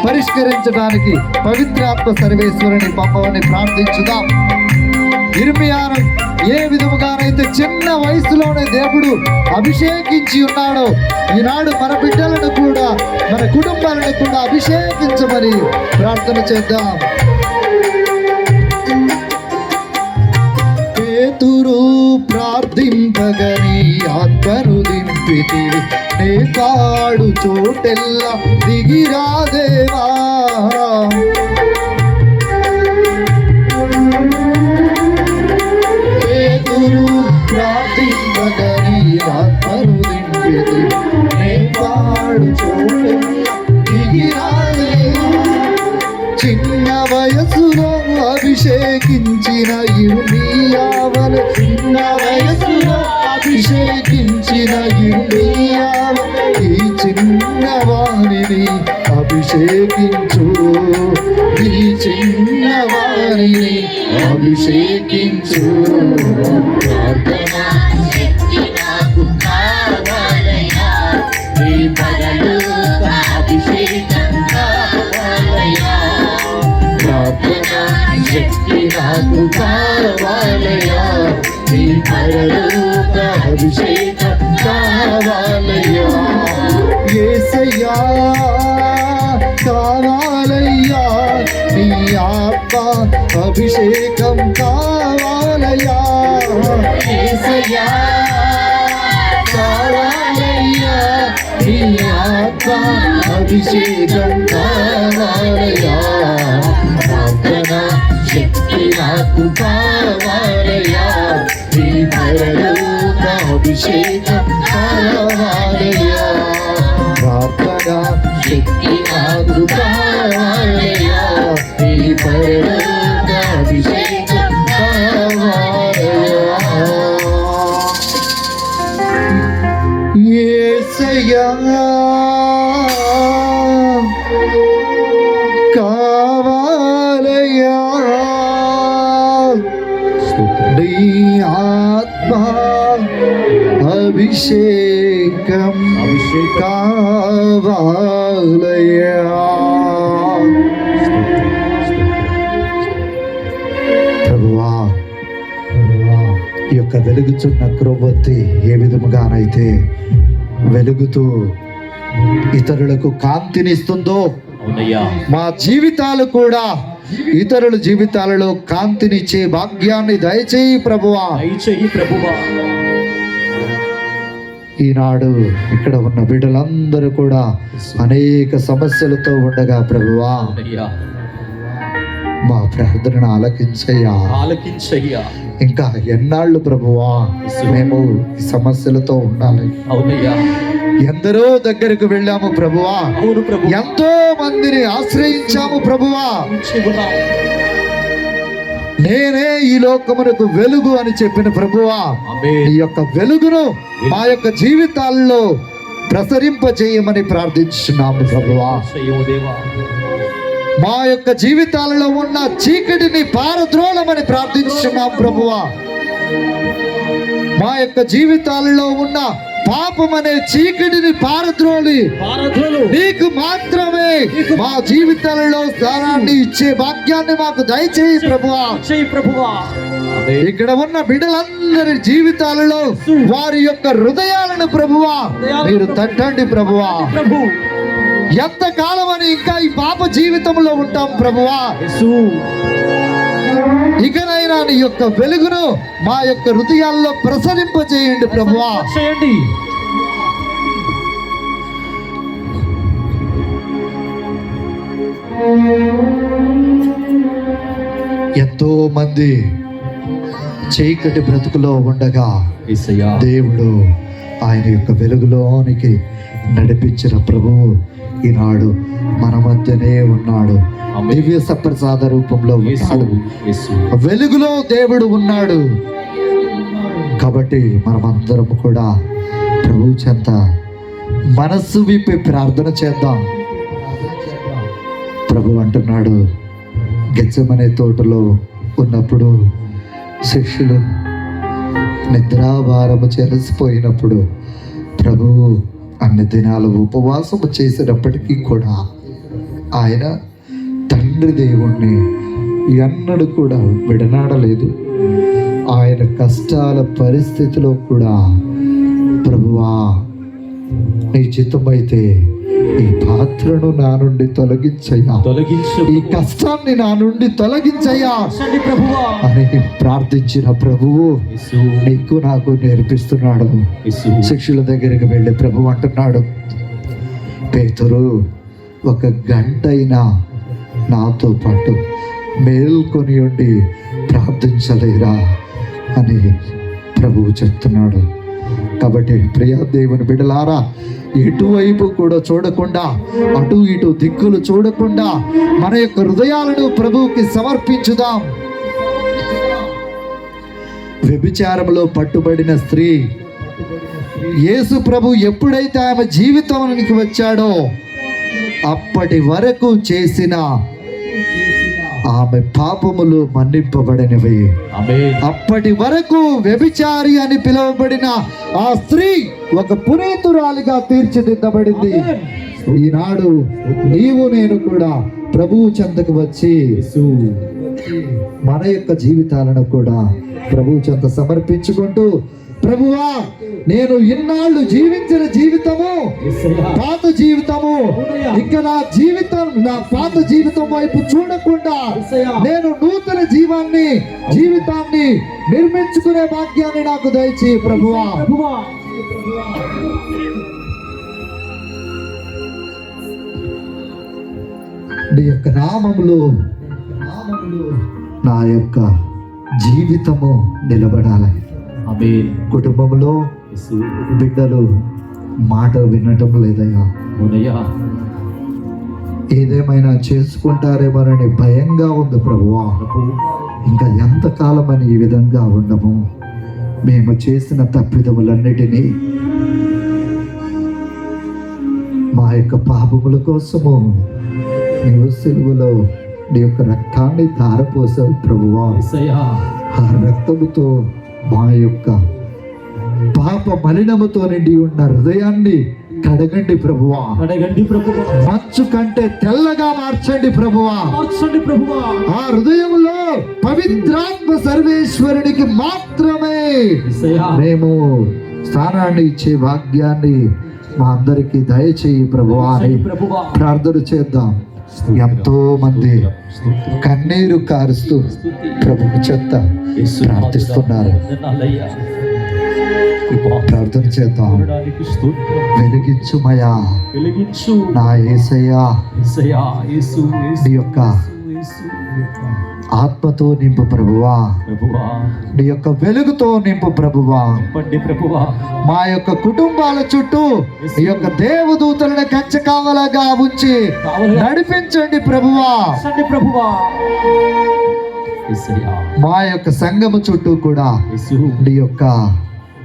పరిష్కరించడానికి పవిత్రాత్మ సర్వేశ్వరుని పంపవని ప్రార్థించుదాం. ఇర్మియాను ఏ విధముగానైతే చిన్న వయసులోనే దేవుడు అభిషేకించి ఉన్నాడో ఈనాడు మన బిడ్డలను కూడా మన కుటుంబాలను కూడా అభిషేకించమని ప్రార్థన చేద్దాం. పేతురు ప్రార్థింపగని ఆత్మను దింపితివి. నే కాడు చోటెల్లా దిగిరాదేవా. పేతురు ప్రార్థింపగని ఆత్మను దింపితివి. నే కాడు చోటెల్లా దిగిరాదేవా. చిన్న వయసులో అభిషేకించిన ఇర్మియావలె. చిన్న వయసులో అభిషేకించిన ఇర్మియా ఈ చిన్నవాణిని అభిషేకించు, ఈ చిన్నవాణిని అభిషేకించు. ప్రార్థనా శక్తి నాకు కావాలయ్యా, నీ పరలోక అభిషేకం కావాలయ్యా. ప్రార్థనా శక్తి నాకు కావాలయ్యా, నీ పరలోక అభిషేకం కావాలయ్యా. యేసయ్యా కావాలయ్యా, నీ ఆత్మ అభిషేకం కావాలయ్యా. యేసయ్యా కావాలయ్యా, నీ ఆత్మ అభిషేకం కావాలయ్యా. ప్రార్థనా శక్తి నాకు కావాలయ్యా, నీ పరలోక అభిషేకం కావాలయ్యా. ప్రార్థనా శక్తి నాకు కావాలయ్యా, నీ పరలోక అభిషేకం కావాలయ్యా. యేసయ్యా కావాలయ్యా, నీ ఆత్మ అభిషేకం కావాలయ్యా. ప్రభువా, ఈ యొక్క వెలుగుచున్న క్రొవ్వొత్తి ఏ విధముగానైతే వెలుగుతూ ఇతరులకు కాంతినిస్తుందో, అవునయ్యా, మా జీవితాలు కూడా ఇతరుల జీవితాలలో కాంతినిచ్చే భాగ్యాన్ని దయచేయి ప్రభువా. దయచేయి ప్రభువా. ఈనాడు ఇక్కడ ఉన్న బిడ్డలందరూ కూడా అనేక సమస్యలతో ఉండగా ప్రభువా, అవునయ్యా, మా ప్రార్థనను ఆలకించయ్యా. ఆలకించయ్యా. ఇంకా ఎన్నాళ్ళు ప్రభువా మేము ఈ సమస్యలతో ఉండాలి? అవునయ్యా, ఎందరో దగ్గరకు వెళ్ళాము ప్రభువా, అవును ప్రభు, ఎంతో మందిని ఆశ్రయించాము ప్రభువా. చెబుతాం. నేనే ఈ లోకమునకు వెలుగు అని చెప్పిన ప్రభువా, ఆమేన్. నీ యొక్క వెలుగును మా యొక్క జీవితాల్లో ప్రసరింపజేయమని ప్రార్థించున్నాము ప్రభువా. చెయ్యము దేవా. మా యొక్క జీవితాలలో ఉన్న చీకటిని పారద్రోలమని ప్రార్థించున్నాం ప్రభువా. మా యొక్క జీవితాలలో ఉన్న పాపం అనే చీకటిని పారద్రోలి నీకు మాత్రమే మా జీవితాలలో స్థానాన్ని ఇచ్చే భాగ్యాన్ని మాకు దయచేయి ప్రభువా. ఇక్కడ ఉన్న బిడ్డలందరి జీవితాలలో వారి యొక్క హృదయాలను ప్రభువా మీరు తట్టండి ప్రభువా. ఎంతకాలం అని ఇంకా ఈ పాప జీవితంలో ఉంటాం ప్రభువా. ఇకనైనా నీ యొక్క వెలుగును మా యొక్క హృదయాల్లో ప్రసరింపజేయండి ప్రభువా. ఎంతో మంది చీకటి బ్రతుకులో ఉండగా యేసయ్యా, దేవుడు ఆయన యొక్క వెలుగులోనికి నడిపించిన ప్రభువు ఈనాడు మన మధ్యనే ఉన్నాడు. ఆమేన్. దివ్య సప్రసాద రూపంలో యేసు, ఉన్నాడు. యేసు. వెలుగులో దేవుడు ఉన్నాడు. కాబట్టి మనమందరం కూడా ప్రభు చెంత మనస్సు విప్పి ప్రార్థన చేద్దాం. ప్రభు అంటున్నాడు, గెత్సెమనే తోటలో ఉన్నప్పుడు శిష్యులు నిద్రాభారము చెలసిపోయినప్పుడు ప్రభువు అన్ని దినాలు ఉపవాసము చేసినప్పటికీ కూడా ఆయన తండ్రి దేవుణ్ణి ఎన్నడూ కూడా విడనాడలేదు. ఆయన కష్టాల పరిస్థితిలో కూడా ప్రభువా నీ చిత్తమైతే ఈ పాత్రను నా నుండి తొలగించయ్యా, తొలగించు ఈ కష్టాన్ని నా నుండి తొలగించయ్యా ప్రభువా అని ప్రార్థించిన ప్రభువు యేసు, నీకు నాకు నేర్పిస్తున్నాడు. యేసు. శిష్యుల దగ్గరికి వెళ్ళి ప్రభు అంటున్నాడు, పేతురు ఒక గంట అయినా నాతో పాటు మేల్కొని ఉండి ప్రార్థించలేరా అని ప్రభువు చెప్తున్నాడు. కాబట్టి ప్రియ దేవుని బిడ్డలారా, ఎటువైపు కూడా చూడకుండా, అటు ఇటు దిక్కులు చూడకుండా మన యొక్క హృదయాలను ప్రభువుకి సమర్పించుదాం. వ్యభిచారంలో పట్టుబడిన స్త్రీ యేసు ప్రభు ఎప్పుడైతే ఆమె జీవితానికి వచ్చాడో అప్పటి వరకు చేసిన ఆమె పాపములు మన్నింపబడినవి. ఆమేన్. అప్పటి వరకు వ్యభిచారి అని పిలువబడిన ఆ స్త్రీ ఒక పునీతురాలిగా తీర్చిదిద్దబడింది. ఈనాడు నీవు నేను కూడా ప్రభువు చెంతకు వచ్చి మన యొక్క జీవితాలను కూడా ప్రభువు చెంత సమర్పించుకుంటూ, ప్రభువా నేను ఇన్నాళ్ళు జీవించిన జీవితము పాత జీవితము, ఇంకా నా పాత జీవితం వైపు చూడకుండా నేను నూతన జీవితాన్ని నిర్మించుకునే భాగ్యాన్ని నాకు దయచేయి ప్రభువా. నీ యొక్క నామములో నా యొక్క జీవితము నిలబడాలి. ఆమేన్. కుటుంబంలో యేసు. బిడ్డలు మాట వినటం లేదయ్యా. అవునయ్యా. ఏదేమైనా చేసుకుంటారేమోనని భయంగా ఉంది ప్రభువా. ఇంకా ఎంతకాలం అని ఈ విధంగా ఉండము. మేము చేసిన తప్పిదములన్నిటినీ మా యొక్క పాపముల కోసము నీవు సిలువలో నీ యొక్క రక్తాన్ని ధారపోసావు ప్రభువా. యేసయ్యా. ఆ రక్తముతో మా యొక్క పాప మలినముతో నిండి ఉన్న హృదయాన్ని కడగండి ప్రభువా. అడగండి ప్రభువా. మంచు కంటే తెల్లగా మార్చండి ప్రభువా. మార్చండి ప్రభువా. ఆ హృదయంలో పవిత్రాత్మ సర్వేశ్వరునికి మాత్రమే యేసయ్యా. మేము స్థానాన్ని ఇచ్చే భాగ్యాన్ని మా అందరికీ దయచేయి ప్రభువా అని ప్రభువా. ప్రార్థన చేద్దాం. ఎంతో మంది కన్నీరు కారుస్తూ ప్రభువు చెంత యేసు ప్రార్థిస్తున్నారు. వందనాలయ్యా. ప్రార్థన చేద్దాం. చూడడానికి స్తోత్రం. వెలిగించుమయా వెలిగించు నా యేసయ్యా. యేసయ్యా. యేసు. యేసు. నీ యొక్క యేసు. ఆత్మతో నింపు ప్రభువా. ప్రభువా. నీ యొక్క వెలుగుతో నింపు ప్రభువా. నింపండి ప్రభువా. మా యొక్క కుటుంబాల చుట్టూ ఈ యొక్క దేవదూతలను కంచె కావలగా ఉంచి నడిపించండి ప్రభువా. మార్చండి ప్రభువా. యేసయ్యా. మా యొక్క సంఘము చుట్టూ కూడా యేసు. నీ యొక్క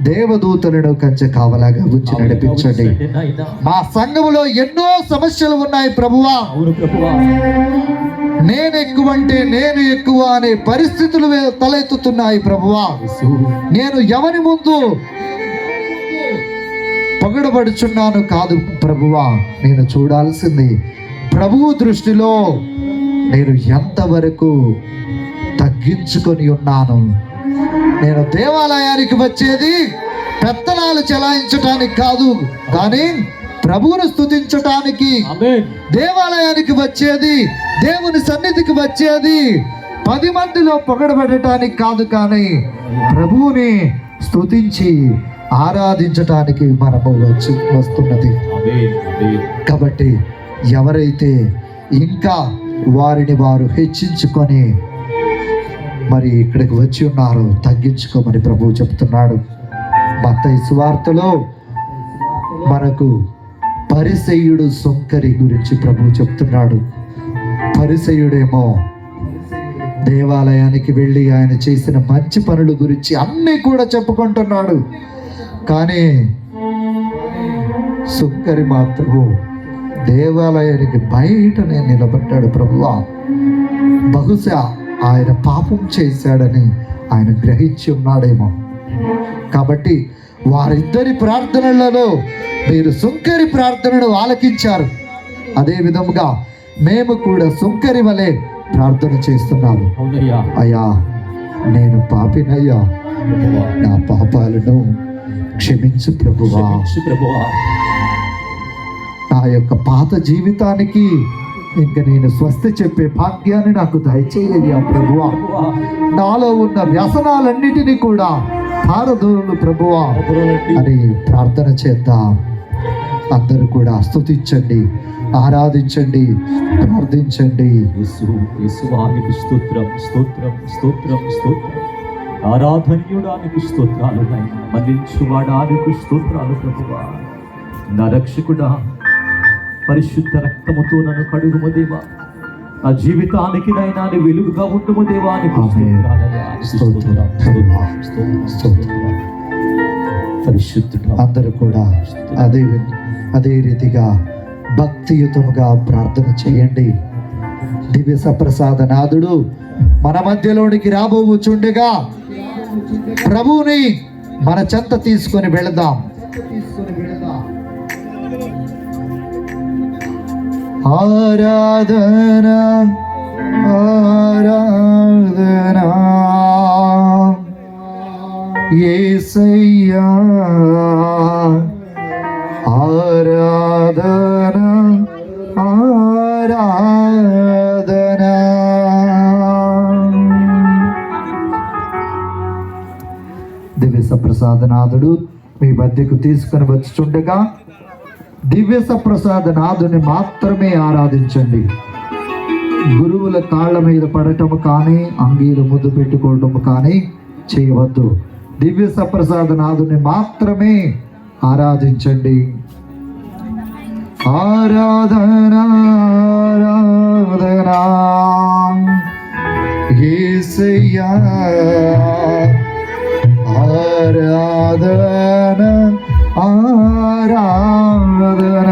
దేవదూతలను కంచె కావలాగా ఉంచి నడిపించండి. నాయనా. మా సంఘములో ఎన్నో సమస్యలు ఉన్నాయి ప్రభువా. అవును ప్రభువా. నేను ఎక్కువ అనే పరిస్థితులు తలెత్తుతున్నాయి ప్రభువా. యేసు. నేను ఎవరి ముందు పొగడబడుచున్నాను కాదు ప్రభువా. నేను చూడాల్సింది ప్రభువు దృష్టిలో నేను ఎంతవరకు తగ్గించుకొని ఉన్నాను. నేను దేవాలయానికి వచ్చేది పెత్తనాలు చెలాయించటానికి కాదు, కానీ ప్రభువును స్తుతించటానికి. ఆమేన్. దేవాలయానికి వచ్చేది, దేవుని సన్నిధికి వచ్చేది 10 మందిలో పొగడబడటానికి కాదు, కానీ ప్రభువుని స్తుతించి ఆరాధించటానికి మనము వస్తున్నది. ఆమేన్. ఆమేన్. కాబట్టి ఎవరైతే ఇంకా వారిని వారు హెచ్చించుకొని మరి ఇక్కడికి వచ్చి ఉన్నారో తగ్గించుకోమని ప్రభువు చెప్తున్నాడు. మత్తయి సువార్తలో మనకు పరిసయ్యుడు సుంకరి గురించి ప్రభువు చెప్తున్నాడు. పరిసయ్యుడేమో దేవాలయానికి వెళ్ళి ఆయన చేసిన మంచి పనుల గురించి అన్నీ కూడా చెప్పుకుంటున్నాడు, కానీ సుంకరి మాత్రము దేవాలయానికి బయటనే నిలబడ్డాడు. ప్రభువా, బహుశా ఆయన పాపం చేశాడని ఆయన గ్రహించి ఉన్నాడేమో. కాబట్టి వారిద్దరి ప్రార్థనలలో మీరు సుంకరి ప్రార్థనను ఆలకించారు. అదే విధముగా మేము కూడా సుంకరి వలె ప్రార్థన చేస్తున్నాము. అవునయ్యా. అయ్యా, నేను పాపినయ్యా, ప్రభువా. నా పాపాలను క్షమించు ప్రభువా. క్షమించు ప్రభువా. నా యొక్క పాత జీవితానికి ఇంక నేను స్వస్తి చెప్పే భాగ్యాన్ని నాకు దయచేయ్యా ప్రభువా. ప్రభువా. నాలో ఉన్న వ్యసనాలన్నిటినీ కూడా పారదోలు ప్రభువా అని ప్రార్థన చేద్దాం. అందరూ కూడా స్తుతించండి, ఆరాధించండి, ప్రార్థించండి. యేసు. యేసువానికి స్తోత్రం. స్తోత్రం. స్తోత్రం. స్తోత్రం. ఆరాధనీయుడానికి స్తోత్రాలు నాయనా. మన్నించువాడానికి స్తోత్రాలు ప్రభువా. నా రక్షకుడా, పరిశుద్ధ రక్తముతో నన్ను కడుగుము దేవా. నా జీవితానికి నైనా నీ వెలుగుగా ఉండుము దేవా. నీకు స్తోత్రాలయ్యా. స్తోత్రం. స్తోత్రం. స్తోత్రం. స్తోత్రం. పరిశుద్ధుడు. అందరూ కూడా అదే రీతిగా భక్తియుతముగా ప్రార్థన చేయండి. దివ్య సప్రసాద నాథుడు మన మధ్యలోనికి రాబోచుండగా ప్రభువుని మన చెంత తీసుకొని వెళదాం. ఆరాధన ఆరాధన యేసయ్యా, ఆరాధన ఆరాధన. దివ్య సప్రసాదనాథుడు మీ మధ్యకు తీసుకొని వచ్చుచుండగా దివ్య సప్రసాదనాథుని మాత్రమే ఆరాధించండి. గురువుల కాళ్ళ మీద పడటము కానీ అంగీలు ముద్దు పెట్టుకోవటము కానీ చేయవద్దు. దివ్య సప్రసాదనాథుని మాత్రమే ఆరాధించండి. ఆరాధన ఆరాధన యేసయ్యా, ఆరాధన ఆరాధన.